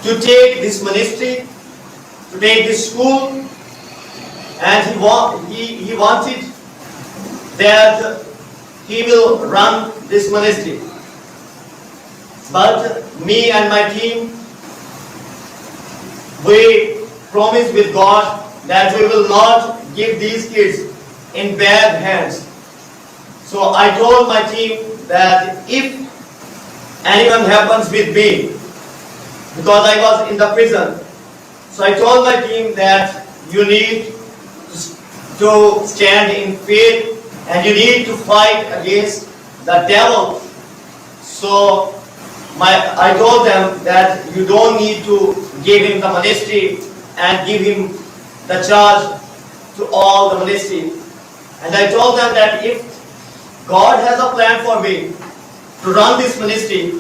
to take this ministry, to take this school, and he wanted that he will run this ministry. But me and my team, we promise with God that we will not give these kids in bad hands. So I told my team that if anyone happens with me, because I was in the prison, So I told my team that you need to stand in faith and you need to fight against the devil. So I told them that you don't need to give him the ministry and give him the charge to all the ministry. And I told them that if God has a plan for me to run this ministry,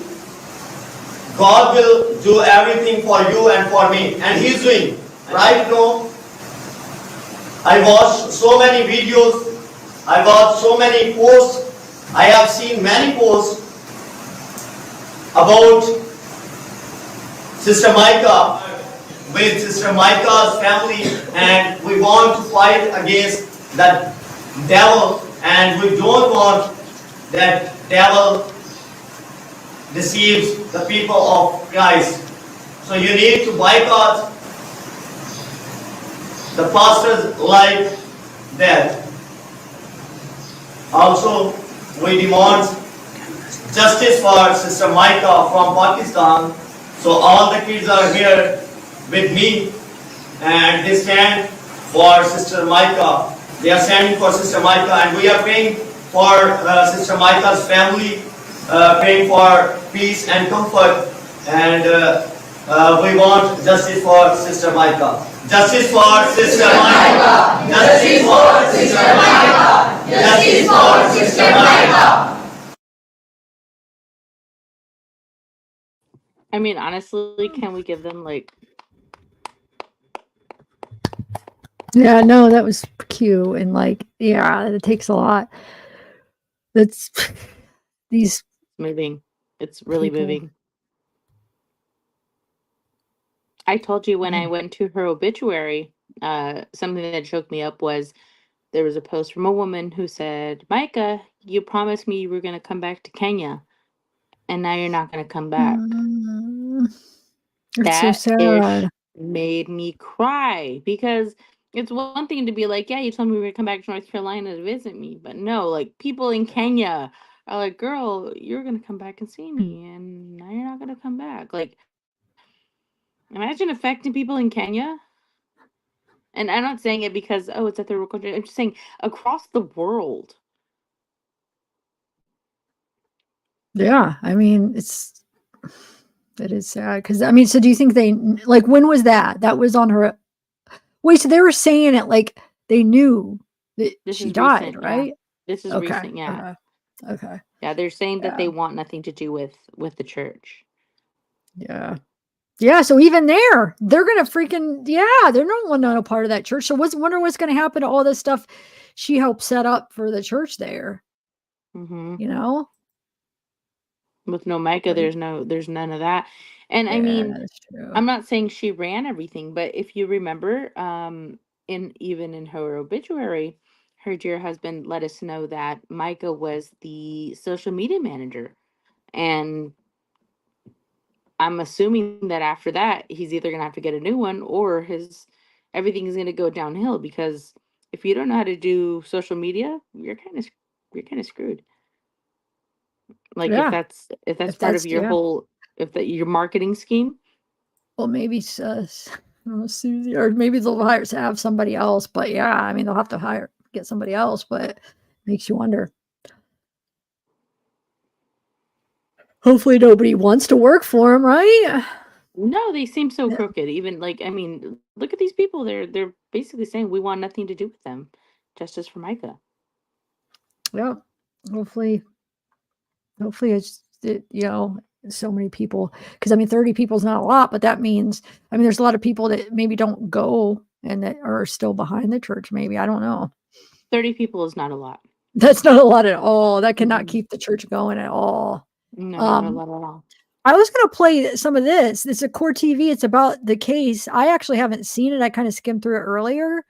God will do everything for you and for me. And He's doing. Right now, I watched so many videos, I watched so many posts, I have seen many posts about Sister Micah, with Sister Micah's family, and we want to fight against that devil, and we don't want that devil deceives the people of Christ. So you need to boycott the pastors like that. Also, we demand justice for Sister Micah from Pakistan. So all the kids are here with me and they stand for Sister Micah. They are standing for Sister Micah, and we are praying for Sister Micah's family, praying for peace and comfort, and we want justice for Sister Micah. Justice for Sister Micah! Justice for Sister Micah! Justice for Sister Micah! I mean, honestly, can we give them like? Yeah, no, that was cute. And like, yeah, it takes a lot. That's these Moving. It's really people. moving. I told you when I went to her obituary, something that choked me up was there was a post from a woman who said, Micah, you promised me you were going to come back to Kenya, and now you're not going to come back. It's so That sad. ish made me cry, because it's one thing to be like, yeah, you told me we were going to come back to North Carolina to visit me. But no, like people in Kenya are like, girl, you're going to come back and see me, and now you're not going to come back. Like, imagine affecting people in Kenya. And I'm not saying it because, oh, it's a third world country. I'm just saying across the world. Yeah, I mean, it is sad because I mean, so do you think they like when was that? That was on her. Wait, so they were saying it like they knew that This she is died, recent, right? yeah. This is Okay. recent, yeah. Okay. Yeah, they're saying that Yeah. they want nothing to do with the church. Yeah. Yeah. So even there, they're gonna freaking they're not a part of that church. So wonder what's gonna happen to all this stuff she helped set up for the church there. Mm-hmm. You know? With no Micah, there's none of that. And I mean, that's true. I'm not saying she ran everything, but if you remember, even in her obituary, her dear husband let us know that Micah was the social media manager. And I'm assuming that after that, he's either gonna have to get a new one or everything is gonna go downhill, because if you don't know how to do social media, you're kind of screwed. Like Yeah. if that's part of your whole your marketing scheme. Well, maybe Susie, or maybe they'll have somebody else. But yeah, I mean, they'll have to get somebody else. But makes you wonder. Hopefully, nobody wants to work for him, right? No, they seem so crooked. Even like, I mean, look at these people. They're basically saying we want nothing to do with them. Justice for Micah. Yeah. Hopefully, so many people, because I mean 30 people is not a lot, but that means there's a lot of people that maybe don't go and that are still behind the church. Maybe, I don't know. 30 people is not a lot. That's not a lot at all. That cannot keep the church going at all. No, not a lot at all. I was going to play some of this. It's a Core TV. It's about the case. I actually haven't seen it. I kind of skimmed through it earlier.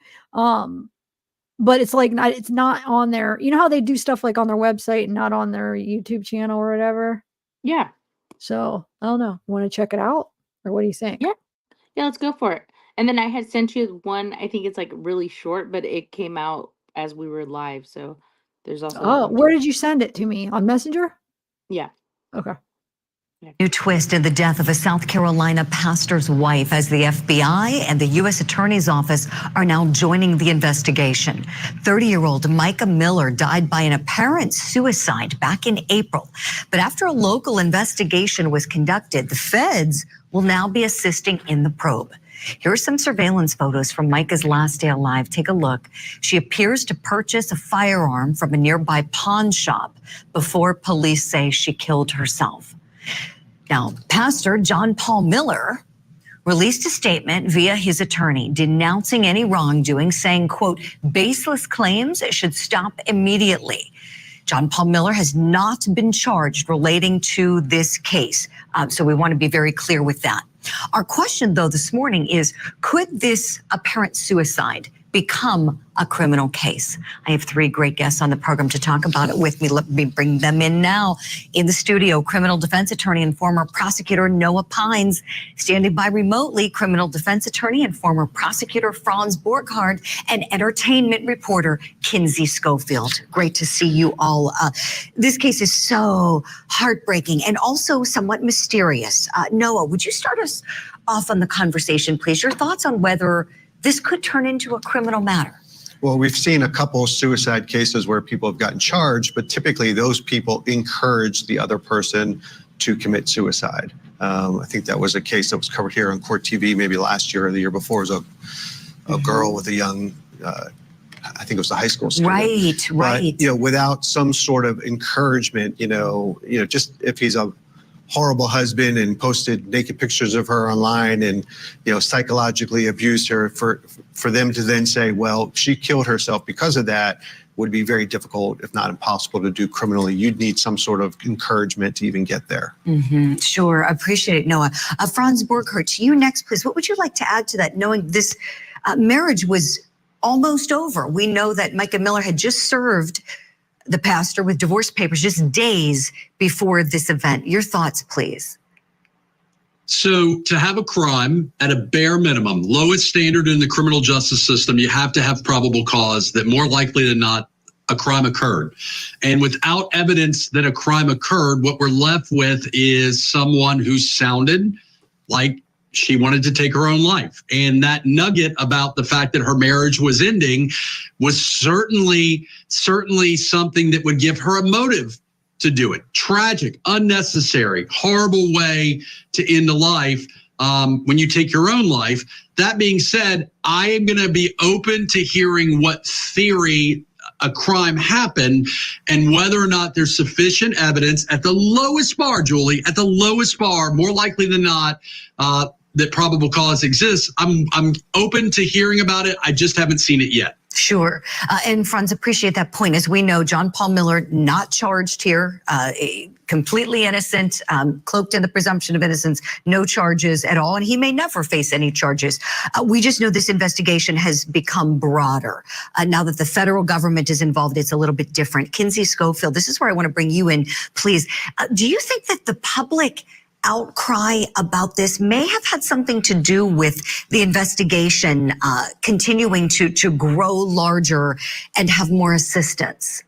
But it's like it's not on their, you know how they do stuff like on their website and not on their YouTube channel or whatever. Yeah. So I don't know. Want to check it out, or what do you think? Yeah, let's go for it. And then I had sent you one. I think it's like really short, but it came out as we were live. So there's also. Oh, where did you send it to me? On Messenger? Yeah. Okay. New twist in the death of a South Carolina pastor's wife as the FBI and the U.S. Attorney's Office are now joining the investigation. 30-year-old Mica Miller died by an apparent suicide back in April. But after a local investigation was conducted, the feds will now be assisting in the probe. Here are some surveillance photos from Micah's last day alive. Take a look. She appears to purchase a firearm from a nearby pawn shop before police say she killed herself. Now, Pastor John Paul Miller released a statement via his attorney denouncing any wrongdoing, saying, quote, baseless claims should stop immediately. John Paul Miller has not been charged relating to this case. So we want to be very clear with that. Our question, though, this morning is, could this apparent suicide become a criminal case? I have three great guests on the program to talk about it with me. Let me bring them in now. In the studio, criminal defense attorney and former prosecutor Noah Pines. Standing by remotely, criminal defense attorney and former prosecutor Franz Borchardt, and entertainment reporter Kinsey Schofield. Great to see you all. This case is so heartbreaking and also somewhat mysterious. Noah, would you start us off on the conversation, please? Your thoughts on whether this could turn into a criminal matter? Well, we've seen a couple of suicide cases where people have gotten charged, but typically those people encourage the other person to commit suicide. I think that was a case that was covered here on Court TV maybe last year or the year before. It was a girl with a young, I think it was a high school student. Right. But, without some sort of encouragement, just if he's a horrible husband and posted naked pictures of her online and, psychologically abused her, for them to then say, well, she killed herself because of that, would be very difficult, if not impossible, to do criminally. You'd need some sort of encouragement to even get there. Sure, I appreciate it, Noah. Franz Borchardt, to you next, please. What would you like to add to that, knowing this marriage was almost over? We know that Mica Miller had just served the pastor with divorce papers just days before this event. Your thoughts, please. So to have a crime at a bare minimum, lowest standard in the criminal justice system, you have to have probable cause that more likely than not a crime occurred. And without evidence that a crime occurred, what we're left with is someone who sounded like she wanted to take her own life. And that nugget about the fact that her marriage was ending was certainly something that would give her a motive to do it. Tragic, unnecessary, horrible way to end a life when you take your own life. That being said, I am going to be open to hearing what theory a crime happened and whether or not there's sufficient evidence at the lowest bar, Julie, at the lowest bar, more likely than not, that probable cause exists. I'm open to hearing about it. I just haven't seen it yet. Sure. And Franz, appreciate that point. As we know, John Paul Miller not charged here, completely innocent, cloaked in the presumption of innocence, no charges at all, and he may never face any charges. We just know this investigation has become broader. Now that the federal government is involved, it's a little bit different. Kinsey Schofield, this is where I want to bring you in, please. Do you think that the public outcry about this may have had something to do with the investigation continuing to grow larger and have more assistance?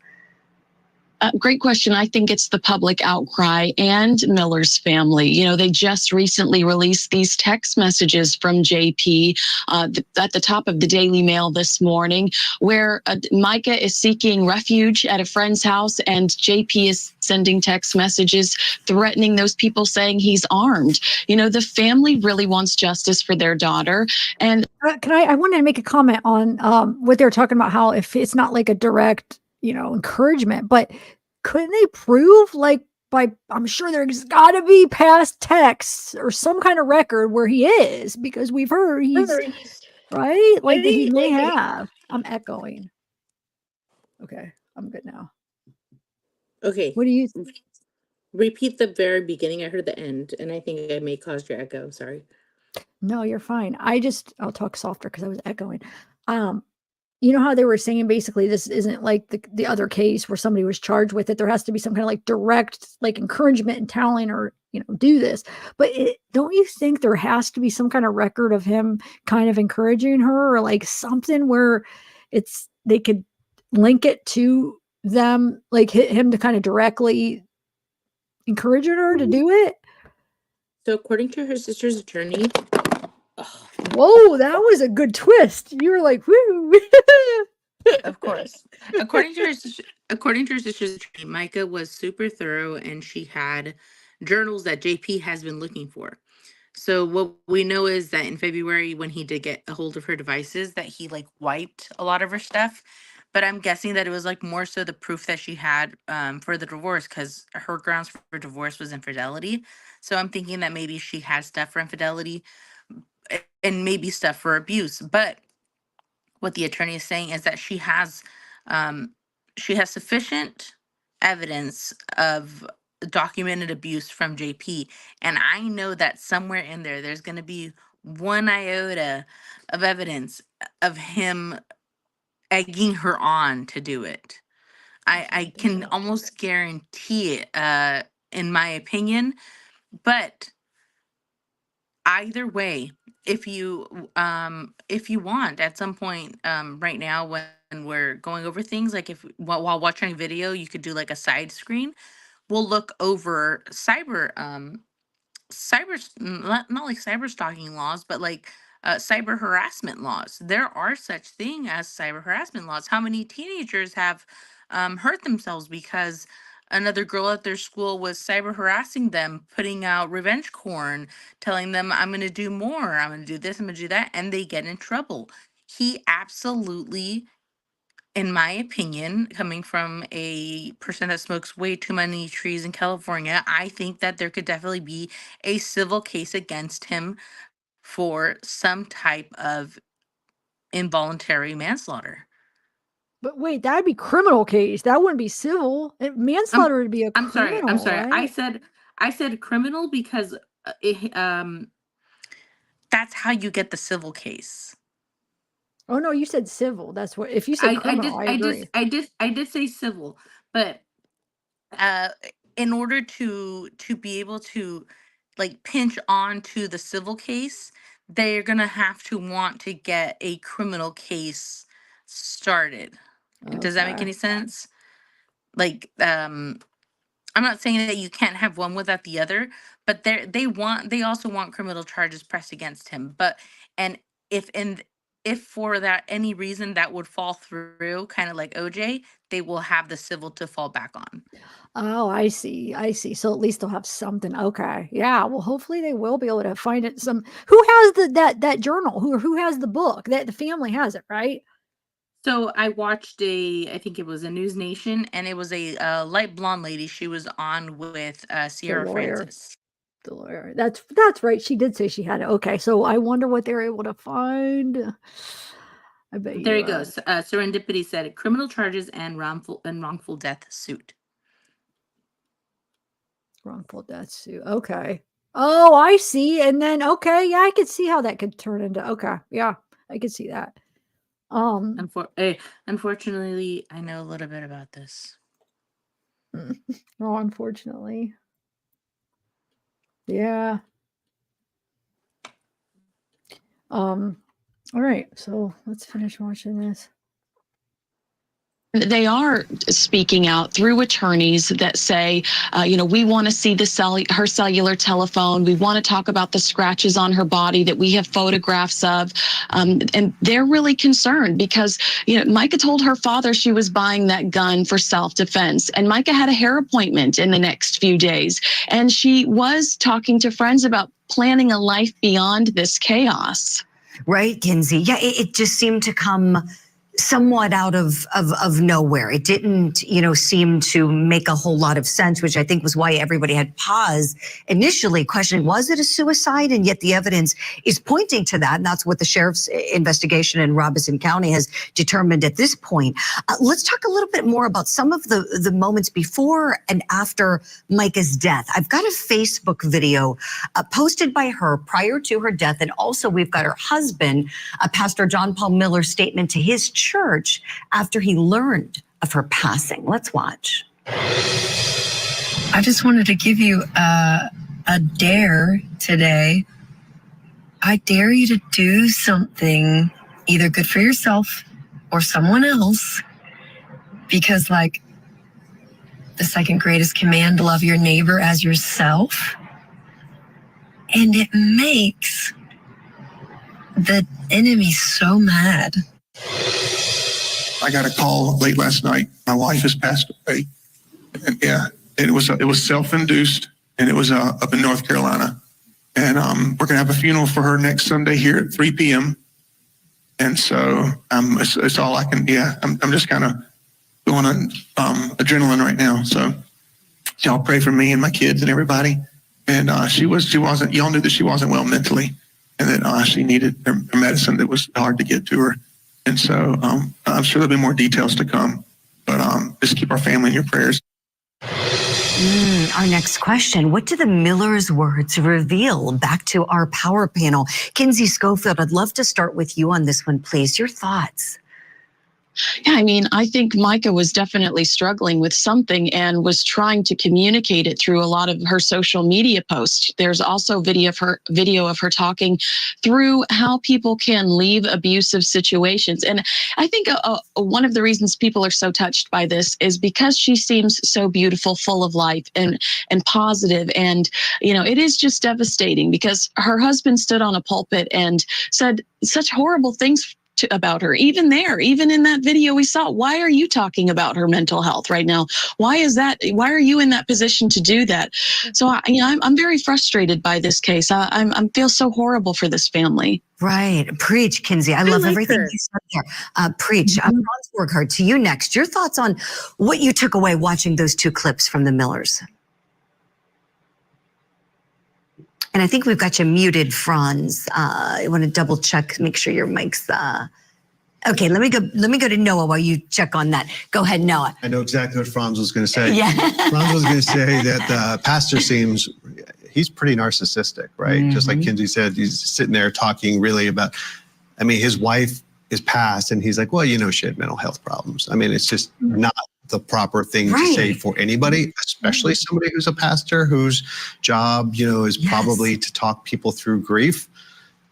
Great question. I think it's the public outcry and Miller's family. You know, they just recently released these text messages from JP at the top of the Daily Mail this morning, where Micah is seeking refuge at a friend's house and JP is sending text messages threatening those people, saying he's armed. You know, the family really wants justice for their daughter. And I wanted to make a comment on what they're talking about, how if it's not like a direct, encouragement, but couldn't they prove I'm sure there's got to be past texts or some kind of record where he is, because we've heard he's right. Like he may have. I'm echoing. Okay, I'm good now. Okay. What do you repeat the very beginning? I heard the end, and I think I may cause your echo. Sorry. No, you're fine. I'll talk softer because I was echoing. You know how they were saying basically this isn't like the other case where somebody was charged with it. There has to be some kind of direct encouragement and telling or, do this. But don't you think there has to be some kind of record of him kind of encouraging her, or something where they could link it to them, hit him to kind of directly encourage her to do it? So according to her sister's attorney, Whoa, that was a good twist. You were like, woo. of course, according to her sister's attorney, Micah was super thorough, and she had journals that JP has been looking for. So what we know is that in February, when he did get a hold of her devices, that he like wiped a lot of her stuff. But I'm guessing that it was like more so the proof that she had for the divorce, because her grounds for divorce was infidelity. So I'm thinking that maybe she has stuff for infidelity and maybe stuff for abuse. But what the attorney is saying is that she has sufficient evidence of documented abuse from JP, and I know that somewhere in there there's going to be one iota of evidence of him egging her on to do it. I can almost guarantee it, in my opinion. But either way, if you want at some point right now when we're going over things, like if while watching a video, you could do like a side screen. We'll look over not like cyber stalking laws, but like cyber harassment laws. There are such thing as cyber harassment laws. How many teenagers have hurt themselves because another girl at their school was cyber harassing them, putting out revenge porn, telling them, I'm going to do more, I'm going to do this, I'm going to do that, and they get in trouble. He absolutely, in my opinion, coming from a person that smokes way too many trees in California, I think that there could definitely be a civil case against him for some type of involuntary manslaughter. But wait, that'd be criminal case. That wouldn't be civil. Manslaughter would be a I'm sorry. criminal, right? I said criminal because that's how you get the civil case. Oh no, you said civil. That's what. If you said criminal, I agree. I did say civil, but in order to be able to like pinch on to the civil case, they're gonna have to want to get a criminal case started. Does that make Okay. any sense? Like, I'm not saying that you can't have one without the other, but they also want criminal charges pressed against him. But and if for that any reason that would fall through, kind of like OJ, they will have the civil to fall back on. Oh, I see. I see. So at least they'll have something. Okay. Yeah. Well, hopefully they will be able to find it. Who has that journal? Who has the book? That the family has it, right? So I watched I think it was a News Nation, and it was a light blonde lady. She was on with Sierra lawyer. Francis. The lawyer. That's right. She did say she had it. Okay. So I wonder what they're able to find. I bet There you. he goes. Serendipity said criminal charges and wrongful death suit. Wrongful death suit. Okay. Oh, I see. And then okay, yeah, I could see how that could turn into. Okay, yeah, I could see that. Unfortunately, I know a little bit about this. Oh, unfortunately. Yeah. All right, so let's finish watching this. They are speaking out through attorneys that say, we want to see her cellular telephone. We want to talk about the scratches on her body that we have photographs of. And they're really concerned because, Micah told her father she was buying that gun for self-defense. And Micah had a hair appointment in the next few days. And she was talking to friends about planning a life beyond this chaos. Right, Kinsey? Yeah, it just seemed to come somewhat out of nowhere. It didn't, seem to make a whole lot of sense, which I think was why everybody had pause initially questioning, was it a suicide? And yet the evidence is pointing to that. And that's what the sheriff's investigation in Robeson County has determined at this point. Let's talk a little bit more about some of the moments before and after Micah's death. I've got a Facebook video posted by her prior to her death. And also we've got her husband, Pastor John Paul Miller's statement to his church after he learned of her passing. Let's watch. I just wanted to give you a dare today. I dare you to do something either good for yourself or someone else, because like the second greatest command, love your neighbor as yourself. And it makes the enemy so mad. I got a call late last night. My wife has passed away. And yeah, it was self-induced, and it was up in North Carolina. And we're going to have a funeral for her next Sunday here at 3 p.m. And so it's all I can, I'm just kind of going on adrenaline right now. So y'all pray for me and my kids and everybody. And y'all knew that she wasn't well mentally, and that she needed her medicine that was hard to get to her. And so I'm sure there'll be more details to come, but just keep our family in your prayers. Our next question, what do the Miller's words reveal? Back to our power panel. Kinsey Schofield, I'd love to start with you on this one, please. Your thoughts? Yeah, I mean, I think Micah was definitely struggling with something and was trying to communicate it through a lot of her social media posts. There's also video of her talking through how people can leave abusive situations. And I think one of the reasons people are so touched by this is because she seems so beautiful, full of life and positive. And, you know, it is just devastating because her husband stood on a pulpit and said such horrible things about her. Even in that video we saw, why are you talking about her mental health right now? Why are you in that position to do that? So I'm very frustrated by this case. I feel so horrible for this family. Right. Preach, Kinsey. I love everything you said there. Preach. Franz Borghardt, to you next. Your thoughts on what you took away watching those two clips from the Millers? And I think we've got you muted, Franz. I want to double check, make sure your mic's okay. Let me go to Noah while you check on that. Go ahead, Noah. I know exactly what Franz was going to say. Yeah. Franz was going to say that the pastor he's pretty narcissistic, right? Just like Kinsey said, he's sitting there talking really about, I mean, his wife is passed and he's like, well, you know, she had mental health problems. I mean, it's just not the proper thing to say for anybody, especially somebody who's a pastor whose job, you know, is probably to talk people through grief.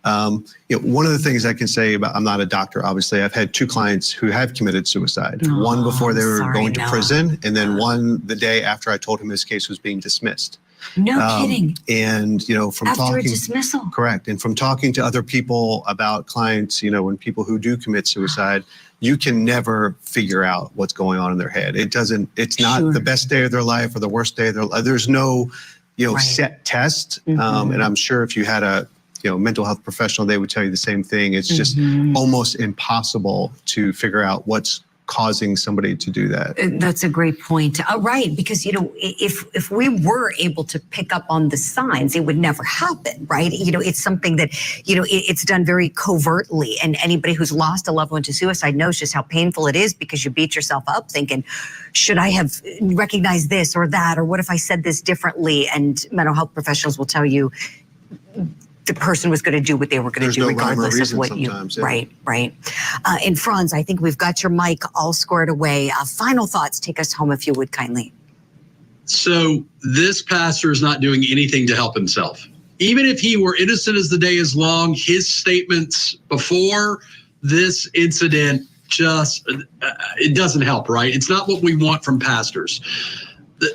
You know, one of the things I can say about, I'm not a doctor, obviously. I've had two clients who have committed suicide. One before they were going to prison, and then one the day after I told him his case was being dismissed. No kidding. And, you know, from After talking, a dismissal. Correct. And from talking to other people about clients, you know, when people who do commit suicide, you can never figure out what's going on in their head. It's not the best day of their life or the worst day of their life. There's no, you know, set test. And I'm sure if you had a, you know, mental health professional, they would tell you the same thing. It's just almost impossible to figure out what's causing somebody to do that. That's a great point. Right, because, you know, if we were able to pick up on the signs, it would never happen, right? You know, it's something that, you know, it's done very covertly, and anybody who's lost a loved one to suicide knows just how painful it is, because you beat yourself up thinking, should I have recognized this or that, or what if I said this differently? And mental health professionals will tell you the person was going to do what they were going to do, regardless of what you. Right. And Franz, I think we've got your mic all squared away. Final thoughts. Take us home, if you would kindly. So this pastor is not doing anything to help himself. Even if he were innocent as the day is long, his statements before this incident just, it doesn't help, right? It's not what we want from pastors.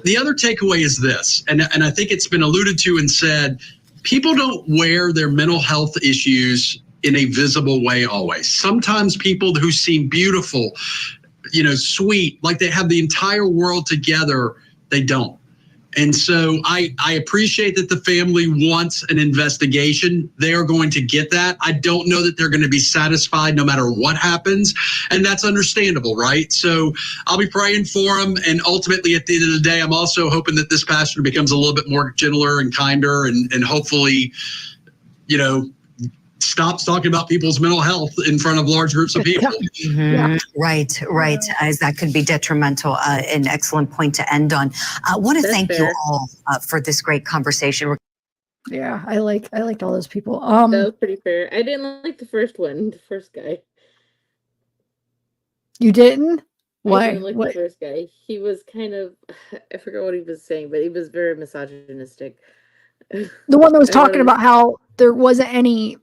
The other takeaway is this, and I think it's been alluded to and said, people don't wear their mental health issues in a visible way always. Sometimes people who seem beautiful, you know, sweet, like they have the entire world together, they don't. And so I appreciate that the family wants an investigation. They are going to get that. I don't know that they're going to be satisfied no matter what happens. And that's understandable, right? So I'll be praying for them. And ultimately, at the end of the day, I'm also hoping that this pastor becomes a little bit more gentler and kinder and hopefully, you know, stops talking about people's mental health in front of large groups of people. Right. As that could be detrimental. An excellent point to end on. I want to thank you all for this great conversation. Yeah, I liked all those people. That was pretty fair. I didn't like the first one, the first guy. You didn't? Why? I didn't like the first guy. He was kind of, I forgot what he was saying, but he was very misogynistic. The one that was talking about how there wasn't any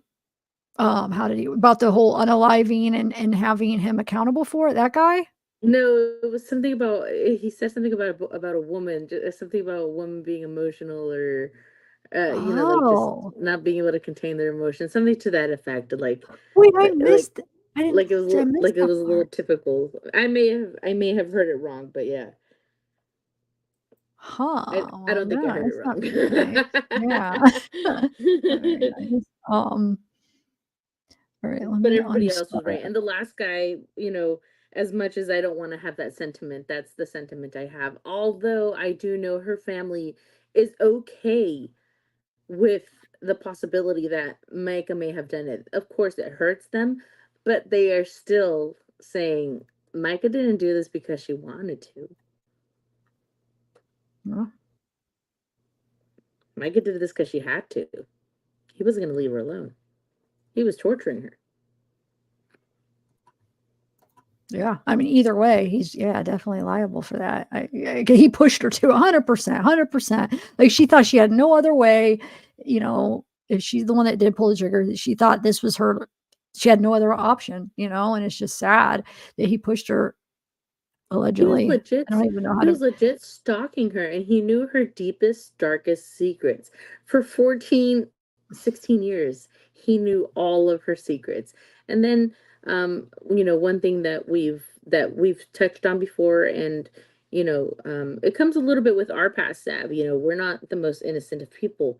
about the whole unaliving and having him accountable for it, that guy? No, it was something about, he said something about a woman, something about a woman being emotional, or You know, like just Oh, not being able to contain their emotions, something to that effect. wait, I Like missed. I didn't. like it was I missed like it that was a little part. typical. I may have heard it wrong, but yeah, Huh. I Well, don't think I yeah, heard it that's not wrong. very nice. Yeah. Very nice. All right. Let But me everybody else was right. unstart. And the last guy, as much as I don't want to have that sentiment, that's the sentiment I have. Although I do know her family is okay with the possibility that Micah may have done it. Of course, it hurts them, but they are still saying Micah didn't do this because she wanted to. Huh? Micah did this because she had to. He wasn't going to leave her alone. He was torturing her. Yeah, I mean, either way, he's definitely liable for that. He pushed her to 100%, 100%. Like she thought she had no other way. If she's the one that did pull the trigger, she thought this was her. She had no other option. And it's just sad that he pushed her He was allegedly. legit I don't even know how he to. was legit stalking her, and he knew her deepest, darkest secrets. For 14, 16 years, he knew all of her secrets. And then one thing that we've touched on before, and it comes a little bit with our past, Sav. We're not the most innocent of people.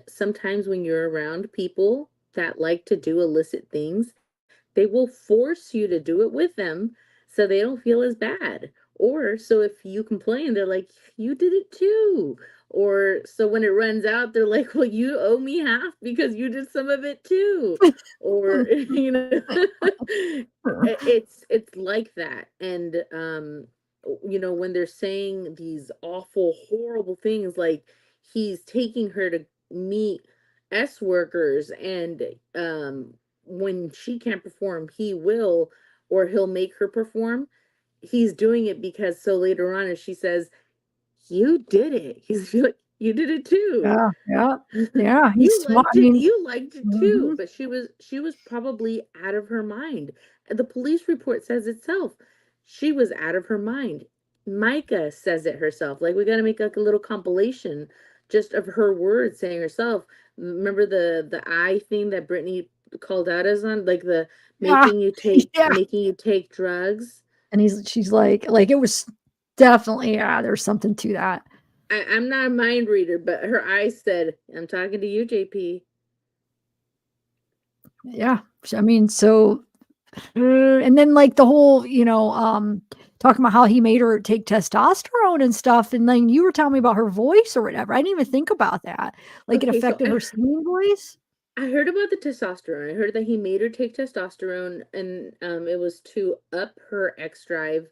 Sometimes when you're around people that like to do illicit things, they will force you to do it with them so they don't feel as bad. Or so if you complain, they're like, you did it too. Or so when it runs out, they're like, well, you owe me half because you did some of it too. Or it's like that. And when they're saying these awful, horrible things, like he's taking her to meet S workers, and when she can't perform, he will, or he'll make her perform. He's doing it because so later on, as she says, you did it. He's like, you did it too. Yeah, yeah, yeah. You He's smart. liked I it. mean, You liked it too. mhm. But she was probably out of her mind. And the police report says itself. She was out of her mind. Micah says it herself. Like, we got to make like a little compilation just of her words saying herself. Remember the eye thing that Brittany called out as on, like the Yeah, yeah. making you take drugs. And she's like it was definitely, there's something to that. I'm not a mind reader, but her eyes said, I'm talking to you, JP. Yeah. I mean, so, and then like the whole, talking about how he made her take testosterone and stuff. And then you were telling me about her voice or whatever. I didn't even think about that. Like it Okay, so affected her singing voice. I heard about the testosterone. I heard that he made her take testosterone, and it was to up her X drive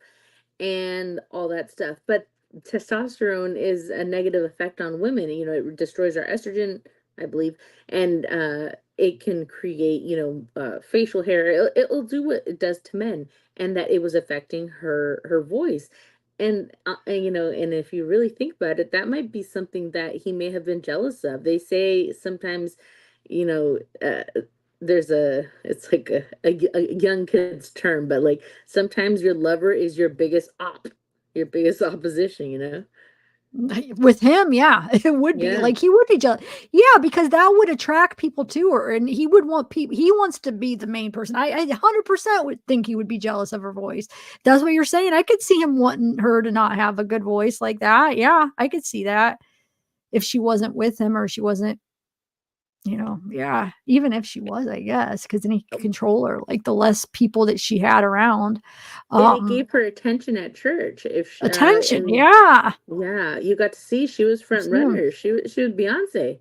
and all that stuff. But testosterone is a negative effect on women. It destroys our estrogen, I believe, and it can create, facial hair. It'll do what it does to men, and that it was affecting her voice. And if you really think about it, that might be something that he may have been jealous of. They say sometimes, you know, uh, it's like a young kid's term, but like sometimes your lover is your biggest your biggest opposition. With him, yeah, it would be Yeah. like he would be jealous. Yeah, because that would attract people to her, and he would want people. He wants to be the main person. I 100% would think he would be jealous of her voice. That's what you're saying. I could see him wanting her to not have a good voice like that. Yeah, I could see that if she wasn't with him or she wasn't. Yeah, even if she was, I guess, because then he could control her. Like the less people that she had around, And it gave her attention at church. If she, attention. and Yeah. yeah, you got to see she was front runner. She was Beyonce.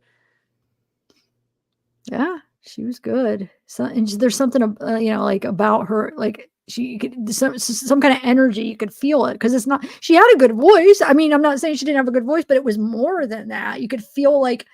Yeah, she was good. So, and there's something, like about her, like she could some kind of energy. You could feel it because it's not. She had a good voice. I mean, I'm not saying she didn't have a good voice, but it was more than that. You could feel like,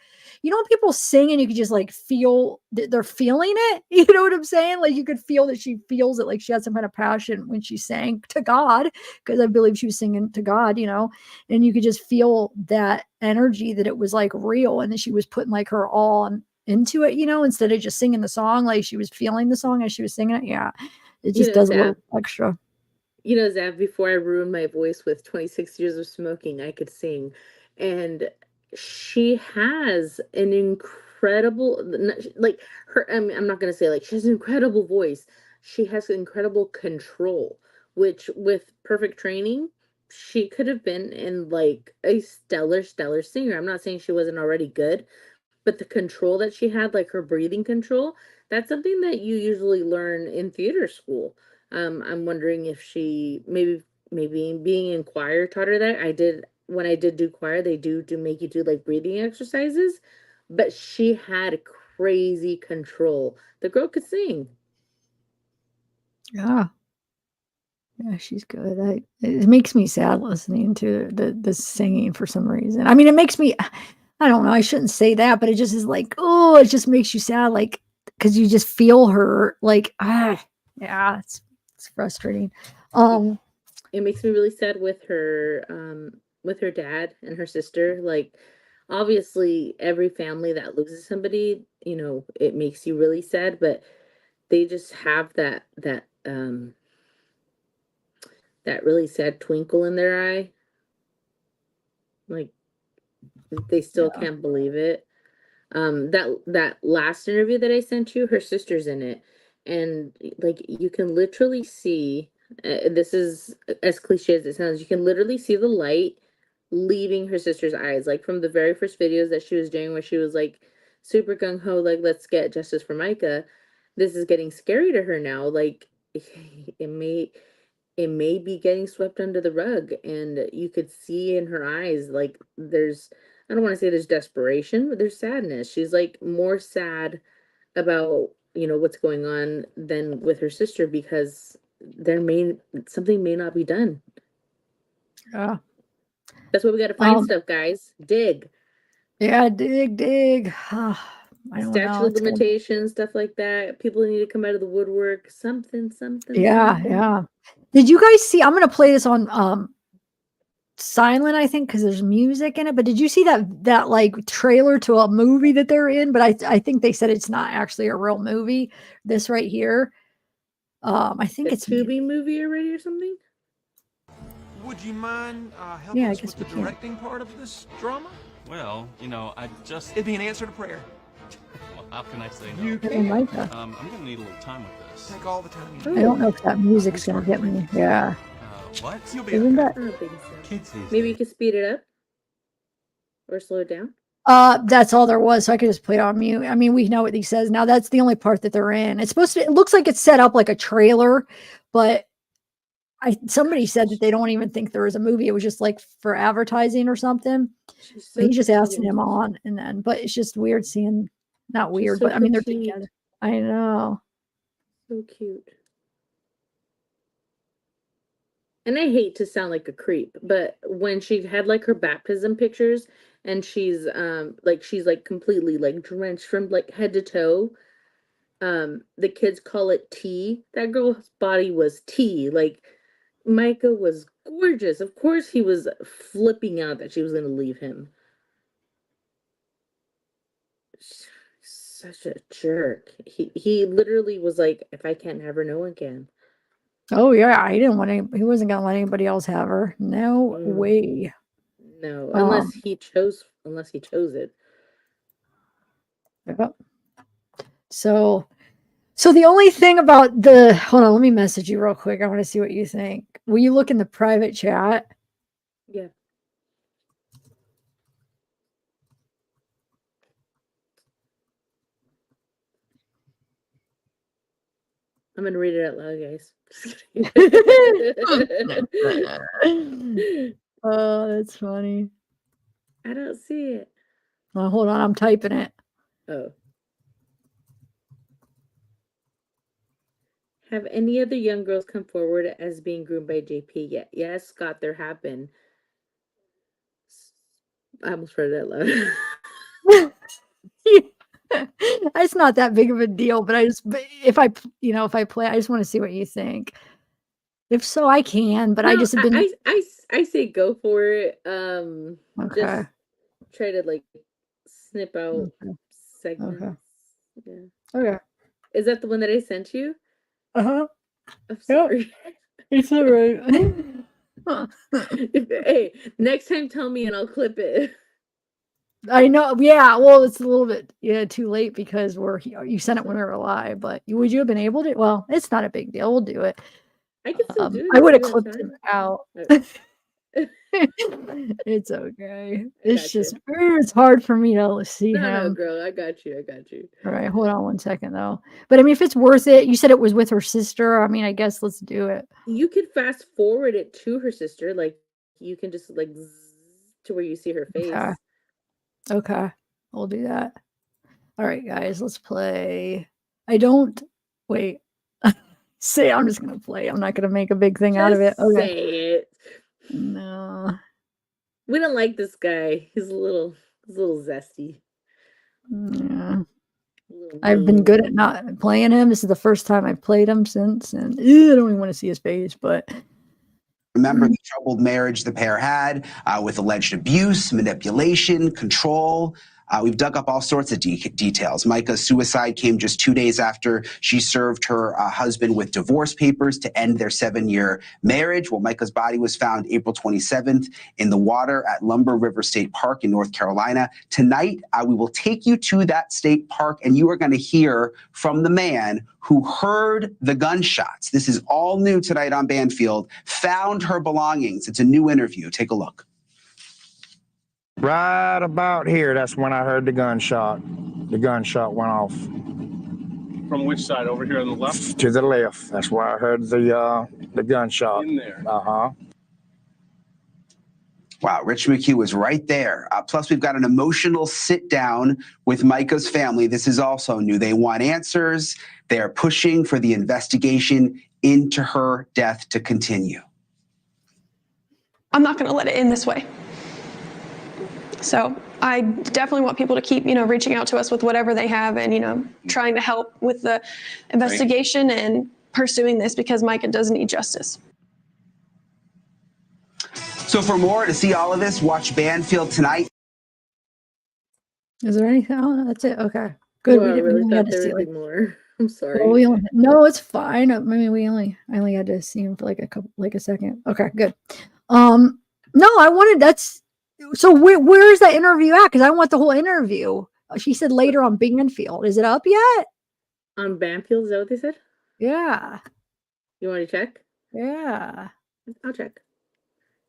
when people sing and you could just like feel that they're feeling it. You know what I'm saying? Like you could feel that she feels it. Like she had some kind of passion when she sang to God, because I believe she was singing to God. And you could just feel that energy, that it was like real, and that she was putting like her all into it, instead of just singing the song, like she was feeling the song as she was singing it. Yeah, it just does a little extra. Zav, before I ruined my voice with 26 years of smoking, I could sing. And she has an incredible, like her, I mean, I'm not going to say like she has an incredible voice. She has incredible control, which with perfect training, she could have been in like a stellar singer. I'm not saying she wasn't already good, but the control that she had, like her breathing control, that's something that you usually learn in theater school. I'm wondering if she maybe being in choir taught her that. I did when I did do choir, they do make you do like breathing exercises, but she had crazy control. The girl could sing. Yeah. Yeah, she's good. It makes me sad listening to the singing for some reason. I mean, it makes me, I don't know, I shouldn't say that, but it just is like, oh, it just makes you sad, like, because you just feel her, like, yeah, it's frustrating. It makes me really sad with her dad and her sister. Like, obviously, every family that loses somebody, you know, it makes you really sad, but they just have that really sad twinkle in their eye. Like they still Yeah. can't believe it. That last interview that I sent you, her sister's in it, and like you can literally see. This is as cliche as it sounds. You can literally see the light leaving her sister's eyes, like from the very first videos that she was doing, where she was like super gung ho, like let's get justice for Micah. This is getting scary to her now. Like it may be getting swept under the rug, and you could see in her eyes like there's, I don't want to say there's desperation, but there's sadness. She's like more sad about, you know, what's going on than with her sister, because something may not be done. Yeah. That's why we got to find stuff, guys. Dig. Yeah, dig. I don't Statute know. of limitations, stuff like that. People need to come out of the woodwork. Something. Yeah. Did you guys see? I'm gonna play this on silent, I think, because there's music in it. But did you see that like trailer to a movie that they're in? But I think they said it's not actually a real movie. This right here. I think it's Tubi movie already or something. Would you mind helping Yeah, I us guess with the we can. directing part of this drama? Well, you know, It'd be an answer to prayer. Well, how can I say no? You can. Micah. I'm gonna need a little time with this. Take all the time you I don't know if that music's gonna get me. Yeah. What? You'll be Isn't okay. that? I don't think so. Kids these Maybe you could speed it up or slow it down. That's all there was, so I could just play it on mute. I mean, we know what he says now. That's the only part that they're in. It's supposed to. It looks like it's set up like a trailer, but somebody said that they don't even think there was a movie. It was just like for advertising or something. But he's just asking him on, and then. But it's just weird seeing. Not weird, so but I mean they're petite. together. I know. So cute. And I hate to sound like a creep, but when she had like her baptism pictures and she's like completely like drenched from like head to toe, the kids call it tea. That girl's body was tea. Like Micah was gorgeous. Of course he was flipping out that she was going to leave him. Such a jerk. He literally was like, if I can't have her, no one can. Oh yeah, he didn't want he wasn't gonna let anybody else have her. No way. No, unless he chose it. Yep. So the only thing about hold on, let me message you real quick. I want to see what you think. Will you look in the private chat? Yeah. I'm gonna read it out loud, guys. Oh, that's funny. I don't see it. Well, hold on, I'm typing it. Oh. Have any other young girls come forward as being groomed by JP yet? Yes, Scott, there have been. I almost read it out loud. It's not that big of a deal, but if I play, I just want to see what you think. If so, I can, but I just have been. I say go for it. Okay. Just try to like snip out segments. Okay. Yeah. Okay. Is that the one that I sent you? Uh-huh. I'm sorry. It's all right. Hey, next time tell me and I'll clip it. I know. Yeah. Well, it's a little bit too late because you sent it when we were alive. But would you have been able to? Well, it's not a big deal. We'll do it. I can still do it. I if would have you got clipped time. him out. It's okay. It's got just you. it's hard for me to see No, him. girl, I got you. All right, hold on one second though. But I mean, if it's worth it, you said it was with her sister. I mean, I guess let's do it. You could fast forward it to her sister, like you can just like zzz to where you see her face. Okay, we'll do that. All right, guys, let's play. I don't wait. Say I'm just gonna play. I'm not gonna make a big thing out of it. Okay. Say it. No. We don't like this guy. He's a little zesty. Yeah. I've been good at not playing him. This is the first time I've played him since, and I don't even want to see his face, but remember the troubled marriage the pair had with alleged abuse, manipulation, control. We've dug up all sorts of details. Micah's suicide came just 2 days after she served her husband with divorce papers to end their 7-year marriage. Well, Micah's body was found April 27th in the water at Lumber River State Park in North Carolina. Tonight, we will take you to that state park, and you are going to hear from the man who heard the gunshots. This is all new tonight on Banfield. Found her belongings. It's a new interview. Take a look. Right about here, that's when I heard the gunshot. The gunshot went off. From which side? Over here on the left? To the left. That's where I heard the gunshot. In there. Uh-huh. Wow, Rich McHugh was right there. Plus, we've got an emotional sit down with Micah's family. This is also new. They want answers. They are pushing for the investigation into her death to continue. I'm not going to let it end this way. So I definitely want people to keep, reaching out to us with whatever they have and, trying to help with the investigation and pursuing this because Micah does need justice. So for more, to see all of this, watch Banfield tonight. is there anything? Oh, that's it. Okay, good. Well, We I didn't really we had thought to there see would be more. I'm sorry. well, no, it's fine. I mean, I only had to see him for like a second. Okay, good. No, I wanted so where's that interview at? Because I want the whole interview. She said later on Banfield. Is it up yet? On Banfield, is that what they said? Yeah. You want to check? Yeah. I'll check.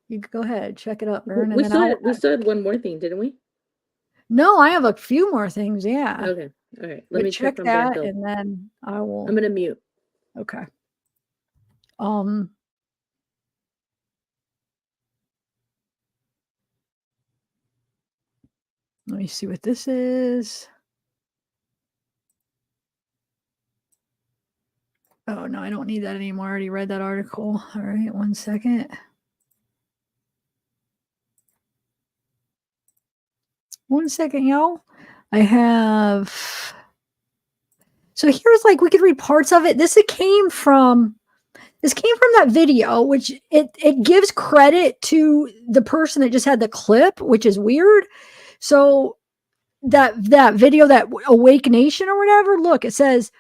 You go ahead, check it up, We still had one more thing, didn't we? No, I have a few more things. Yeah. Okay. All right. Let But me check on that, Banfield. and then I will. I'm gonna mute. Okay. Let me see what this is. Oh, no, I don't need that anymore. I already read that article. All right, 1 second. 1 second, y'all. I have. So here's we could read parts of it. This came from that video, which it gives credit to the person that just had the clip, which is weird. So that video, that Awake Nation or whatever, look, it says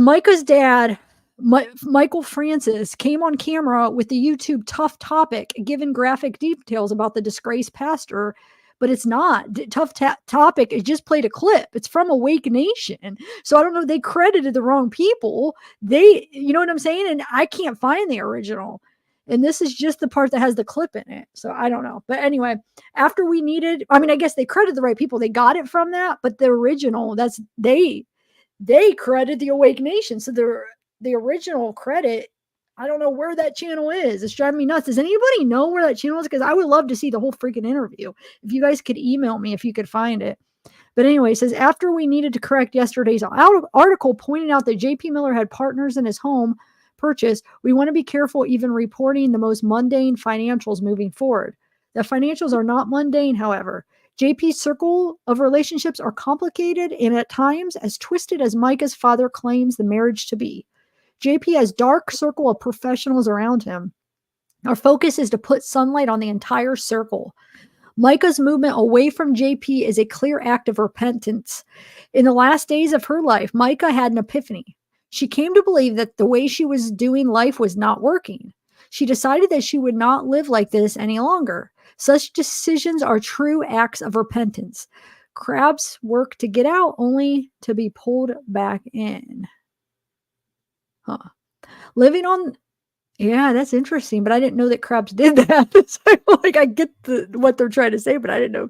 Micah's dad, Michael Francis, came on camera with the YouTube Tough Topic, giving graphic details about the disgraced pastor. But it's not Tough Topic. It just played a clip. It's from Awake Nation. So I don't know. They credited the wrong people. You know what I'm saying? And I can't find the original. And this is just the part that has the clip in it. So I don't know. But anyway, after I guess they credited the right people. They got it from that. But the original, they credit the Awake Nation. So the original credit, I don't know where that channel is. It's driving me nuts. Does anybody know where that channel is? Because I would love to see the whole freaking interview. If you guys could email me if you could find it. But anyway, it says, after we needed to correct yesterday's article pointing out that JP Miller had partners in his home purchase, we want to be careful even reporting the most mundane financials moving forward. The financials are not mundane, however. JP's circle of relationships are complicated and at times as twisted as Micah's father claims the marriage to be. JP has dark circle of professionals around him. Our focus is to put sunlight on the entire circle. Micah's movement away from JP is a clear act of repentance. In the last days of her life, Micah had an epiphany. She came to believe that the way she was doing life was not working. She decided that she would not live like this any longer. Such decisions are true acts of repentance. Crabs work to get out only to be pulled back in. Huh. Living on, yeah, that's interesting, but I didn't know that crabs did that. So, like, I get what they're trying to say, but I didn't know.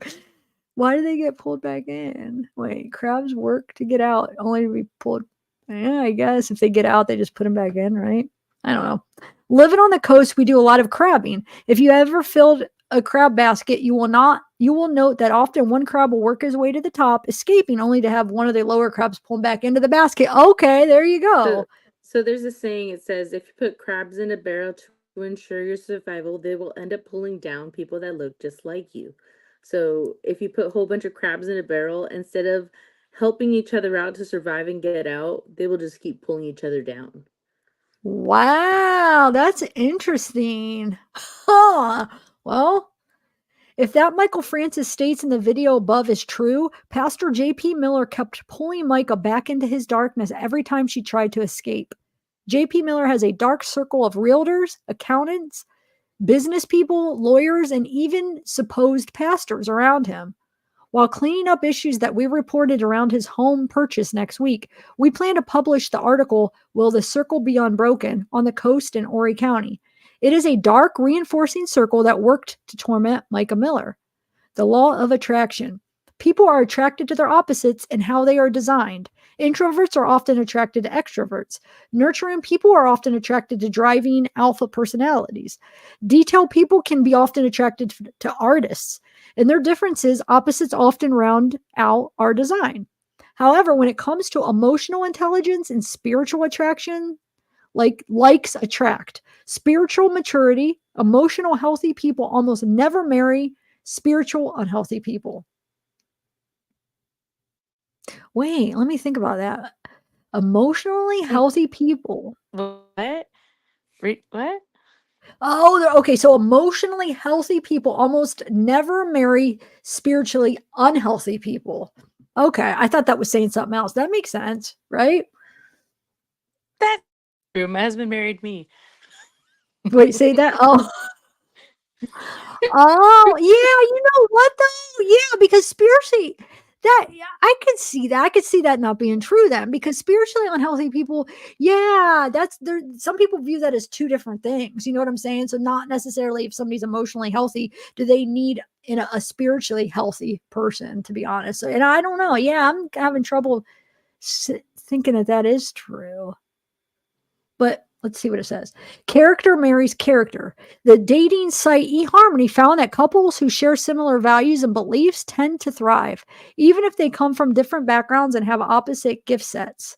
Why do they get pulled back in? Wait, crabs work to get out only to be pulled. Yeah, I guess if they get out, they just put them back in, right? I don't know. Living on the coast, we do a lot of crabbing. If you ever filled a crab basket, you will note that often one crab will work his way to the top, escaping only to have one of the lower crabs pulled back into the basket. Okay, there you go. So there's a saying, it says, if you put crabs in a barrel to ensure your survival, they will end up pulling down people that look just like you. So if you put a whole bunch of crabs in a barrel, instead of helping each other out to survive and get out, they will just keep pulling each other down. Wow, that's interesting. Huh. Well, if that Michael Francis states in the video above is true, Pastor J.P. Miller kept pulling Micah back into his darkness every time she tried to escape. J.P. Miller has a dark circle of realtors, accountants, business people, lawyers, and even supposed pastors around him. While cleaning up issues that we reported around his home purchase next week, we plan to publish the article, Will the Circle Be Unbroken?, on the coast in Horry County. It is a dark, reinforcing circle that worked to torment Mica Miller. The law of attraction. People are attracted to their opposites and how they are designed. Introverts are often attracted to extroverts. Nurturing people are often attracted to driving alpha personalities. Detailed people can be often attracted to artists. In their differences, opposites often round out our design. However, when it comes to emotional intelligence and spiritual attraction, likes attract. Spiritual maturity, emotional healthy people almost never marry spiritual unhealthy people. Wait, let me think about that. Emotionally healthy people. What? What? Oh, okay. So emotionally healthy people almost never marry spiritually unhealthy people. Okay. I thought that was saying something else. That makes sense, right? That's true. My husband married me. Wait, say that. Oh. Oh, yeah. You know what though? Yeah, because spiritually, I could see that. I could see that not being true then, because spiritually unhealthy people, yeah, that's there. Some people view that as two different things. You know what I'm saying? So not necessarily if somebody's emotionally healthy, do they need a spiritually healthy person, to be honest. And I don't know. Yeah, I'm having trouble thinking that is true. But let's see what it says. Character marries character. The dating site eHarmony found that couples who share similar values and beliefs tend to thrive, even if they come from different backgrounds and have opposite gift sets.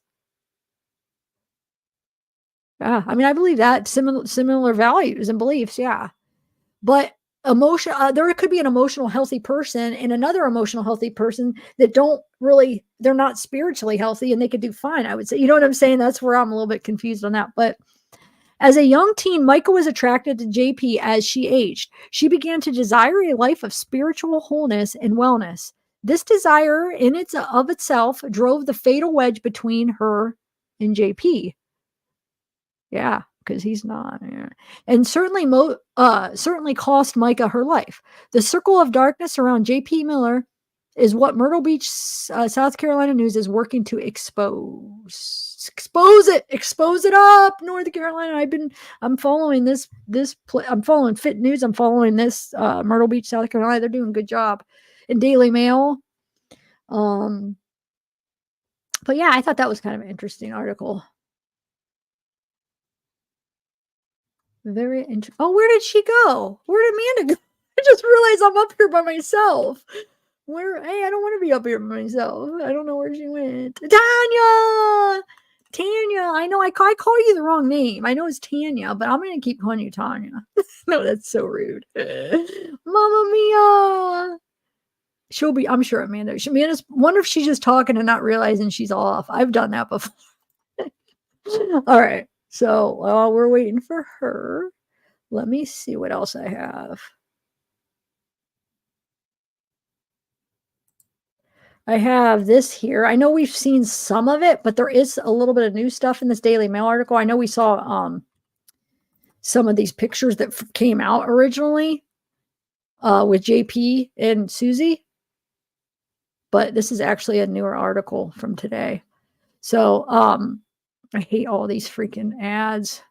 Yeah, I mean, I believe that similar values and beliefs. Yeah, but there could be an emotional healthy person and another emotional healthy person that they're not spiritually healthy, and they could do fine, I would say. You know what I'm saying? That's where I'm a little bit confused on that. But as a young teen, Micah was attracted to JP as she aged. She began to desire a life of spiritual wholeness and wellness. This desire of itself drove the fatal wedge between her and JP. Yeah, because he's not. Yeah. And certainly cost Micah her life. The circle of darkness around J.P. Miller is what Myrtle Beach, South Carolina News is working to expose it up, North Carolina. I'm following I'm following Fit News. I'm following this Myrtle Beach, South Carolina. They're doing a good job. In Daily Mail. But yeah, I thought that was kind of an interesting article. Very interesting. Oh, where did she go? Where did Amanda go? I just realized I'm up here by myself. Hey, I don't want to be up here by myself. I don't know where she went. Tanya! I know I call you the wrong name. I know it's Tanya, but I'm going to keep calling you Tanya. No, that's so rude. Mamma mia! I'm sure Amanda's wonder if she's just talking and not realizing she's off. I've done that before. All right. So while we're waiting for her, let me see what else I have. I have this here. I know we've seen some of it, but there is a little bit of new stuff in this Daily Mail article. I know we saw some of these pictures that came out originally. with JP and Susie. But this is actually a newer article from today. So I hate all these freaking ads.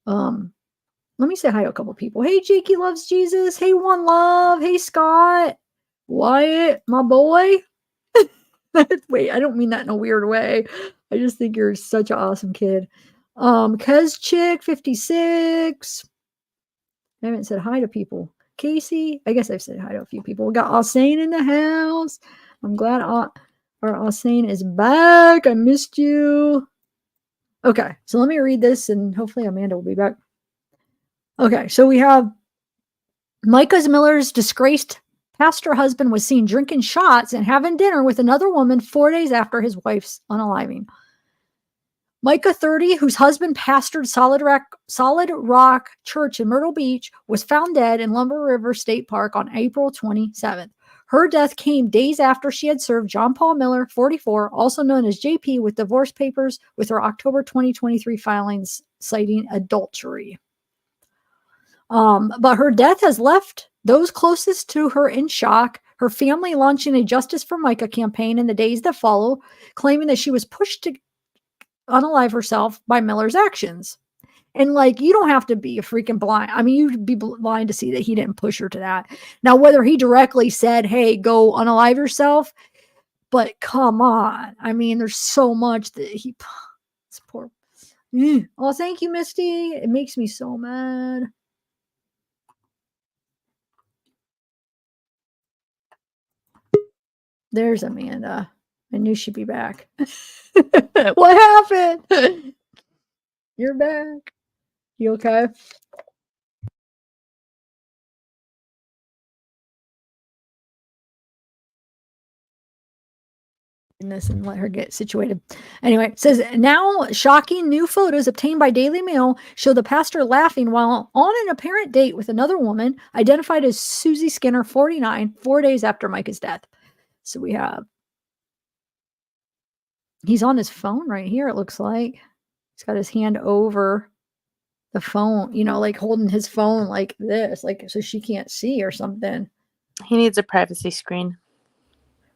Let me say hi to a couple people. Hey, Jakey loves Jesus. Hey, One Love. Hey, Scott. Wyatt, my boy. Wait, I don't mean that in a weird way. I just think you're such an awesome kid. Kez Chick 56. I haven't said hi to people. Casey, I guess I've said hi to a few people. We got Osane in the house. I'm glad our Osane is back. I missed you. Okay, so let me read this and hopefully Amanda will be back. Okay, so we have Mica Miller's disgraced pastor husband was seen drinking shots and having dinner with another woman 4 days after his wife's unaliving. Micah, 30, whose husband pastored Solid Rock Church in Myrtle Beach, was found dead in Lumber River State Park on April 27th. Her death came days after she had served John Paul Miller, 44, also known as JP, with divorce papers with her October 2023 filings citing adultery. But her death has left those closest to her in shock, her family launching a Justice for Micah campaign in the days that follow, claiming that she was pushed to unalive herself by Miller's actions. And like, you don't have to be a freaking blind. I mean, you'd be blind to see that he didn't push her to that. Now, whether he directly said, hey, go unalive yourself, but come on. I mean, there's so much that he, it's poor. Oh, thank you, Misty. It makes me so mad. There's Amanda. I knew she'd be back. What happened? You're back. You okay? This and let her get situated. Anyway, it says now shocking new photos obtained by Daily Mail show the pastor laughing while on an apparent date with another woman identified as Susie Skinner, 49, 4 days after Micah's death. So we have, he's on his phone right here, it looks like. He's got his hand over the phone, you know, like holding his phone like this, like so she can't see or something. He needs a privacy screen.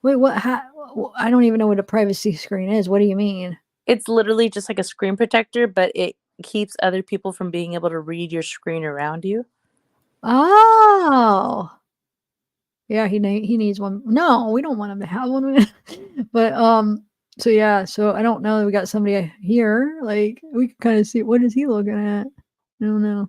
Wait, what? I don't even know what a privacy screen is. What do you mean? It's literally just like a screen protector, but it keeps other people from being able to read your screen around you. Oh. Yeah, he needs one. No, we don't want him to have one. But so yeah, so I don't know. We got somebody here. Like we can kind of see, what is he looking at? I don't know.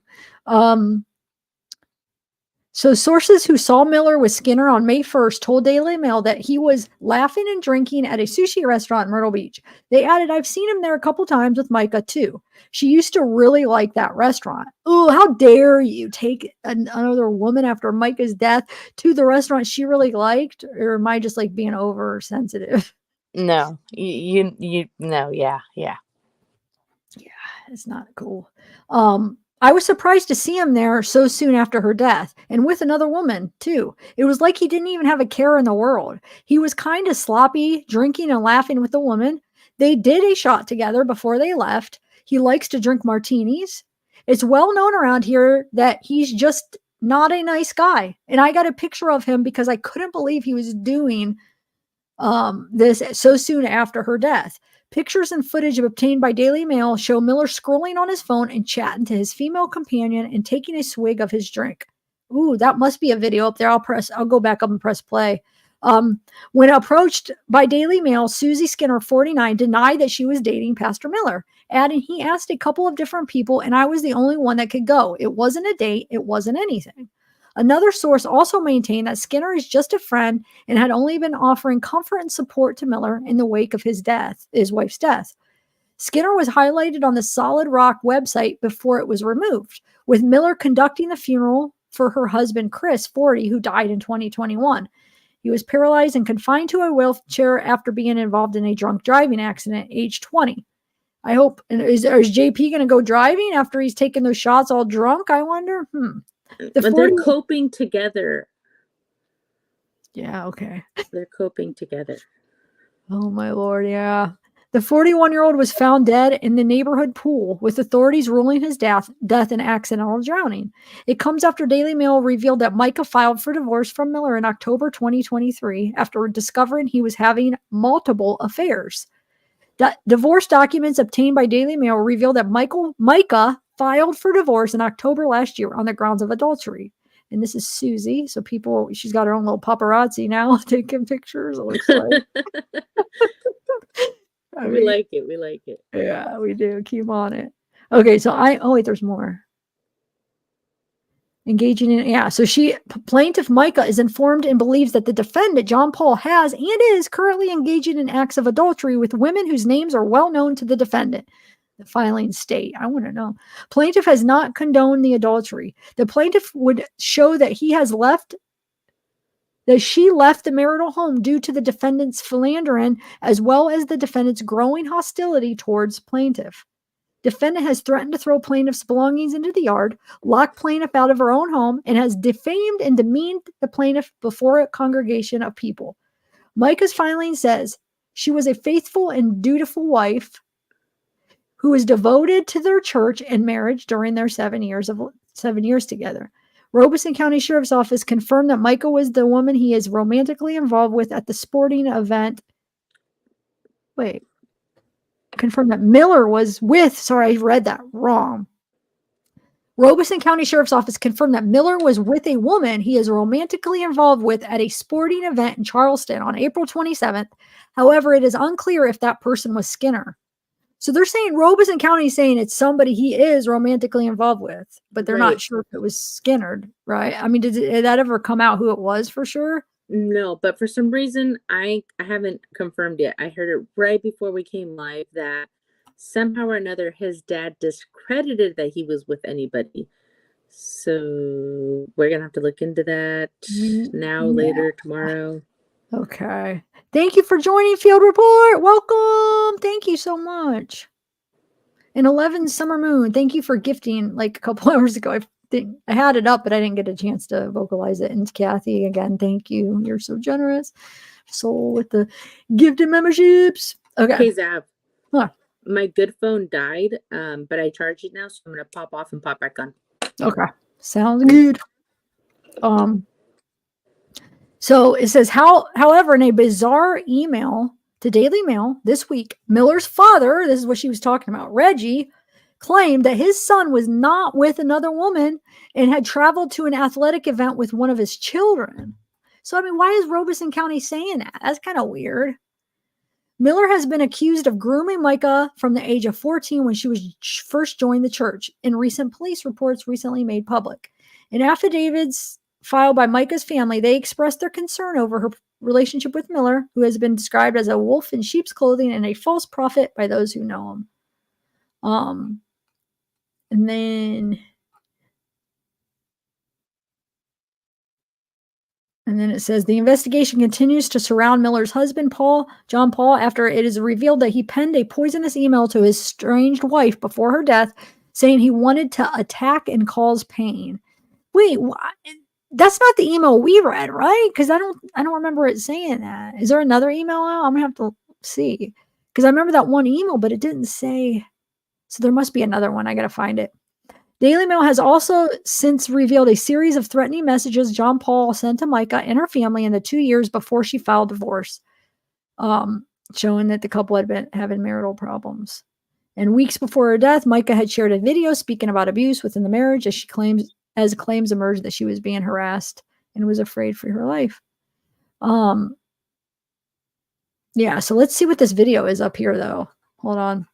So sources who saw Miller with Skinner on May 1st told Daily Mail that he was laughing and drinking at a sushi restaurant in Myrtle Beach. They added, I've seen him there a couple times with Micah too. She used to really like that restaurant. Oh, how dare you take another woman after Micah's death to the restaurant she really liked? Or am I just like being oversensitive? No, you no, yeah. Yeah, it's not cool. I was surprised to see him there so soon after her death, and with another woman, too. It was like he didn't even have a care in the world. He was kind of sloppy, drinking and laughing with the woman. They did a shot together before they left. He likes to drink martinis. It's well known around here that he's just not a nice guy. And I got a picture of him because I couldn't believe he was doing this so soon after her death. Pictures and footage obtained by Daily Mail show Miller scrolling on his phone and chatting to his female companion and taking a swig of his drink. Ooh, that must be a video up there. I'll go back up and press play. When approached by Daily Mail, Susie Skinner, 49, denied that she was dating Pastor Miller, adding he asked a couple of different people and I was the only one that could go. It wasn't a date. It wasn't anything. Another source also maintained that Skinner is just a friend and had only been offering comfort and support to Miller in the wake of his wife's death. Skinner was highlighted on the Solid Rock website before it was removed, with Miller conducting the funeral for her husband, Chris, 40, who died in 2021. He was paralyzed and confined to a wheelchair after being involved in a drunk driving accident at age 20. I hope, is JP going to go driving after he's taken those shots all drunk? I wonder. But they're coping together. Yeah, okay. They're coping together. Oh my Lord, yeah. The 41-year-old was found dead in the neighborhood pool, with authorities ruling his death an accidental drowning. It comes after Daily Mail revealed that Micah filed for divorce from Miller in October 2023 after discovering he was having multiple affairs. Divorce documents obtained by Daily Mail reveal that Micah filed for divorce in October last year on the grounds of adultery. And this is Susie. So she's got her own little paparazzi now taking pictures, it looks like. We like it. We like it. Yeah, we do. Keep on it. Okay, so wait, there's more. Engaging in, so plaintiff Micah is informed and believes that the defendant, John Paul, has and is currently engaging in acts of adultery with women whose names are well known to the defendant. The filing state. I want to know. Plaintiff has not condoned the adultery. The plaintiff would show that she left the marital home due to the defendant's philandering, as well as the defendant's growing hostility towards plaintiff. Defendant has threatened to throw plaintiff's belongings into the yard, lock plaintiff out of her own home, and has defamed and demeaned the plaintiff before a congregation of people. Micah's filing says she was a faithful and dutiful wife who was devoted to their church and marriage during their 7 years together. Robeson County Sheriff's Office confirmed that Micah was the woman he is romantically involved with at the sporting event. Confirmed that Miller was with, sorry, I read that wrong. Robeson County Sheriff's Office confirmed that Miller was with a woman he is romantically involved with at a sporting event in Charleston on April 27th. However, it is unclear if that person was Skinner. So they're saying Robeson County is saying it's somebody he is romantically involved with, but they're not sure if it was Skinner, right? I mean, did that ever come out who it was for sure? No, but for some reason, I haven't confirmed yet. I heard it right before we came live that somehow or another his dad discredited that he was with anybody. So we're going to have to look into that now, later, tomorrow. Okay. Thank you for joining Field Report. Welcome. Thank you so much. And 11 Summer Moon, thank you for gifting like a couple hours ago. I had it up, but I didn't get a chance to vocalize it. And Kathy, again, thank you. You're so generous. Soul with the gifted memberships. Okay. Hey, Zav. My good phone died, but I charged it now, so I'm going to pop off and pop back on. Okay. Sounds good. So it says, however, in a bizarre email to Daily Mail this week, Miller's father, this is what she was talking about, Reggie, claimed that his son was not with another woman and had traveled to an athletic event with one of his children. So, I mean, why is Robeson County saying that? That's kind of weird. Miller has been accused of grooming Micah from the age of 14 when she was first joined the church, in recent police reports recently made public. In affidavits filed by Micah's family, they expressed their concern over her relationship with Miller, who has been described as a wolf in sheep's clothing and a false prophet by those who know him. And then it says the investigation continues to surround Miller's husband, John Paul, after it is revealed that he penned a poisonous email to his estranged wife before her death, saying he wanted to attack and cause pain. Wait, that's not the email we read, right? Because I don't remember it saying that. Is there another email out? I'm gonna have to see, because I remember that one email, but it didn't say. So there must be another one. I gotta find it. Daily Mail has also since revealed a series of threatening messages John Paul sent to Micah and her family in the 2 years before she filed divorce, showing that the couple had been having marital problems. And weeks before her death, Micah had shared a video speaking about abuse within the marriage, as claims emerged that she was being harassed and was afraid for her life. Yeah, so let's see what this video is up here, though. Hold on.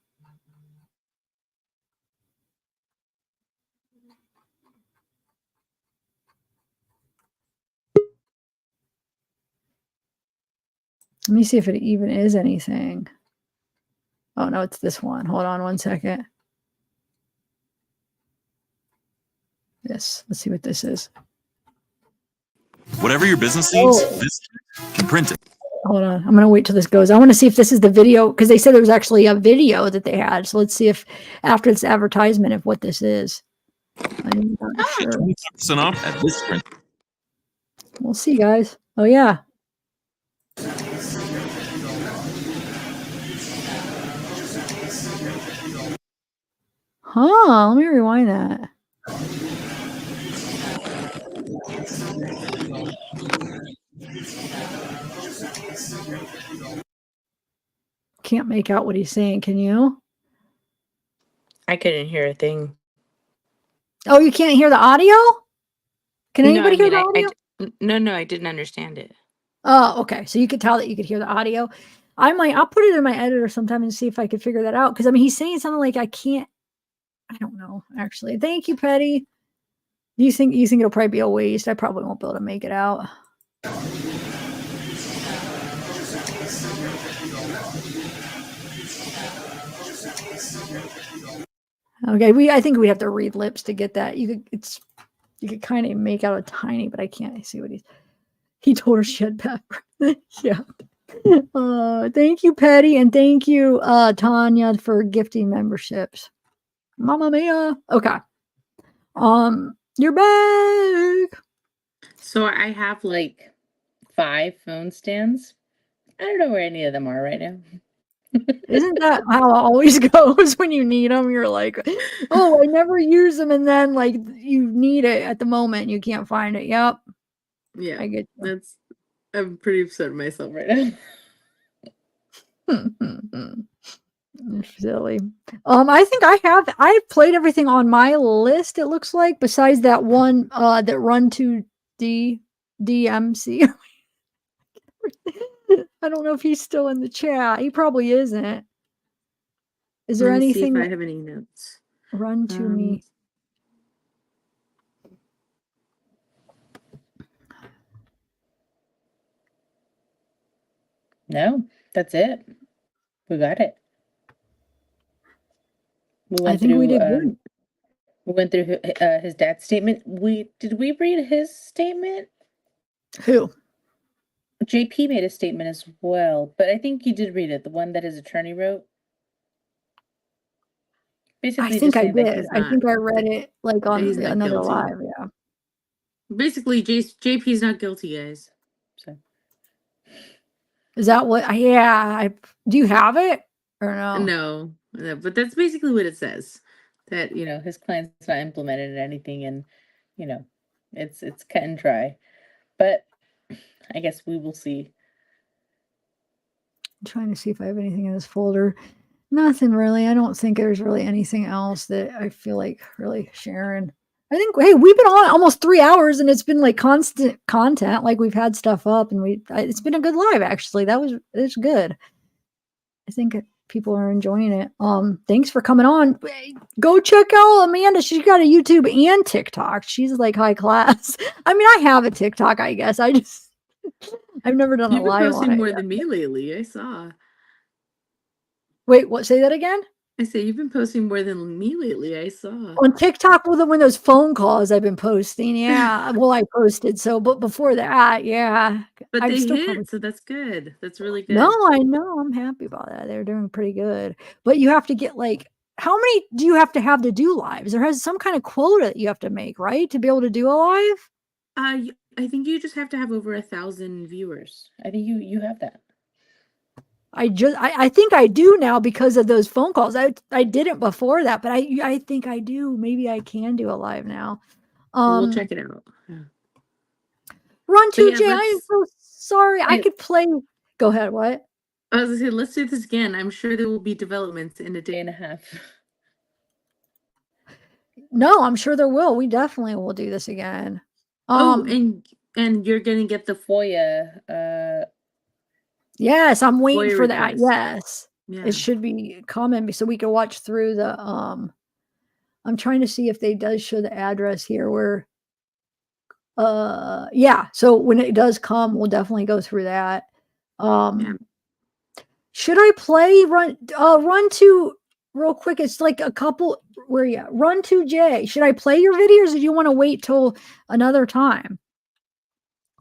Let me see if it even is anything. Oh, no, it's this one. Hold on one second. Yes, let's see what this is. Whatever your business needs, this can print it. Hold on. I'm going to wait till this goes. I want to see if this is the video, because they said there was actually a video that they had. So let's see if after this advertisement, if what this is. I'm not sure. 20% off at this print. We'll see, guys. Oh, yeah. Huh, let me rewind that. Can't make out what he's saying, can you? I couldn't hear a thing. Oh, you can't hear the audio? Can anybody hear the audio? No, I didn't understand it. Oh, okay. So you could tell that you could hear the audio. I'll put it in my editor sometime and see if I could figure that out. Because I mean, he's saying something like I don't know, actually. Thank you, Petty. You think it'll probably be a waste? I probably won't be able to make it out. Okay, I think we have to read lips to get that. You could kind of make out a tiny, but I can't see what he told her she had pepper. Yeah. Thank you, Petty, and thank you, Tanya, for gifting memberships. Mamma mia. Okay. You're back. So I have like 5 phone stands. I don't know where any of them are right now. Isn't that how it always goes when you need them? You're like, oh, I never use them, and then like you need it at the moment, and you can't find it. Yep. Yeah, I get you. I'm pretty upset with myself right now. Silly. I think I've played everything on my list, it looks like, besides that one that run to DMC. I don't know if he's still in the chat. He probably isn't. Is there Let me anything see if I have any notes. Run to me? No, that's it. We got it. I think we did good. We went through his dad's statement. Did we read his statement? Who? JP made a statement as well, but I think you did read it, the one that his attorney wrote. Basically, I think just I saying that did. he's I not, think I read it like on he's not another guilty. live. Yeah. Basically, JP's not guilty, guys. So Is that what? Yeah. Do you have it or no? no, but that's basically what it says. That his client's not implemented in anything, and it's cut and dry. But I guess we will see. I'm trying to see if I have anything in this folder. Nothing really. I don't think there's really anything else that I feel like really sharing. I think, hey, we've been on almost 3 hours and it's been like constant content. Like we've had stuff up and it's been a good live actually. It's good. I think people are enjoying it. Thanks for coming on. Go check out Amanda. She's got a YouTube and TikTok. She's like high class. I mean, I have a TikTok, I guess. I've never done You've a been live on posting it more yet. than me lately. I saw. Wait, what? Say that again? I say you've been posting more than me lately. I saw. On TikTok, well, when those phone calls I've been posting, yeah. Well, I posted but before that, yeah. But I'm they still hit, so that's good. That's really good. No, I know. I'm happy about that. They're doing pretty good. But you have to get like, how many do you have to do lives? There has some kind of quota that you have to make, right? To be able to do a live? I think you just have to have over 1,000 viewers. I think you have that. I think I do now because of those phone calls. I didn't before that, but I think I do. Maybe I can do a live now. We'll check it out. Yeah. Run But 2J. yeah, I am so sorry. I could play. Go ahead. What? I was gonna say, let's do this again. I'm sure there will be developments in a day and a half. No, I'm sure there will. We definitely will do this again. And you're gonna get the FOIA. Yes, I'm waiting FOIA for that. request. Yes. Yeah. It should be coming so we can watch through the I'm trying to see if they does show the address here where yeah, so when it does come, we'll definitely go through that. Should I play run to real quick? It's like a couple where you run to J. Should I play your videos or do you want to wait till another time?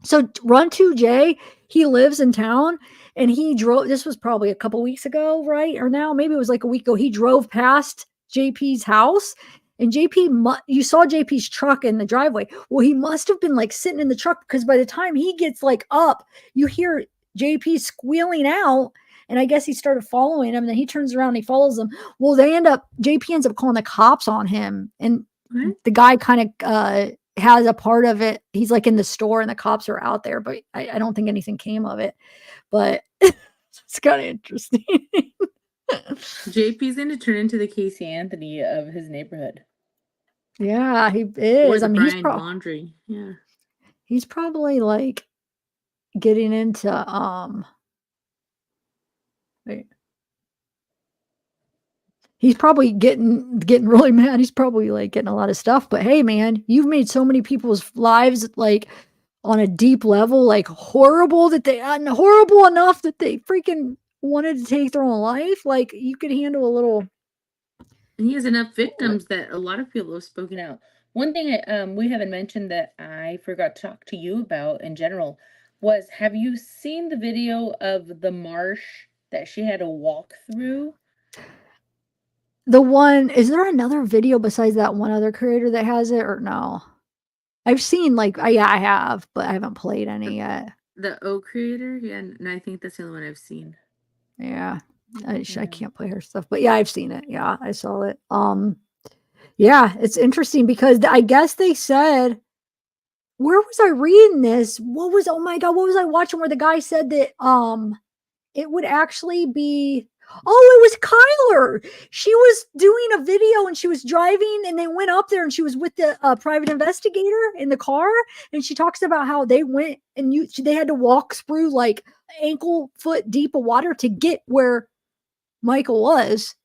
So run to J, he lives in town and he drove, this was probably a couple weeks ago, right? Or now maybe it was like a week ago. He drove past JP's house and you saw JP's truck in the driveway. Well, he must have been like sitting in the truck because by the time he gets like up, you hear JP squealing out And I guess he started following him, and then he turns around and he follows them. Well, JP ends up calling the cops on him, and the guy kind of has a part of it. He's like in the store and the cops are out there, but I don't think anything came of it. But it's kind of interesting. JP's going to turn into the Casey Anthony of his neighborhood. Yeah, he Or is. the I mean, Brian Laundrie. Yeah. He's probably like getting into wait. He's probably getting really mad. He's probably like getting a lot of stuff. But hey, man, you've made so many people's lives like on a deep level, like horrible enough that they freaking wanted to take their own life. Like you could handle a little. And he has enough victims that a lot of people have spoken out. One thing we haven't mentioned that I forgot to talk to you about in general was, have you seen the video of the marsh that she had to walk through? Is there another video besides that one other creator that has it, or no? I've seen yeah, I have, but I haven't played any yet. The O creator? Yeah, and I think that's the only one I've seen. Yeah. I can't play her stuff, but yeah, I've seen it. Yeah, I saw it. Yeah, it's interesting because I guess they said, where was I reading this? Oh my God, what was I watching where the guy said that it would actually be, oh, it was Kyler. She was doing a video and she was driving and they went up there and she was with the private investigator in the car. And she talks about how they went and they had to walk through like ankle foot deep of water to get where Michael was.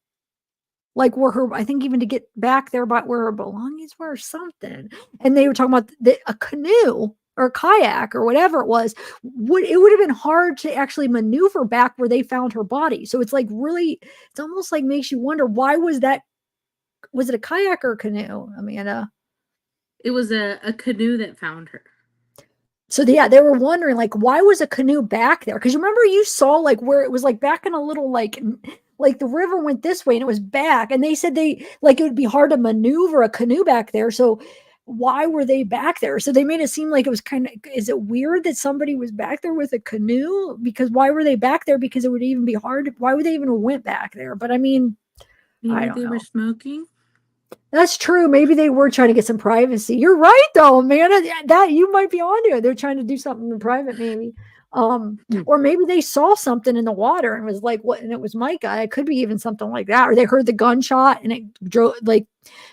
Like where I think even to get back there by where her belongings were or something. And they were talking about a canoe or a kayak or whatever it was, it would have been hard to actually maneuver back where they found her body. So it's like really, it's almost like makes you wonder, why was it a kayak or a canoe, Amanda? It was a canoe that found her. So they were wondering like, why was a canoe back there? Because remember you saw like where it was like back in a little like the river went this way and it was back. And they said it would be hard to maneuver a canoe back there. So why were they back there? So they made it seem like it was kind of, is it weird that somebody was back there with a canoe? Because why were they back there? Because it would even be hard. Why would they even went back there? But I mean, maybe they were smoking. That's true. Maybe they were trying to get some privacy. You're right, though, man. That you might be onto it. They're trying to do something in private, maybe. Or maybe they saw something in the water and was like, what? And it was Micah. It could be even something like that. Or they heard the gunshot and it drove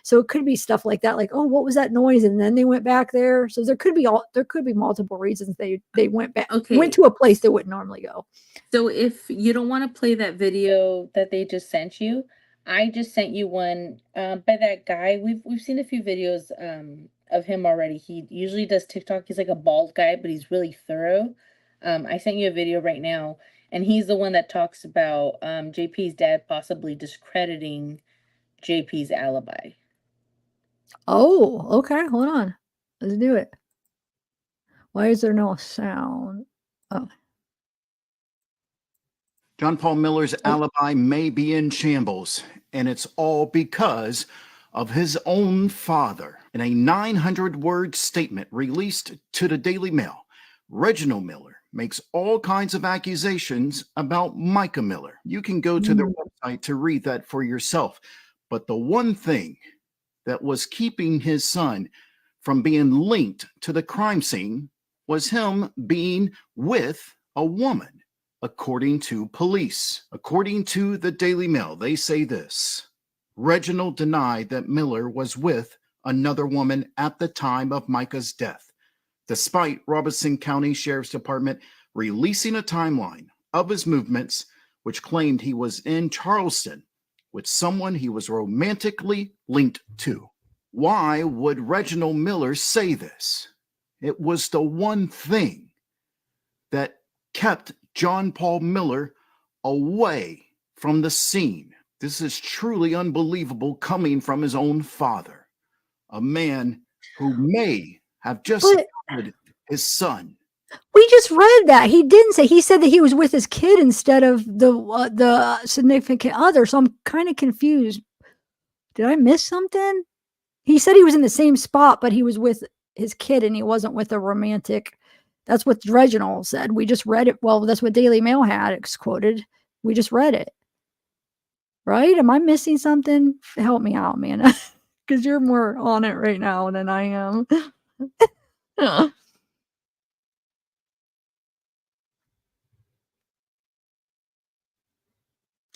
so it could be stuff like that. Like, oh, what was that noise? And then they went back there. So there could be multiple reasons they went back, went to a place they wouldn't normally go. So if you don't want to play that video that they just sent you, I just sent you one by that guy. We've seen a few videos of him already. He usually does TikTok. He's like a bald guy, but he's really thorough. I sent you a video right now, and he's the one that talks about JP's dad possibly discrediting JP's alibi. Oh, okay. Hold on. Let's do it. Why is there no sound? Oh. John Paul Miller's alibi may be in shambles, and it's all because of his own father. In a 900-word statement released to the Daily Mail, Reginald Miller makes all kinds of accusations about Mica Miller. You can go to their website to read that for yourself. But the one thing that was keeping his son from being linked to the crime scene was him being with a woman. According to police, according to the Daily Mail, they say this: Reginald denied that Miller was with another woman at the time of Micah's death, despite Robeson County Sheriff's Department releasing a timeline of his movements, which claimed he was in Charleston with someone he was romantically linked to. Why would Reginald Miller say this? It was the one thing that kept John Paul Miller away from the scene. This is truly unbelievable coming from his own father, a man who may have just murdered his son. We just read that. He didn't say. He said that he was with his kid instead of the significant other. So I'm kind of confused. Did I miss something? He said he was in the same spot, but he was with his kid and he wasn't with a romantic. That's what Reginald said. We just read it. Well, that's what Daily Mail had. It's quoted. We just read it. Right? Am I missing something? Help me out, man. Because you're more on it right now than I am.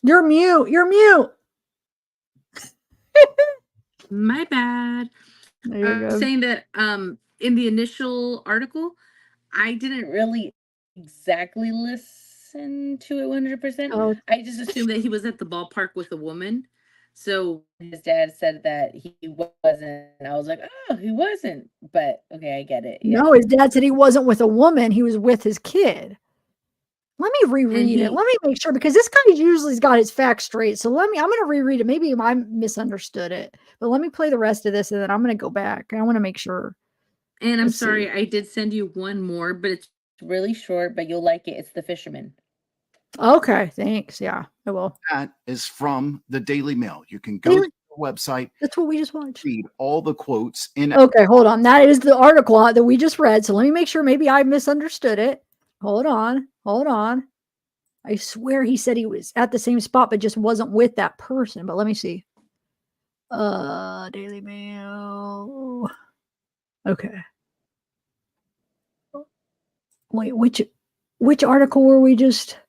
You're mute. You're mute. My bad. There you I was go. saying that in the initial article, I didn't really exactly listen to it 100%. Oh, I just assumed that he was at the ballpark with a woman. So his dad said that he wasn't. I was like, oh, he wasn't. But okay, I get it. Yeah. no, his dad said he wasn't with a woman. He was with his kid. Let me reread it. Let me make sure, because this guy usually's got his facts straight. So I'm going to reread it. Maybe I misunderstood it, but let me play the rest of this and then I'm going to go back. I want to make sure. And I'm Let's see. sorry, I did send you one more, but it's really short, but you'll like it. It's The Fisherman. Okay, thanks. Yeah, I will. That is from the Daily Mail. You can go to the website. That's what we just watched. Read all the quotes in. Okay, hold on. That is the article that we just read. So let me make sure. Maybe I misunderstood it. Hold on. Hold on. I swear he said he was at the same spot, but just wasn't with that person. But let me see. Daily Mail. Okay. Wait, which article were we just?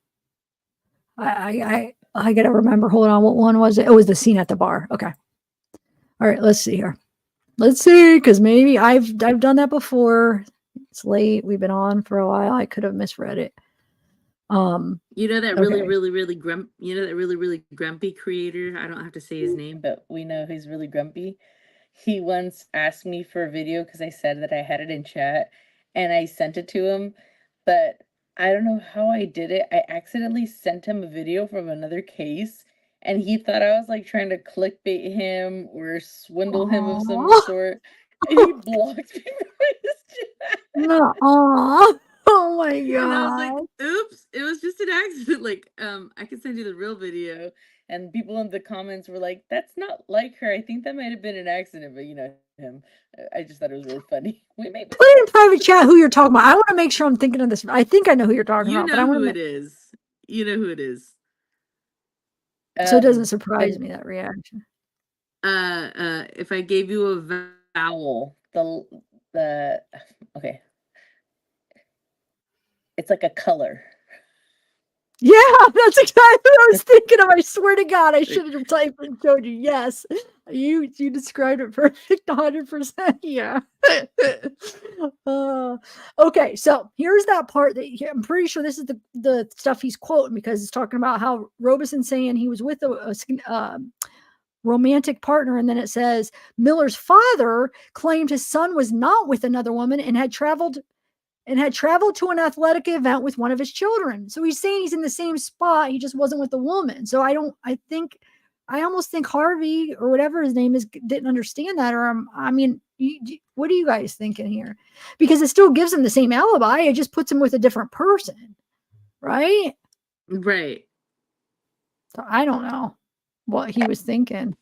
I gotta remember. Hold on. What one was it? It was the scene at the bar. Okay. All right. Let's see here. Let's see, because maybe I've done that before. It's late. We've been on for a while. I could have misread it. You know that okay. really grumpy creator. I don't have to say his name, but we know he's really grumpy. He once asked me for a video because I said that I had it in chat, and I sent it to him, but I don't know how I did it. I accidentally sent him a video from another case, and he thought I was like trying to clickbait him or swindle him of some sort. And he blocked me from his chat. No. Oh my And I was like, god. oops, it was just an accident. Like, I could send you the real video. And people in the comments were like, that's not like her. I think that might have been an accident, but you know him. I just thought it was really funny. We may Put it in private chat who you're talking about. I want to make sure I'm thinking of this. I think I know who you're talking you about, but I know want who to it is. You know who it is. so it doesn't surprise me, that reaction. If I gave you a vowel, the okay. It's like a color. Yeah, that's exactly what I was thinking of. I swear to God, I should have typed and showed you. Yes, you described it perfect, 100%. Yeah. Okay, so here's that part that I'm pretty sure this is the stuff he's quoting, because it's talking about how Robeson's saying he was with a romantic partner, and then it says Miller's father claimed his son was not with another woman and had traveled to an athletic event with one of his children. So he's saying he's in the same spot. He just wasn't with the woman. So I almost think Harvey or whatever his name is didn't understand that. Or what are you guys thinking here? Because it still gives him the same alibi. It just puts him with a different person. Right? Right. So I don't know what he was thinking.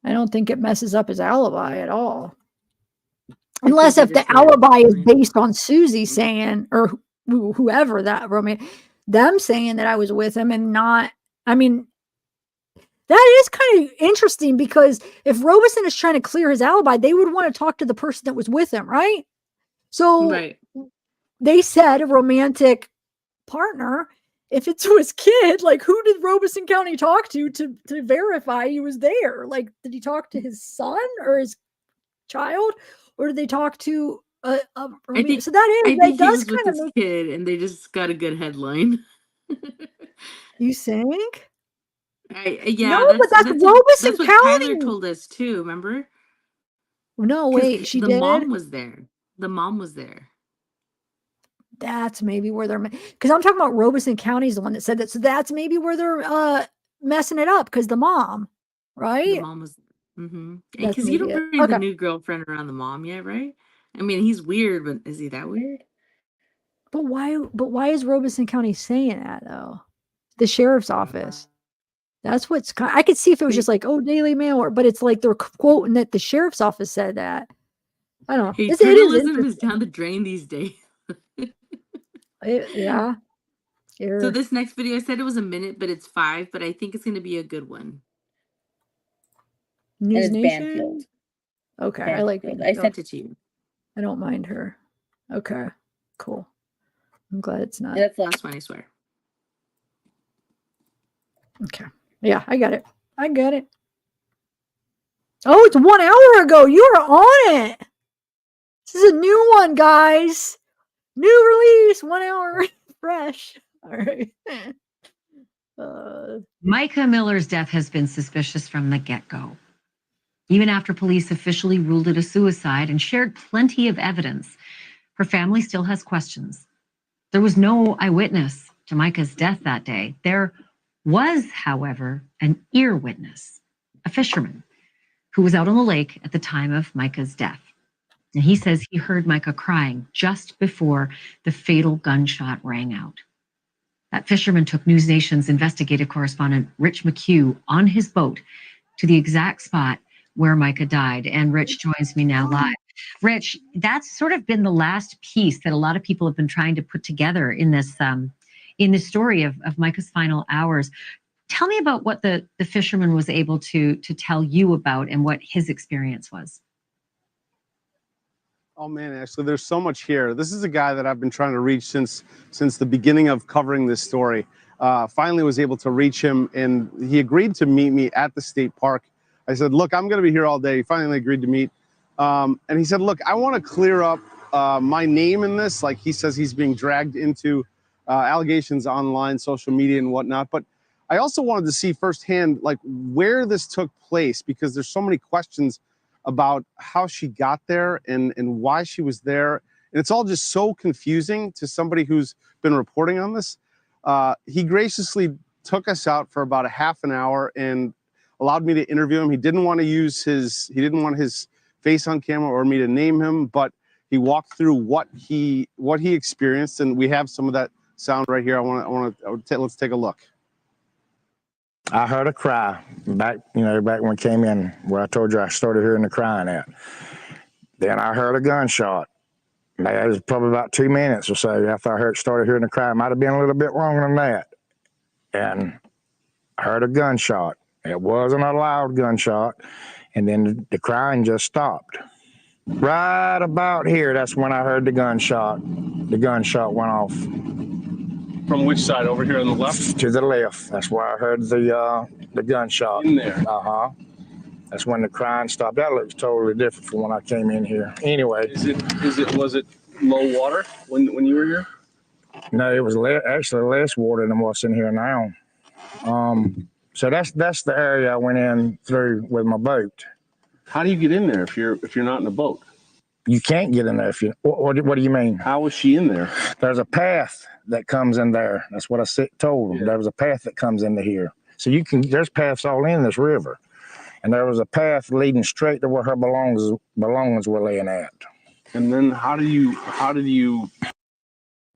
I don't think it messes up his alibi at all. Unless if the alibi is based on Susie saying, or whoever that them saying that I was with him and not, that is kind of interesting, because if Robeson is trying to clear his alibi, they would want to talk to the person that was with him, right? So they said a romantic partner. If it's to his kid, like, who did Robeson County talk to verify he was there? Like, did he talk to his son or his child? Or did they talk to so that is, that does kind of make kid, and they just got a good headline. You think? Yeah, no, but that's Robeson what County. Tyler told us too. Remember? No, wait, she the did. Mom was there. The mom was there. That's maybe where they're, because I'm talking about Robeson County is the one that said that. So that's maybe where they're messing it up, because the mom, right? The mom was. Because you don't bring the new girlfriend around the mom yet, right? I mean, he's weird, but is he that weird? But why is Robeson County saying that though? The sheriff's office. That's what's I could see if it was just like, oh, Daily Mail, but it's like they're quoting that the sheriff's office said that. I don't know. Hey, journalism is down the drain these days. Yeah. So this next video, I said it was a minute, but it's 5, but I think it's going to be a good one. News and it's Nation. Banfield. Okay, I like. Banfield. I sent it to you. I don't mind her. Okay, cool. I'm glad it's not. Yeah, that's the last one, I swear. Okay. Yeah, I got it. I got it. Oh, it's 1 hour ago. You were on it. This is a new one, guys. New release, 1 hour fresh. All right. Mica Miller's death has been suspicious from the get-go. Even after police officially ruled it a suicide and shared plenty of evidence, her family still has questions. There was no eyewitness to Micah's death that day. There was, however, an ear witness, a fisherman, who was out on the lake at the time of Micah's death. And he says he heard Micah crying just before the fatal gunshot rang out. That fisherman took News Nation's investigative correspondent Rich McHugh on his boat to the exact spot where Micah died. And Rich joins me now live. Rich, that's sort of been the last piece that a lot of people have been trying to put together in this story of Micah's final hours. Tell me about what the fisherman was able to tell you about and what his experience was. Oh man, Ashley, there's so much here. This is a guy that I've been trying to reach since the beginning of covering this story. Finally was able to reach him, and he agreed to meet me at the state park. I said, look, I'm going to be here all day. He finally agreed to meet. And he said, look, I want to clear up my name in this. Like, he says he's being dragged into allegations online, social media and whatnot. But I also wanted to see firsthand, like, where this took place, because there's so many questions about how she got there and why she was there. And it's all just so confusing to somebody who's been reporting on this. He graciously took us out for about a half an hour and allowed me to interview him. He didn't want his face on camera or me to name him, but he walked through what he experienced, and we have some of that sound right here. Let's take a look. I heard a cry back when we came in, where I told you I started hearing the crying at. Then I heard a gunshot. That was probably about 2 minutes or so after I started hearing the cry. It might have been a little bit longer than that. And I heard a gunshot. It wasn't a loud gunshot. And then the crying just stopped. Right about here, that's when I heard the gunshot. The gunshot went off. From which side? Over here on the left? To the left. That's where I heard the gunshot. In there? Uh-huh. That's when the crying stopped. That looks totally different from when I came in here. Anyway. Was it low water when you were here? No, it was actually less water than what's in here now. So that's the area I went in through with my boat. How do you get in there if you're not in a boat? You can't get in there if you. What do you mean? How was she in there? There's a path that comes in there. That's what I told them. Yeah. There was a path that comes into here. So there's paths all in this river. And there was a path leading straight to where her belongings were laying at. And then how did you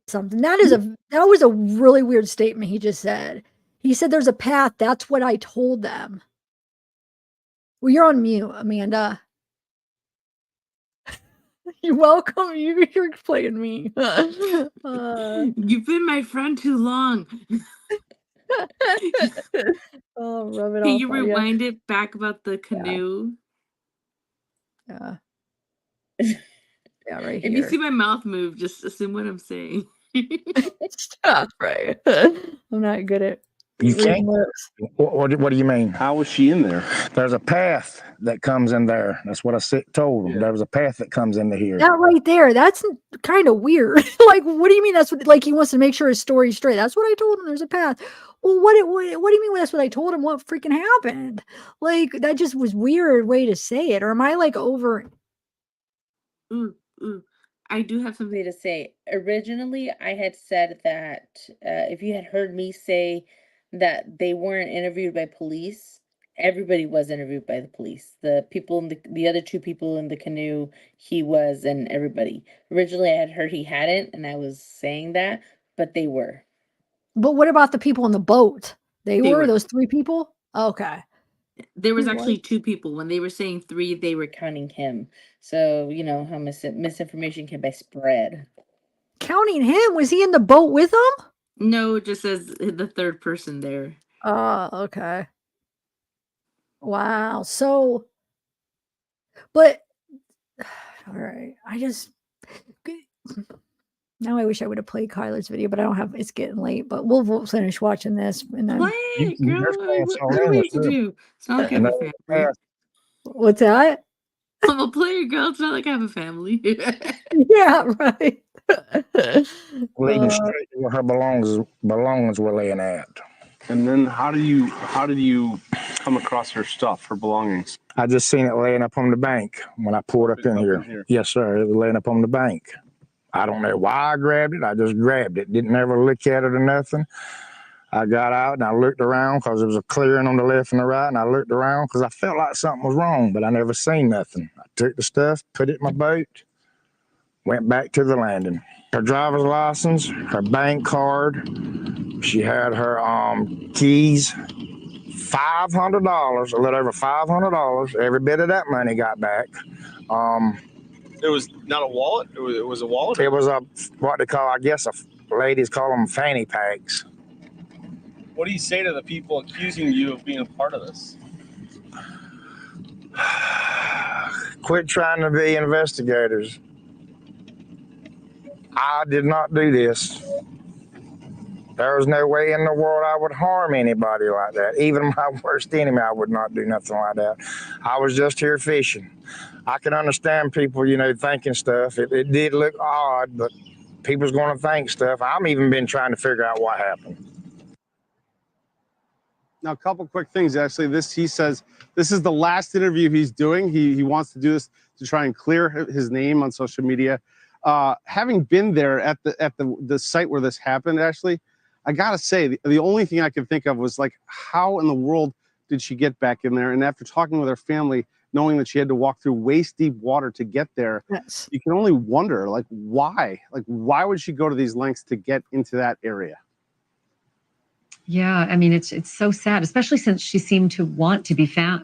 something that was a really weird statement he just said. He said there's a path. That's what I told them. Well, you're on mute, Amanda. You're welcome. You're playing me. You've been my friend too long. Oh, rub it Can off you rewind it back about the canoe? Yeah. Yeah, right If here. you see my mouth move, just assume what I'm saying. Stop, right? I'm not good at. You can't. What do you mean? How was she in there? There's a path that comes in there. That's what I told them. Yeah. There was a path that comes into here. That right there. That's kind of weird. Like, what do you mean? That's what, like, he wants to make sure his story's straight. That's what I told him. There's a path. Well, what do you mean? That's what I told him. What freaking happened? Like, that just was weird way to say it. Or am I like over? I do have something to say. Originally, I had said that if you had heard me say that they weren't interviewed by police, everybody was interviewed by the police. The people in the other two people in the canoe, he was, and everybody. Originally, I had heard he hadn't, and I was saying that, but they were. But what about the people in the boat? They were those 3 people? Okay. There was actually 2 people. When they were saying 3, they were counting him. So, you know how misinformation can be spread. Counting him? Was he in the boat with them? No, it just says the third person there. Oh, okay. Wow. So, but all right. Now I wish I would have played Kyler's video, but I don't have. It's getting late. But we'll finish watching this and then. Play it, girl. What are we to do? It's not like I have a family. What's that? I'm a player, girl. It's not like I have a family. Yeah, right. Leading straight to where her belongings were laying at. And then how did you come across her stuff, her belongings? I just seen it laying up on the bank when I pulled up in here. Yes, sir. It was laying up on the bank. I don't know why I grabbed it. I just grabbed it. Didn't ever look at it or nothing. I got out and I looked around because there was a clearing on the left and the right, and I looked around because I felt like something was wrong, but I never seen nothing. I took the stuff, put it in my boat, went back to the landing. Her driver's license, her bank card, she had her keys, $500, a little over $500. Every bit of that money got back. It was not a wallet? It was a wallet? It was what they call, I guess, ladies call them fanny packs. What do you say to the people accusing you of being a part of this? Quit trying to be investigators. I did not do this. There was no way in the world I would harm anybody like that. Even my worst enemy, I would not do nothing like that. I was just here fishing. I can understand people, thinking stuff. It did look odd, but people's going to think stuff. I've even been trying to figure out what happened. Now, a couple quick things. Actually, he says this is the last interview he's doing. He wants to do this to try and clear his name on social media. Having been there at the site where this happened, Ashley, I gotta say the only thing I could think of was like, how in the world did she get back in there? And after talking with her family, knowing that she had to walk through waist deep water to get there, yes, you can only wonder, like, why? Like, why would she go to these lengths to get into that area? Yeah, I mean, it's so sad, especially since she seemed to want to be found.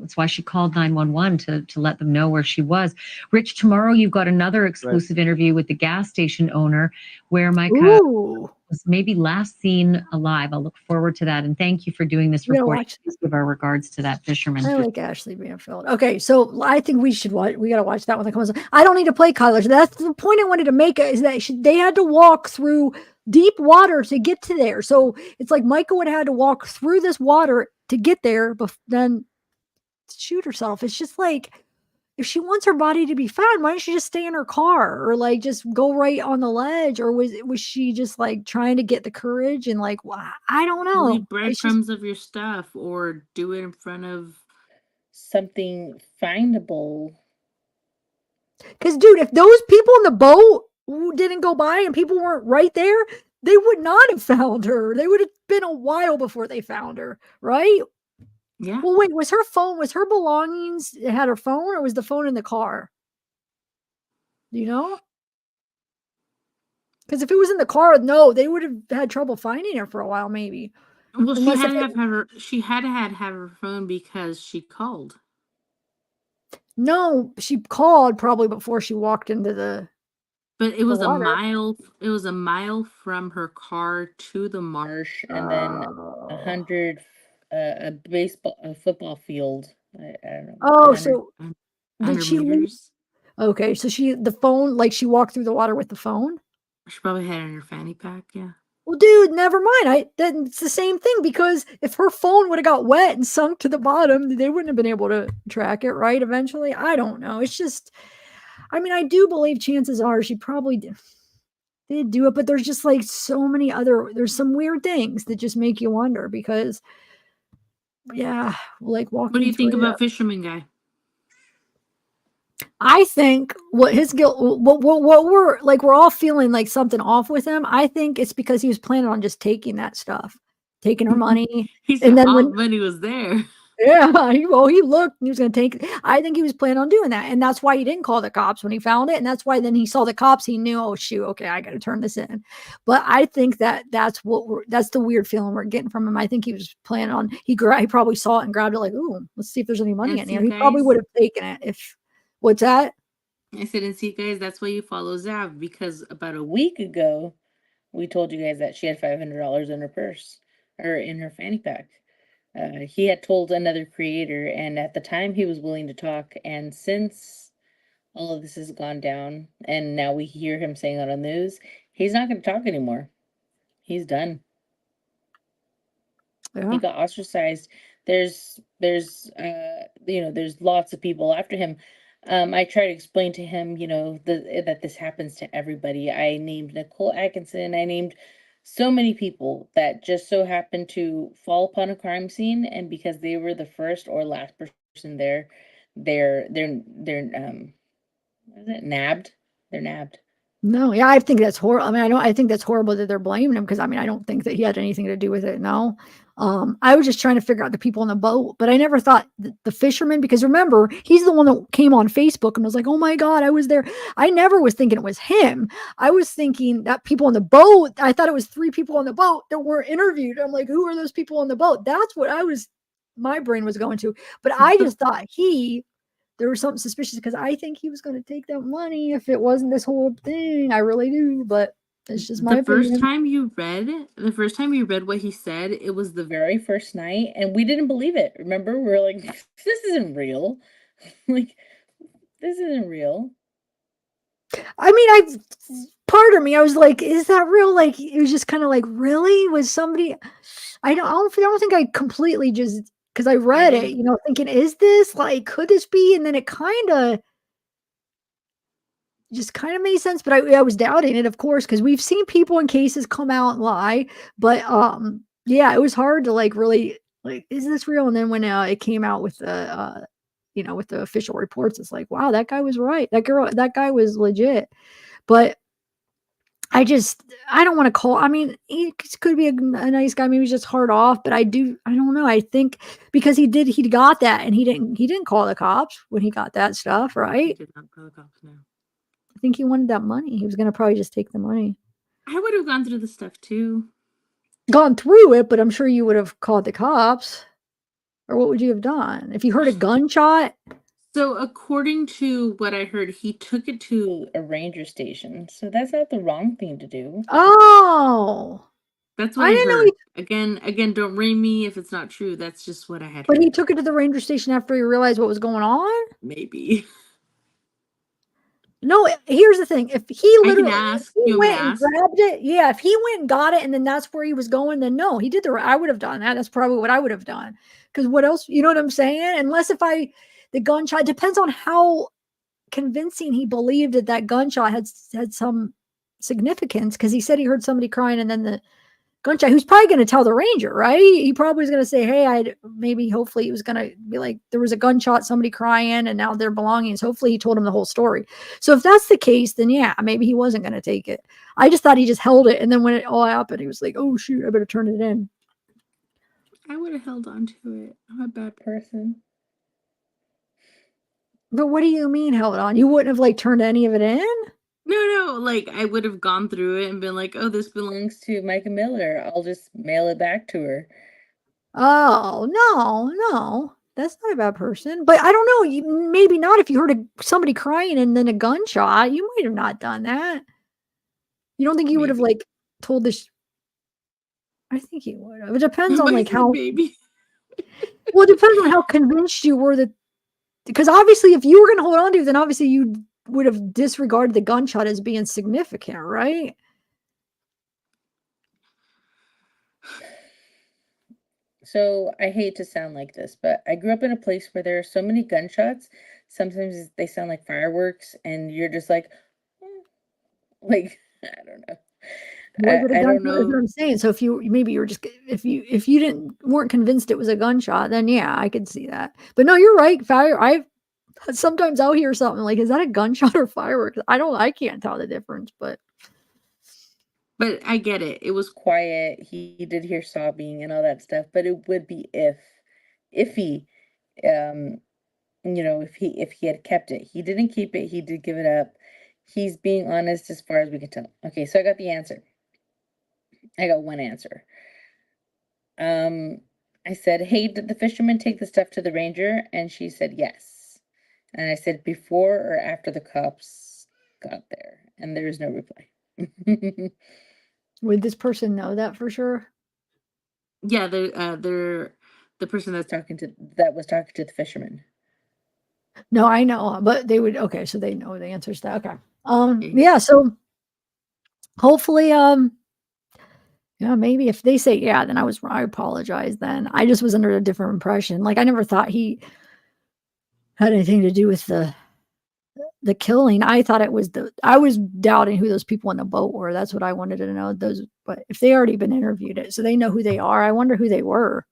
That's why she called 911 to let them know where she was. Rich, tomorrow you've got another exclusive interview with the gas station owner where Micah was maybe last seen alive. I'll look forward to that. And thank you for doing this report. Please give our regards to that fisherman. I like Ashley Banfield. Okay, so I think we should watch. We got to watch that one that comes. I don't need to play Kyler. That's the point I wanted to make. Is that they had to walk through deep water to get to there. So it's like Micah would have had to walk through this water to get there, but then shoot herself. It's just like, if she wants her body to be found, why don't she just stay in her car or like just go right on the ledge? Or was she just like trying to get the courage and like, well, I don't know. Leave breadcrumbs of your stuff or do it in front of something findable. Because, dude, if those people in the boat didn't go by and people weren't right there, they would not have found her. They would have been a while before they found her, right? Yeah. Well, wait, was her belongings, it had her phone, or was the phone in the car? Do you know? Because if it was in the car, no, they would have had trouble finding her for a while, maybe. Well, she had to have her phone because she called. No, she called probably before she walked into the. But it was a mile. It was a mile from her car to the marsh, and then 100, a football field. I don't know. Oh, so did she meters? Okay, so the phone, like she walked through the water with the phone. She probably had it in her fanny pack. Yeah. Well, dude, never mind. Then it's the same thing, because if her phone would have got wet and sunk to the bottom, they wouldn't have been able to track it, right? Eventually, I don't know. It's just. I mean, I do believe chances are she probably did do it, but there's just like so many there's some weird things that just make you wonder because, yeah, like walking. What do you think about Fisherman Guy? I think what his guilt, what we're all feeling like something off with him. I think it's because he was planning on just taking that stuff, taking her money. He said and then all the money was there. Yeah, he looked and he was going to take. I think he was planning on doing that, and that's why he didn't call the cops when he found it, and that's why then he saw the cops. He knew, oh shoot, okay, I got to turn this in. But I think that's the weird feeling we're getting from him. I think he was planning on. He probably saw it and grabbed it like, ooh, let's see if there's any money in here. He probably would have taken it if. What's that? I said, and see, guys, that's why you follow Zav, because about a week ago, We told you guys that she had $500 in her purse or in her fanny pack. He had told another creator, and at the time he was willing to talk. And since all of this has gone down, and now we hear him saying on the news, he's not going to talk anymore. He's done. Yeah. He got ostracized. There's there's lots of people after him. I try to explain to him, that this happens to everybody. I named Nicole Atkinson. I named so many people that just so happened to fall upon a crime scene, and because they were the first or last person there, they're what is it, nabbed? They're nabbed. No, yeah, I think that's horrible. I mean, I think that's horrible that they're blaming him because I mean, I don't think that he had anything to do with it. No. I was just trying to figure out the people on the boat, but I never thought the fisherman, because remember, he's the one that came on Facebook and was like, oh my God, I was there. I never was thinking it was him. I was thinking that people on the boat, I thought it was 3 people on the boat that were interviewed. I'm like, who are those people on the boat? That's what my brain was going to, but I just thought there was something suspicious because I think he was going to take that money if it wasn't this whole thing. I really do, but it's just my The first opinion. time you read what he said, it was the very first night, and we didn't believe it. Remember, we were like, "This isn't real. Like, this isn't real." I mean, part of me, I was like, is that real? Like, it was just kind of like, really? Was somebody? I don't think I completely just because I read it, thinking, is this like, could this be? And then it kind of made sense, but I was doubting it, of course, because we've seen people in cases come out and lie. But yeah, it was hard to like really like, is this real? And then when it came out with the with the official reports, it's like, wow, that guy was right. That guy was legit. But I don't want to call. I mean, he could be a nice guy. Maybe he's just hard off, but I don't know. I think because he got that, and he didn't call the cops when he got that stuff, He right? did not call the cops. No. I think he wanted that money. He was going to probably just take the money. I would have gone through the stuff too. Gone through it, but I'm sure you would have called the cops. Or what would you have done? If you heard a gunshot? So according to what I heard, he took it to a ranger station. So that's not the wrong thing to do. Oh. That's what I I didn't know heard. Again, don't blame me if it's not true. That's just what I had But heard. he took it to the ranger station after he realized what was going on? Maybe. No, here's the thing. If he I can literally ask. he You want me to went and ask? grabbed it, yeah, if he went and got it and then that's where he was going, then no, he did I would have done that. That's probably what I would have done. Because what else, you know what I'm saying? Unless the gunshot depends on how convincing he believed that gunshot had some significance, because he said he heard somebody crying and then the gunshot. Who's probably going to tell the ranger, right? He probably was going to say, hey, hopefully he was going to be like, there was a gunshot, somebody crying, and now their belongings. Hopefully he told him the whole story. So if that's the case, then yeah, maybe he wasn't going to take it. I just thought he just held it, and then when it all happened, he was like, oh shoot, I better turn it in. I would have held on to it. I'm a bad person. But what do you mean held on? You wouldn't have like turned any of it in? No, like I would have gone through it and been like, oh, this belongs to Mica Miller. I'll just mail it back to her. Oh, no. That's not a bad person. But I don't know. Maybe not if you heard somebody crying and then a gunshot. You might have not done that. You don't think you would have like told this? I think you would have. It depends on like how. Baby. Well, it depends on how convinced you were that. Because obviously, if you were going to hold on to it, then obviously you would have disregarded the gunshot as being significant, right? So I hate to sound like this, but I grew up in a place where there are so many gunshots. Sometimes they sound like fireworks, and you're just like, like I don't know. I don't That's what know. I'm saying. So if you were just if you weren't convinced it was a gunshot, then yeah, I could see that. But no, you're right. Sometimes I'll hear something like, is that a gunshot or fireworks? I can't tell the difference, but I get it. It was quiet. He did hear sobbing and all that stuff, but it would be if he, if he had kept it. He didn't keep it. He did give it up. He's being honest as far as we can tell. Okay, so I got the answer. I got one answer. I said, hey, did the fisherman take the stuff to the ranger? And she said, yes. And I said, before or after the cops got there? And there is no reply. Would this person know that for sure? Yeah, they're the person that was talking to the fisherman. No, I know, but they would. Okay, so they know the answers to that. Okay. Yeah. So hopefully, yeah, maybe if they say yeah, then I was wrong. I apologize. Then I just was under a different impression. Like I never thought he had anything to do with the killing. I thought it was I was doubting who those people in the boat were. That's what I wanted to know. But if they already been interviewed it, so they know who they are. I wonder who they were.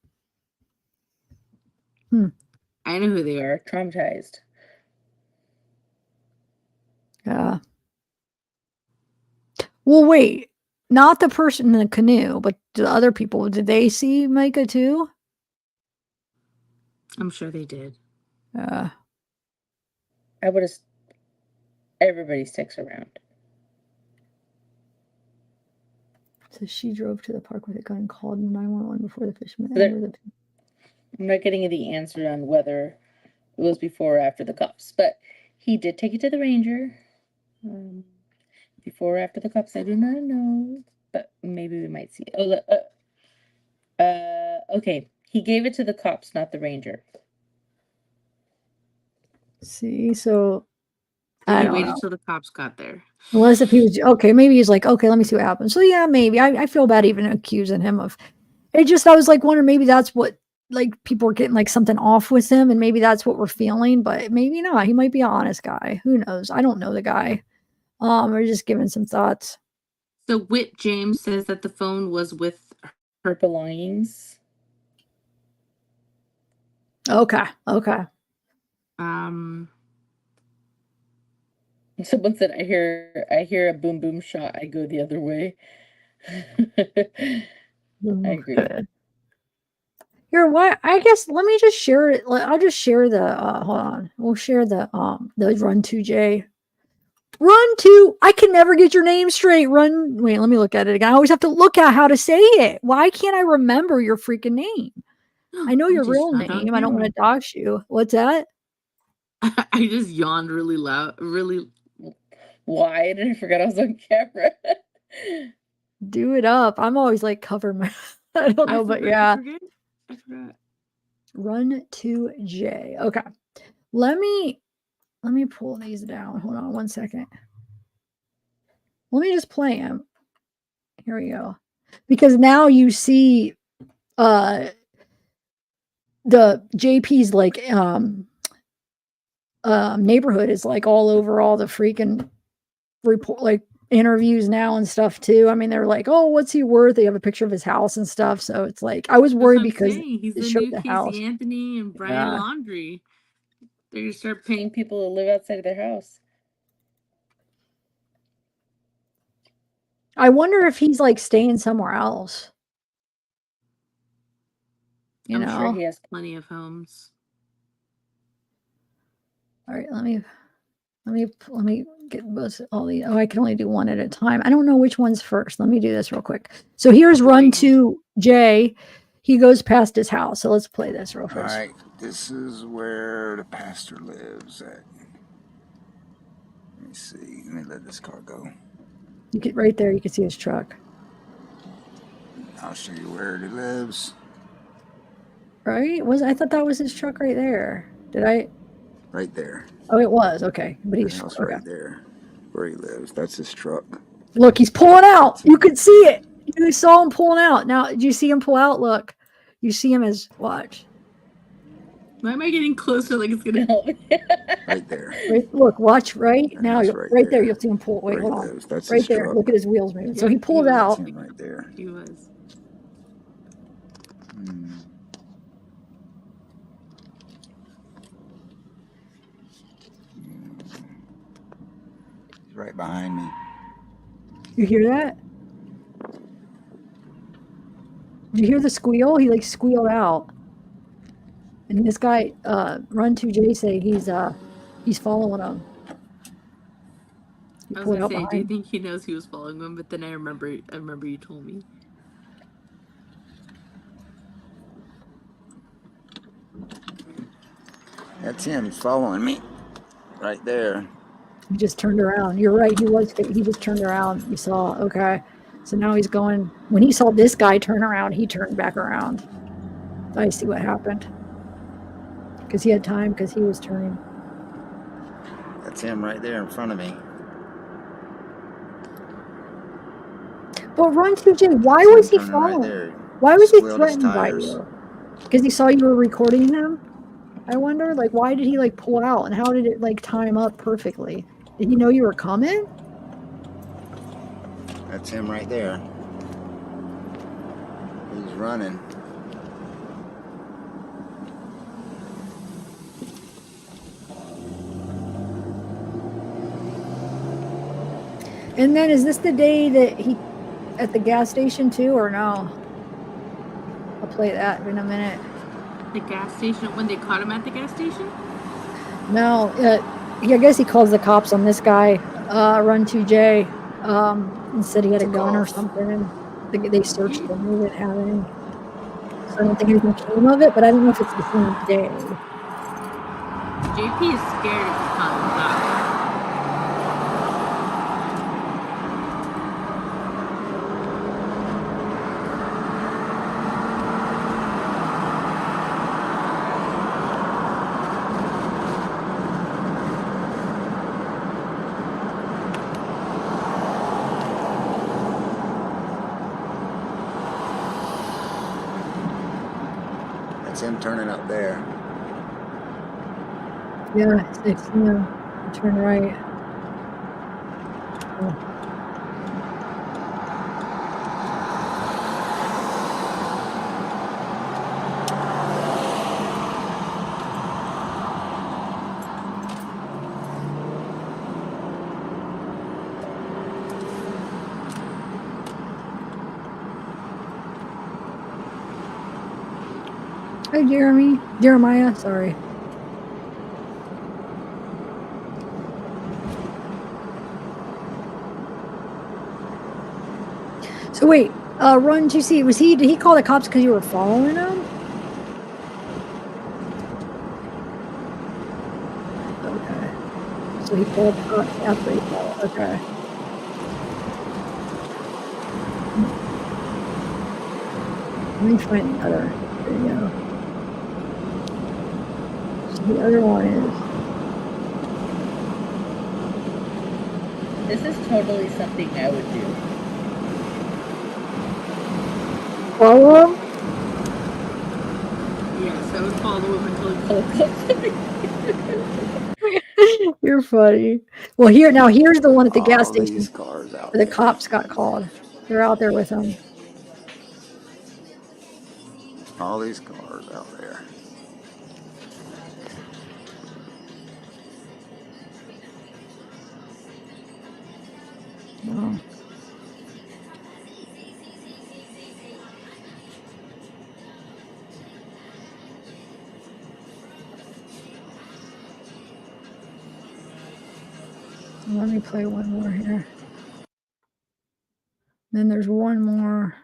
I know who they are. Traumatized. Yeah. Well, wait, not the person in the canoe, but the other people. Did they see Micah too? I'm sure they did. Yeah. I would have. Everybody sticks around. So she drove to the park with a gun, called 911 before the fisherman. I'm not getting the answer on whether it was before or after the cops, but he did take it to the ranger. Before or after the cops, I do not know, but maybe we might see. Okay. He gave it to the cops, not the ranger. See, so So I he don't waited know. till the cops got there. Unless if he was okay, maybe he's like, okay, let me see what happens. So yeah, maybe I feel bad even accusing him of it. Just I was like wondering maybe that's what like people are getting like something off with him, and maybe that's what we're feeling, but maybe not. He might be an honest guy. Who knows? I don't know the guy. We're just giving some thoughts. So Whit James says that the phone was with her belongings. Okay. Okay. Someone said, I hear a boom boom shot. I go the other way. I agree. Here, what? I guess let me just share it. I'll just share the. Hold on. We'll share the Run 2J. Run 2. I can never get your name straight. Run. Wait, let me look at it again. I always have to look at how to say it. Why can't I remember your freaking name? I know your real name. I don't want to dox you. What's that? I just yawned really loud, really wide, and I forgot I was on camera. Do it up. I'm always like cover my. I don't know, but yeah. I forgot. Run 2J. Okay. Let me pull these down. Hold on one second. Let me just play them. Here we go. Because now you see the JP's like neighborhood is like all over all the freaking report like interviews now and stuff too. I mean, they're like, oh, what's he worth? They have a picture of his house and stuff. So it's like I was worried because he's it the showed new the Casey house. Anthony and Brian Laundrie. They're gonna start paying people to live outside of their house. I wonder if he's like staying somewhere else. You know, sure he has plenty of homes. All right, let me get all these. Oh, I can only do one at a time. I don't know which one's first. Let me do this real quick. So here's Run 2J. He goes past his house. So let's play this real first. All right, this is where the pastor lives at. Let me see. Let me let this car go. You get right there. You can see his truck. I'll show you where he lives. Right? I thought that was his truck right there. Did I? Right there. Oh, it was. Okay. But he's house right there where he lives. That's his truck. Look, he's pulling out. You could see it. You saw him pulling out. Now, did you see him pull out? Look. You see him as watch. Why am I getting closer like it's gonna help me? Right there. Right, look, watch right now. Right there. You'll see him pull. Wait, Where hold he on. lives. That's Right his there. truck. Look at his wheels moving. So he pulled out. That's him right there. He was. He's right behind me. You hear that? Did you hear the squeal? He like squealed out. And this guy, Run 2J, say he's following him. I was gonna say, do you think he knows he was following him? But then I remember you told me. That's him following me. Right there. He just turned around. You're right. He just turned around. You saw. Okay. So now he's going, when he saw this guy turn around, he turned back around. I see what happened. Because he had time, because he was turning. That's him right there in front of me. But Run 2J, why was he Turning following? right there. Why was he Squealed his threatened by tires. you? Because he saw you were recording him? I wonder, like, why did he, like, pull out? And how did it, like, time up perfectly? Did he know you were coming? That's him right there. He's running. And then is this the day that he at the gas station too, or no? I'll play that in a minute. The gas station, when they caught him at the gas station? No, I guess he calls the cops on this guy, Run 2J, and said he had a gun or something, and they searched him. They didn't have any. So I don't think anything came of it, but I don't know if it's the same day. JP is scared of his tongue. That's him turning up there. Yeah, it's him. Turn right. Oh. Hi, Jeremiah, sorry. So wait, Run 2C, did he call the cops because you were following him? Okay. So he called the cops after he followed, okay. Let me find the other video. So the other one is... This is totally something I would do. Follow him? Yes, I would follow him until he called. You're funny. Well, here's the one at the gas All station these cars out where the there. cops got called. They're out there with him. All these cars out there. Oh. Let me play one more here. Then there's one more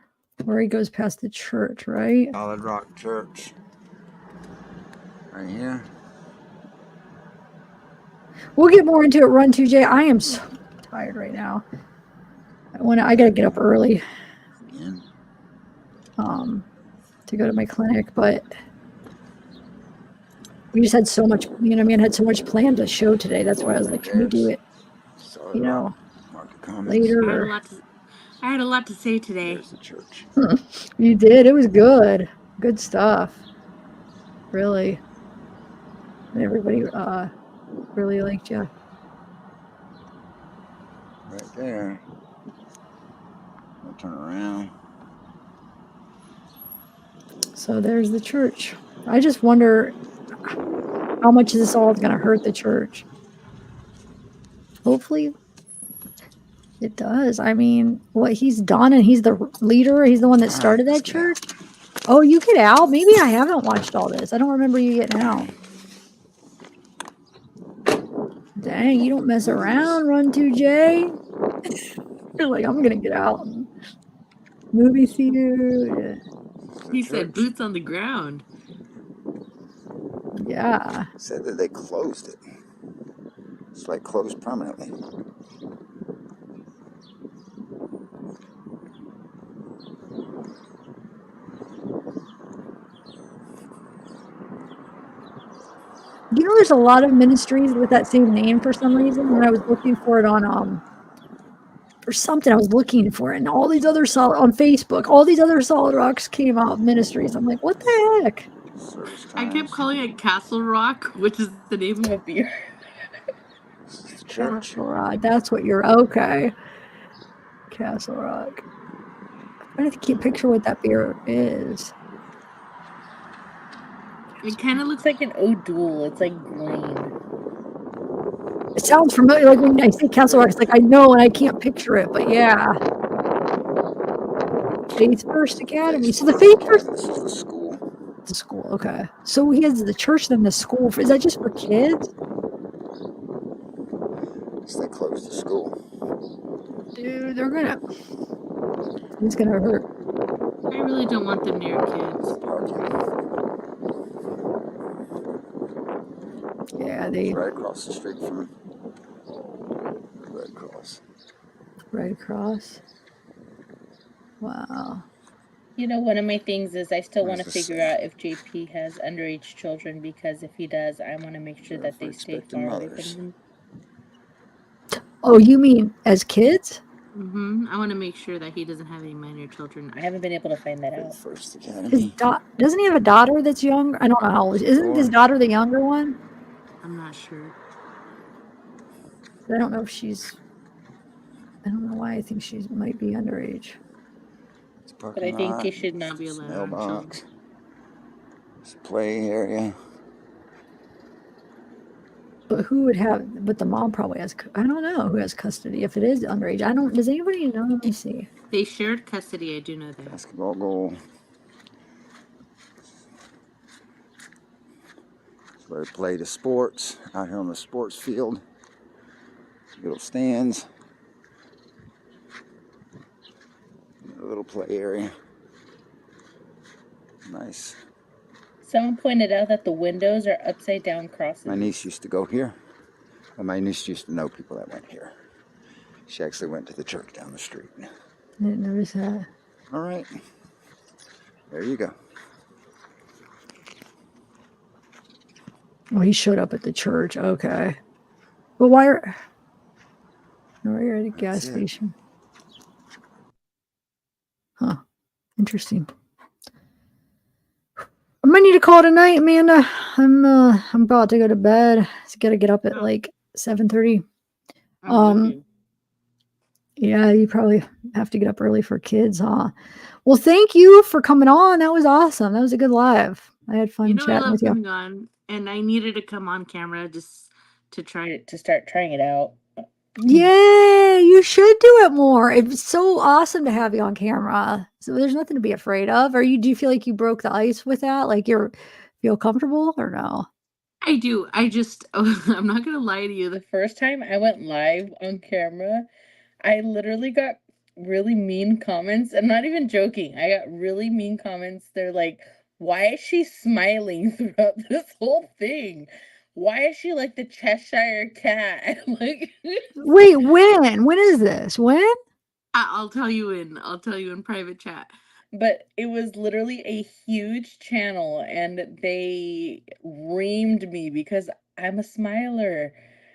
where he goes past the church, right? Solid Rock Church. Right here. We'll get more into it. Run 2J. I am so tired right now. I gotta get up early. Again. To go to my clinic, but we just had so much, had so much planned to show today. That's why I was like, can we do it, later? I had a lot to say today. There's the church. You did. It was good. Good stuff. Really. And everybody really liked you. Right there. I'll turn around. So there's the church. I just wonder how much this all is going to hurt the church. Hopefully it does. I mean, what he's done, and he's the leader. He's the one that started that church. Oh, you get out? Maybe I haven't watched all this. I don't remember you getting out. Dang, you don't mess around, Run 2J. You're like, I'm going to get out. Movie theater. He said boots on the ground. Yeah. Said that they closed it. It's like closed permanently. You know, there's a lot of ministries with that same name for some reason. When I was looking for it on for something, I was looking for it, and all these other on Facebook, all these other Solid Rocks came out ministries. I'm like, what the heck? I kept calling it Castle Rock, which is the name of a beer. Castle Rock. That's what you're okay. Castle Rock. I'm trying to keep picture what that beer is. It kind of looks like an O'Doul. It's like green. It sounds familiar. Like when I say Castle Rock, it's like I know and I can't picture it, but yeah. Faith First Academy. So the Faith First. This is the school. The school. Okay. So he has the church, then the school. Is that just for kids? They closed the school. Dude, they're gonna. It's gonna hurt. I really don't want them near kids. Yeah, they. Right across the street from Red Cross. Red Cross. Wow. You know, one of my things is I still want to Where's the figure out if JP has underage children, because if he does, I want to make sure that they stay far away from him. Oh, you mean as kids? I want to make sure that he doesn't have any minor children. I haven't been able to find that out. First His Academy. doesn't he have a daughter that's young? I don't know how old. Isn't his daughter the younger one? I'm not sure. I don't know if she's. I don't know why I think she might be underage. But I think he should not be allowed on Mailbox. children. It's a play area. But who would have? But the mom probably has. I don't know who has custody. If it is underage, I don't. Does anybody know? Let me see. They shared custody. I do know that. Basketball goal. It's where they play the sports out here on the sports field. Little stands. A little play area. Nice. Someone pointed out that the windows are upside down crosses. My niece used to go here. Well, my niece used to know people that went here. She actually went to the church down the street. I didn't notice that. All right. There you go. Oh, he showed up at the church. Okay. Well, why are? No, you're at a gas station. Huh. Interesting. I might need to call it a night, Amanda. I'm about to go to bed. I got to get up at like 7:30. Yeah, you probably have to get up early for kids, huh? Well, thank you for coming on. That was awesome. That was a good live. I had fun You know, I chatting love with you. coming on, and I needed to come on camera just to start trying it out. Yeah, you should do it more. It's so awesome to have you on camera. So there's nothing to be afraid of. Do you feel like you broke the ice with that? Like feel comfortable or no? I do. I'm not gonna lie to you. The first time I went live on camera, I literally got really mean comments. I'm not even joking. I got really mean comments. They're like, why is she smiling throughout this whole thing? Why is she like the Cheshire Cat? Like, wait, when is this? When? I'll tell you in private chat. But it was literally a huge channel, and they reamed me because I'm a smiler.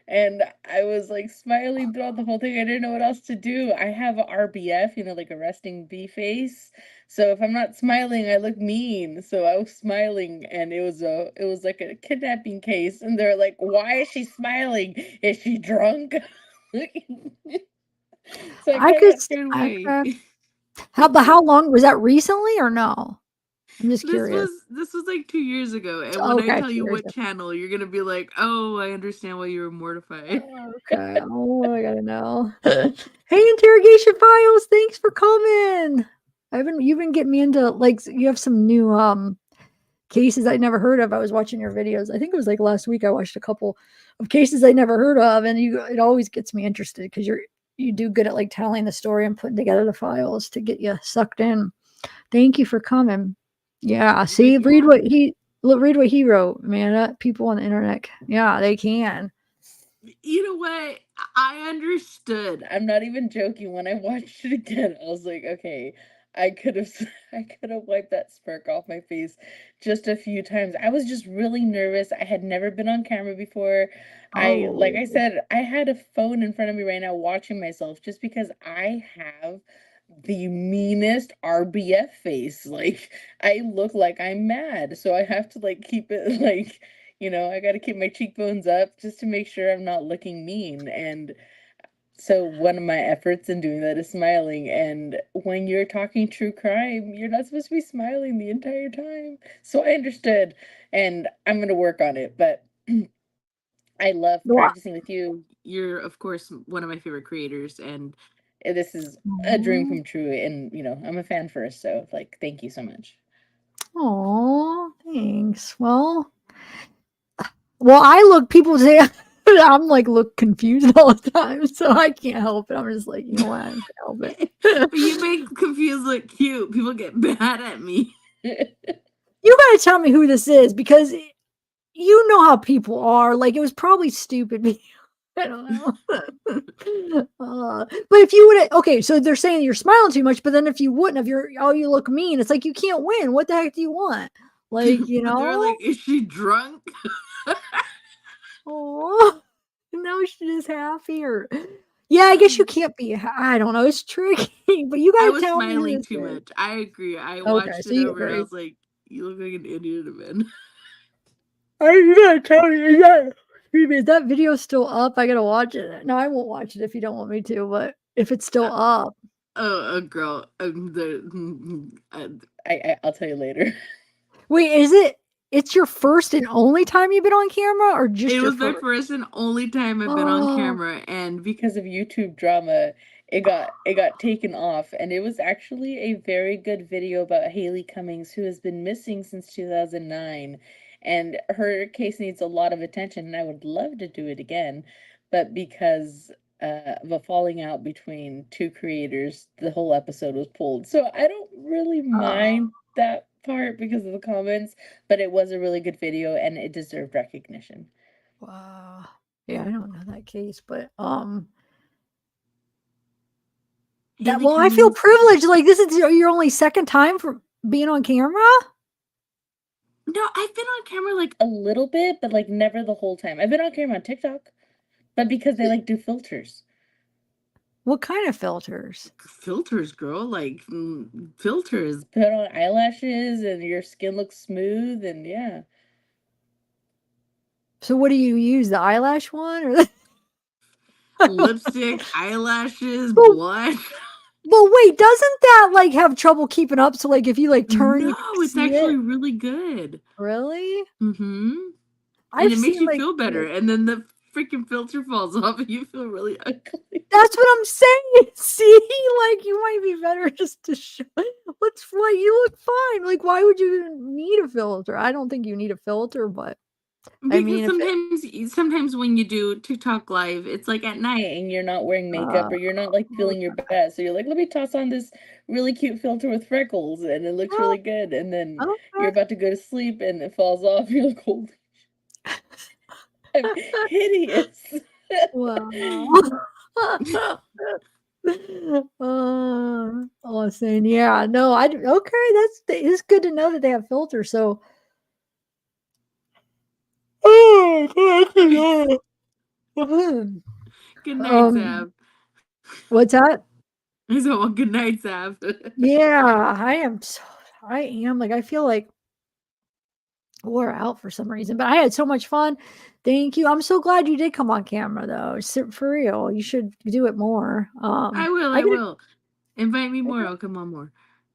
And I was like smiling throughout the whole thing. I didn't know what else to do. I have a RBF, like a resting bee face. So if I'm not smiling, I look mean. So I was smiling, and it was like a kidnapping case. And they're like, "Why is she smiling? Is she drunk?" So I got scared away. How long was that recently or no? I'm just curious. This was like 2 years ago, and when Okay, I tell you 2 years what ago. channel, you're gonna be like, "Oh, I understand why you were mortified." Okay. Oh, I gotta know. Hey, Interrogation Files, thanks for coming. You've been getting me into you have some new cases I never heard of. I was watching your videos. I think it was like last week. I watched a couple of cases I never heard of, and it always gets me interested because you do good at telling the story and putting together the files to get you sucked in. Thank you for coming. Yeah, see, read what he wrote, man. People on the internet, yeah, they can. You know what? I understood. I'm not even joking. When I watched it again, I was like, okay, I could have wiped that smirk off my face just a few times. I was just really nervous. I had never been on camera before. Like I said, I had a phone in front of me right now watching myself just because I have the meanest RBF face. Like I look like I'm mad. So I have to like keep it like, I got to keep my cheekbones up just to make sure I'm not looking mean. And so one of my efforts in doing that is smiling. And when you're talking true crime, you're not supposed to be smiling the entire time. So I understood, and I'm going to work on it. But I love practicing with you. You're, of course, one of my favorite creators, and this is a dream come true. And, I'm a fan first. So, like, thank you so much. Oh, thanks. Well, people say I'm like look confused all the time, so I can't help it. I'm just like, you know what? I can't help it. But you make confused look cute. People get mad at me. You gotta tell me who this is because you know how people are. Like it was probably stupid. I don't know. But if you would, okay, so they're saying you're smiling too much, but then if you wouldn't, if you look mean, it's like you can't win. What the heck do you want? Like, They're like, is she drunk? Oh, no, she's happy or yeah, I guess you can't be. I don't know. It's tricky, but you I gotta was tell me who smiling this too is. much. I agree. I Okay, watched so it you over and I agree. was like, you look like an idiot, man. You gotta tell me. Is that video still up? I gotta watch it. No, I won't watch it if you don't want me to. But if it's still up, Girl, I'll tell you later. wait, is it? It's your first and only time you've been on camera, or just It your was my first? first and only time I've been on Oh, camera, and because of YouTube drama, it got taken off, and it was actually a very good video about Haley Cummings, who has been missing since 2009, and her case needs a lot of attention, and I would love to do it again, but because of a falling out between two creators, the whole episode was pulled. So I don't really mind that part because of the comments, but it was a really good video and it deserved recognition. wow. Yeah, I don't know that case, but Haley well, I feel Cummings. privileged. Like this is your only second time for being on camera. No, I've been on camera like a little bit, but like never the whole time. I've been on camera on TikTok, but because they like do filters. What kind of filters? Filters, girl, like filters. Put on eyelashes and your skin looks smooth and yeah. So what do you use? The eyelash one or the Lipstick, eyelashes, blush. Well, wait, doesn't that like have trouble keeping up? So like if you like turn, No, you can it's see actually it? really good. Really? Mm-hmm. I've And it makes seen you like feel better. And then the freaking filter falls off and you feel really ugly. That's what I'm saying. See, like you might be better just to show. What's what you look fine. Like why would you even need a filter? I don't think you need a filter, but I mean, Because sometimes when you do TikTok live, it's like at night and you're not wearing makeup or you're not like feeling your best. So you're like, let me toss on this really cute filter with freckles and it looks really good. And then you're about to go to sleep and it falls off. You're like, holy, I'm hideous. Wow. Awesome. Yeah, no, okay, it's good to know that they have filters. So Good night, Zab. What's that? I said, well, good night, Zab. Yeah, I am like I feel like wore out for some reason, but I had so much fun. Thank you. I'm so glad you did come on camera though. For real. You should do it more. I will. Invite me more. I'll come on more.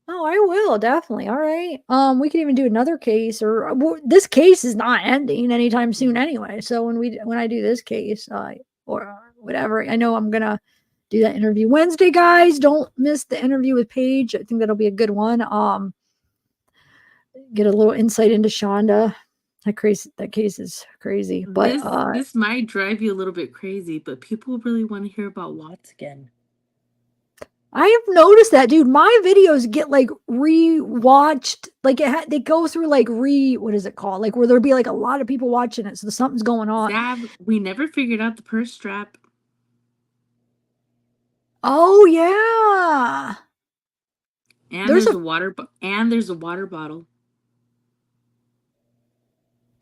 Oh, I will definitely. All right. We could even do another case, or this case is not ending anytime soon anyway. So when I do this case, or whatever, I know I'm gonna do that interview Wednesday, guys. Don't miss the interview with Paige. I think that'll be a good one. Get a little insight into Shonda. That case is crazy. But this might drive you a little bit crazy, but people really want to hear about Watts again. I have noticed that, dude. My videos get like re-watched, like they go through like what is it called? Like where there'll be like a lot of people watching it, so something's going on. Zab, we never figured out the purse strap. Oh yeah. And There's there's a a water bottle.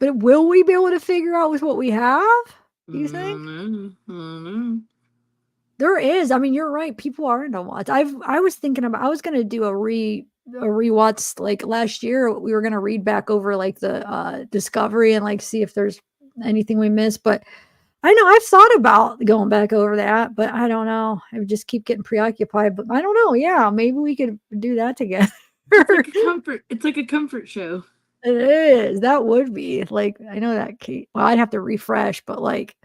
But will we be able to figure out with what we have? Do you think? There is. I mean, you're right. People are into watch. I was thinking about. I was gonna do a rewatch like last year. We were gonna read back over like the Discovery and like see if there's anything we missed. But I know I've thought about going back over that, but I don't know. I just keep getting preoccupied. But I don't know. Yeah, maybe we could do that together. It's like a comfort show. It is. That would be like I know that Kate. Well, I'd have to refresh, but like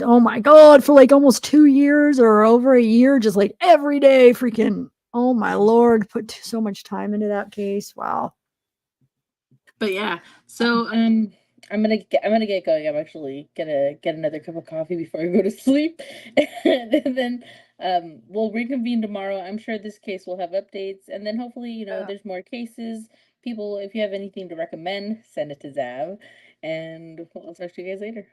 oh my god, for like almost 2 years or over a year, just like every day, freaking oh my lord, put so much time into that case. Wow. But yeah, so I'm gonna get going. I'm actually gonna get another cup of coffee before I go to sleep, and then we'll reconvene tomorrow. I'm sure this case will have updates, and then hopefully there's more cases. People, if you have anything to recommend, send it to Zav, and I'll talk to you guys later.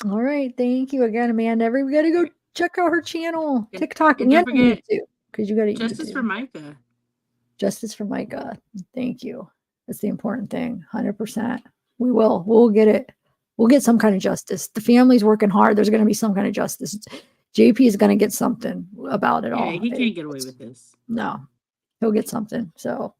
All right, thank you again, Amanda. Everybody go check out her channel, TikTok, and don't forget YouTube because you got to justice for Micah. Justice for Micah. Thank you. That's the important thing. 100%. We will. We'll get it. We'll get some kind of justice. The family's working hard. There's going to be some kind of justice. JP is going to get something about it all. Yeah, he can't get away with this. No, he'll get something. So,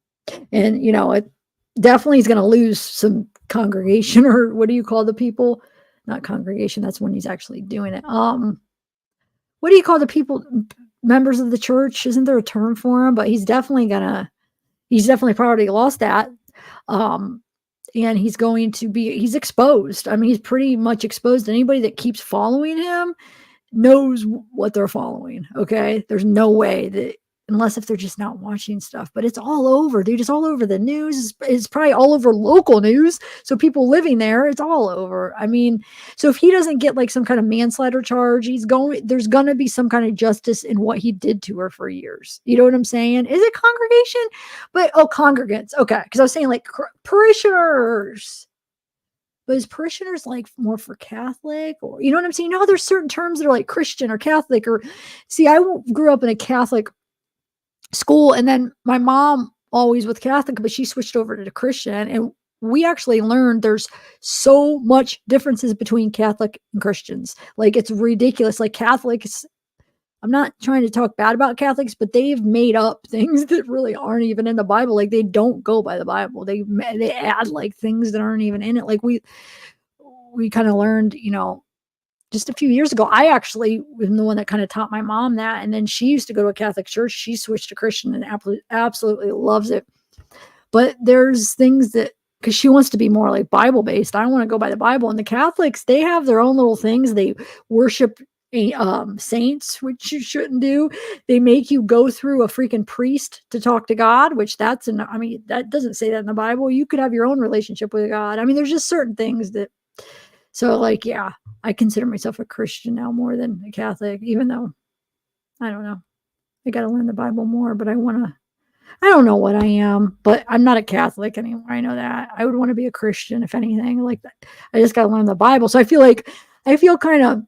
and it definitely is going to lose some congregation or what do you call the people? Not congregation. That's when he's actually doing it. What do you call the people? Members of the church? Isn't there a term for him? But he's definitely probably lost that. And he's going to be, he's exposed. I mean, he's pretty much exposed. Anybody that keeps following him knows what they're following. Okay. There's no way that, unless if they're just not watching stuff, but it's all over, dude. It's all over the news. It's probably all over local news. So people living there, it's all over. I mean, so if he doesn't get like some kind of manslaughter charge, there's going to be some kind of justice in what he did to her for years. You know what I'm saying? Is it congregation? But, congregants. Okay. Cause I was saying like parishioners. But is parishioners like more for Catholic or, you know what I'm saying? No, there's certain terms that are like Christian or Catholic or see, I grew up in a Catholic school and then my mom always with Catholic, but she switched over to Christian and we actually learned there's so much differences between Catholic and Christians. Like it's ridiculous. Like Catholics, I'm not trying to talk bad about Catholics, but they've made up things that really aren't even in the Bible. Like they don't go by the Bible. They add like things that aren't even in it. Like we kind of learned, just a few years ago, I actually was the one that kind of taught my mom that. And then she used to go to a Catholic church. She switched to Christian and absolutely loves it. But there's things that, because she wants to be more like Bible based. I want to go by the Bible. And the Catholics, they have their own little things. They worship saints, which you shouldn't do. They make you go through a freaking priest to talk to God, which that doesn't say that in the Bible. You could have your own relationship with God. I mean, there's just certain things that, so like, yeah, I consider myself a Christian now more than a Catholic, even though I don't know. I got to learn the Bible more, but I don't know what I am, but I'm not a Catholic anymore. I know that. I would want to be a Christian, if anything, like that. I just got to learn the Bible. So I feel kind of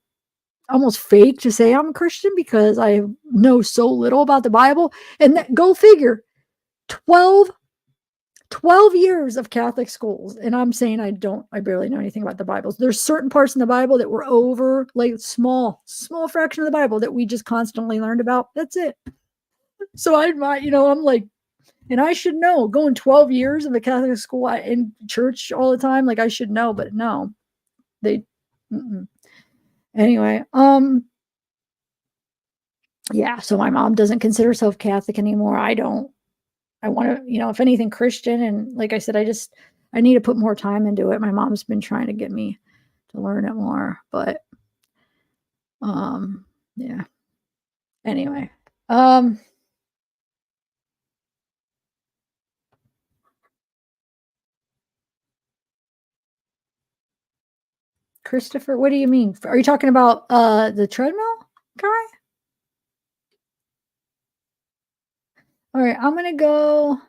almost fake to say I'm a Christian because I know so little about the Bible. And go figure, 12 years of Catholic schools. And I'm saying I barely know anything about the Bible. There's certain parts in the Bible that were over, like small fraction of the Bible that we just constantly learned about. That's it. So I'm like, and I should know, going 12 years of a Catholic school in church all the time, like I should know, but no, anyway, yeah, so my mom doesn't consider herself Catholic anymore. I don't. I want to, if anything, Christian. And like I said, I need to put more time into it. My mom's been trying to get me to learn it more, but, yeah. Anyway, Christopher, what do you mean? Are you talking about the treadmill guy? All right, I'm going to go.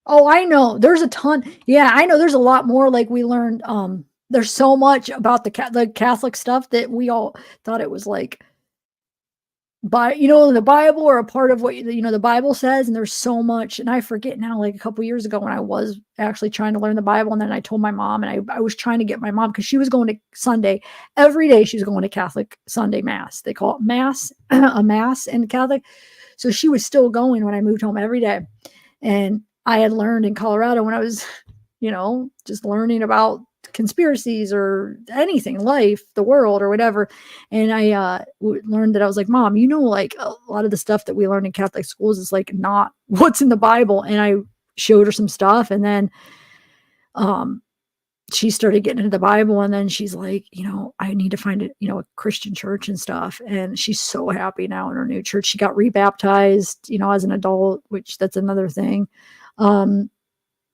Oh, I know. There's a ton. Yeah, I know there's a lot more like we learned there's so much about the Catholic stuff that we all thought it was like, the Bible, or a part of what the Bible says, and there's so much, and I forget now. Like a couple years ago, when I was actually trying to learn the Bible, and then I told my mom, and I was trying to get my mom, because she was going to Sunday every day. She was going to Catholic Sunday Mass. They call it Mass, a Mass in Catholic. So she was still going when I moved home every day, and I had learned in Colorado when I was, just learning about conspiracies or anything, life, the world, or whatever. And I learned that I was like, Mom, like a lot of the stuff that we learn in Catholic schools is like not what's in the Bible. And I showed her some stuff, and then she started getting into the Bible, and then she's like, I need to find a Christian church and stuff. And she's so happy now in her new church. She got rebaptized, as an adult, which that's another thing.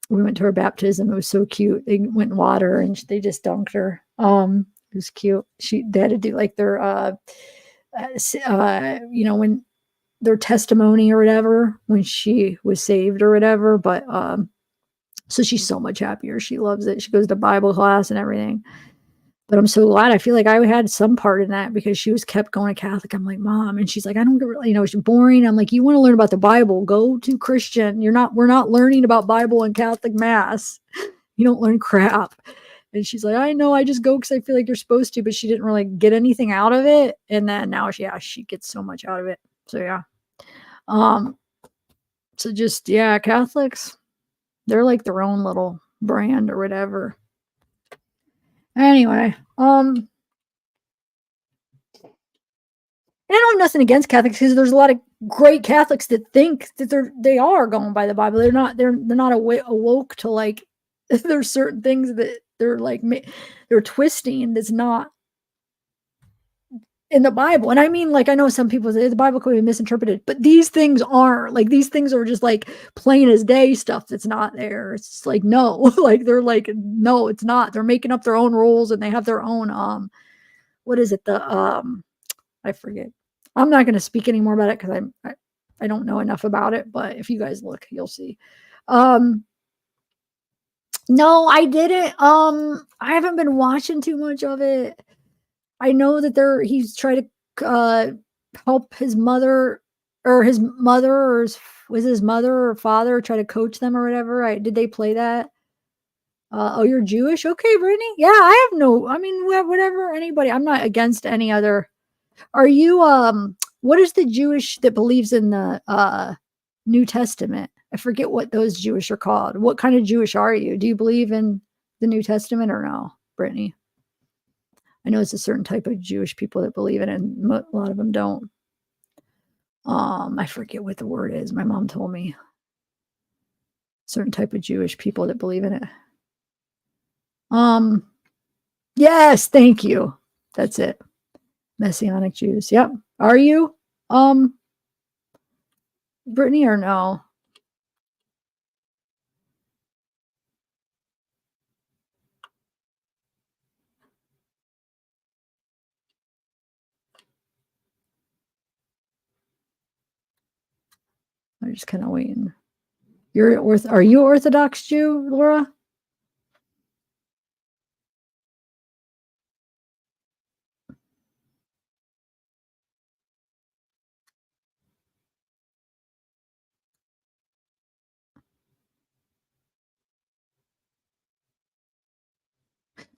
We went to her baptism. It was so cute. They went in water and they just dunked her. It was cute. They had to do like their, when their testimony or whatever, when she was saved or whatever. But, so she's so much happier. She loves it. She goes to Bible class and everything. But I'm so glad. I feel like I had some part in that, because she was kept going to Catholic. I'm like, Mom. And she's like, I don't get really, it's boring. I'm like, you want to learn about the Bible, go to Christian. We're not learning about Bible and Catholic Mass. You don't learn crap. And she's like, I know, I just go because I feel like you're supposed to, but she didn't really get anything out of it. And then now she gets so much out of it. So yeah. So just, Catholics, they're like their own little brand or whatever. Anyway, and I don't have nothing against Catholics, because there's a lot of great Catholics that think that they are going by the Bible. They're not awoke to, like, there's certain things that they're like, they're twisting that's not in the Bible. And I mean, like, I know some people say the Bible could be misinterpreted, but these things aren't. Like, these things are just like plain as day stuff that's not there. It's just like, no, like, they're like, no, it's not. They're making up their own rules, and they have their own, what is it? I forget. I'm not going to speak anymore about it, because I don't know enough about it, but if you guys look, you'll see. No, I didn't. I haven't been watching too much of it. I know that he's trying to help his mother, or was his mother or father try to coach them or whatever. Did they play that? Oh, you're Jewish? Okay, Brittany. Yeah, whatever, anybody. I'm not against any other. Are you, what is the Jewish that believes in the New Testament? I forget what those Jewish are called. What kind of Jewish are you? Do you believe in the New Testament or no, Brittany? I know it's a certain type of Jewish people that believe in it, and a lot of them don't. I forget what the word is. My mom told me. Certain type of Jewish people that believe in it. Yes, thank you. That's it. Messianic Jews. Yep. Are you, Brittany, or no? I'm just kind of waiting. Are you Orthodox Jew, Laura?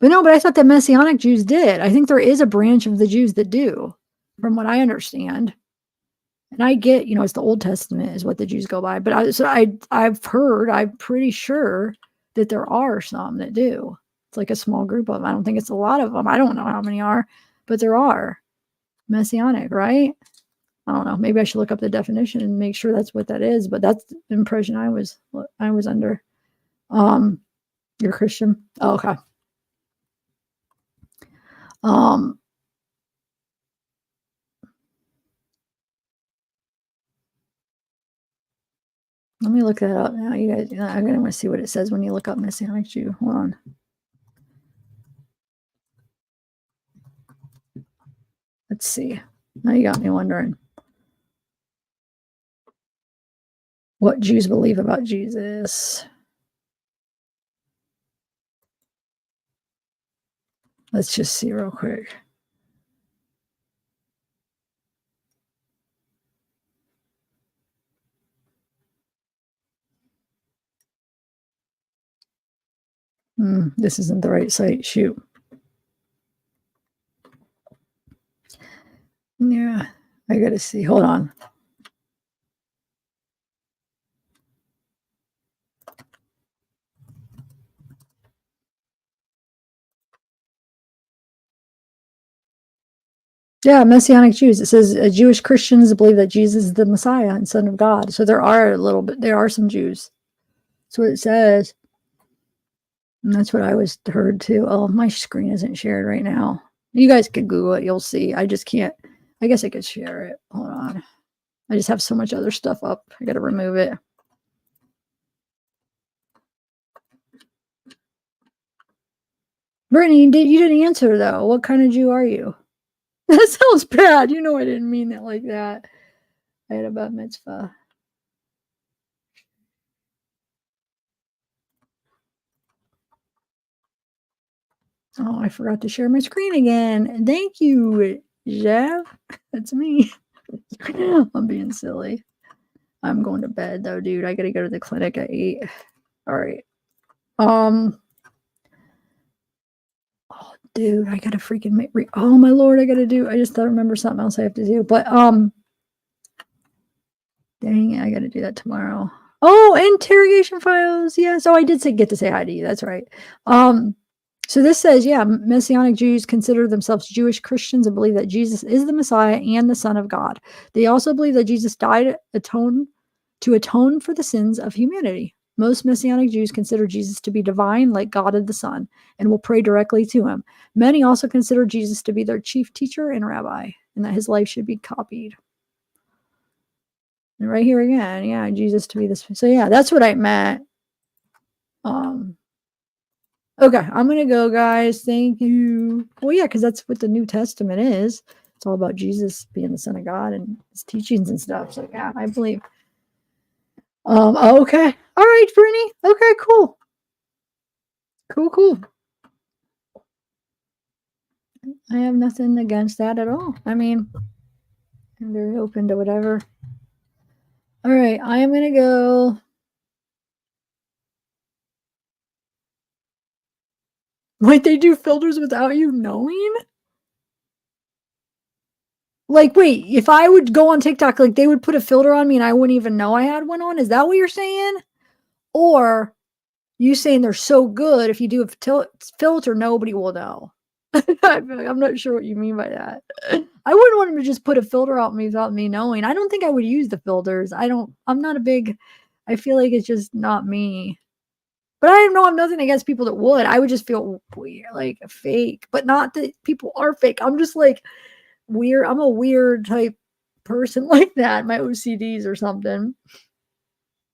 But no, but I thought that Messianic Jews did. I think there is a branch of the Jews that do, from what I understand. And I get, it's the Old Testament is what the Jews go by. But I've heard, I'm pretty sure that there are some that do. It's like a small group of them. I don't think it's a lot of them. I don't know how many are, but there are. Messianic, right? I don't know. Maybe I should look up the definition and make sure that's what that is. But that's the impression I was under. You're Christian? Oh, okay. Let me look that up now. You guys, I'm going to want to see what it says when you look up Messianic Jew. Hold on. Let's see. Now you got me wondering what Jews believe about Jesus. Let's just see real quick. This isn't the right site. Shoot. Yeah, I gotta see. Hold on. Yeah, Messianic Jews. It says Jewish Christians believe that Jesus is the Messiah and Son of God. So there are some Jews. That's what it says. And that's what I was heard too. Oh, my screen isn't shared right now. You guys can Google it. You'll see. I just can't. I guess I could share it. Hold on. I just have so much other stuff up. I got to remove it. Brittany, you didn't answer though. What kind of Jew are you? That sounds bad. You know I didn't mean it like that. I had a bat mitzvah. Oh, I forgot to share my screen again. Thank you, Jeff. That's me. I'm being silly. I'm going to bed though, dude. I gotta go to the clinic at 8. All right. Oh, dude, I gotta freaking make. Oh my lord, I just remember something else I have to do. But dang it, I gotta do that tomorrow. Oh, interrogation files. Yes. Oh, I did get to say hi to you. That's right. So this says, yeah, Messianic Jews consider themselves Jewish Christians and believe that Jesus is the Messiah and the Son of God. They also believe that Jesus died to atone for the sins of humanity. Most Messianic Jews consider Jesus to be divine, like God the Son, and will pray directly to him. Many also consider Jesus to be their chief teacher and rabbi, and that his life should be copied. And right here again, yeah, Jesus to be this. So yeah, that's what I meant. Okay, I'm going to go, guys. Thank you. Well, yeah, because that's what the New Testament is. It's all about Jesus being the Son of God and his teachings and stuff. So, yeah, I believe. Okay. All right, Brittany. Okay, cool. Cool. I have nothing against that at all. I mean, I'm very open to whatever. All right, I am going to go. Wait, they do filters without you knowing? Like, wait, if I would go on TikTok, like they would put a filter on me and I wouldn't even know I had one on? Is that what you're saying? Or you saying they're so good, if you do a filter, nobody will know? I'm not sure what you mean by that. I wouldn't want them to just put a filter on me without me knowing. I don't think I would use the filters. I feel like it's just not me. But I know I'm nothing against people that would. I would just feel weird, like fake. But not that people are fake. I'm just like weird. I'm a weird type person like that. My OCDs or something.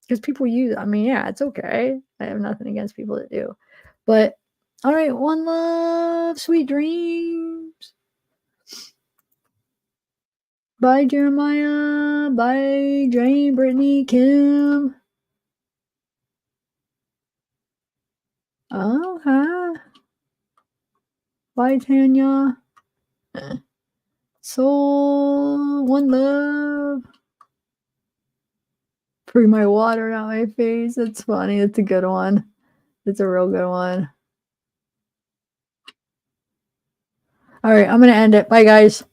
Because people use, I mean, yeah, it's okay. I have nothing against people that do. But all right, one love, sweet dreams. Bye, Jeremiah. Bye, Jane, Brittany, Kim. Oh, hi. Bye, Tanya. Soul, one love. Free my water, not my face. That's funny. That's a good one. That's a real good one. All right, I'm going to end it. Bye, guys.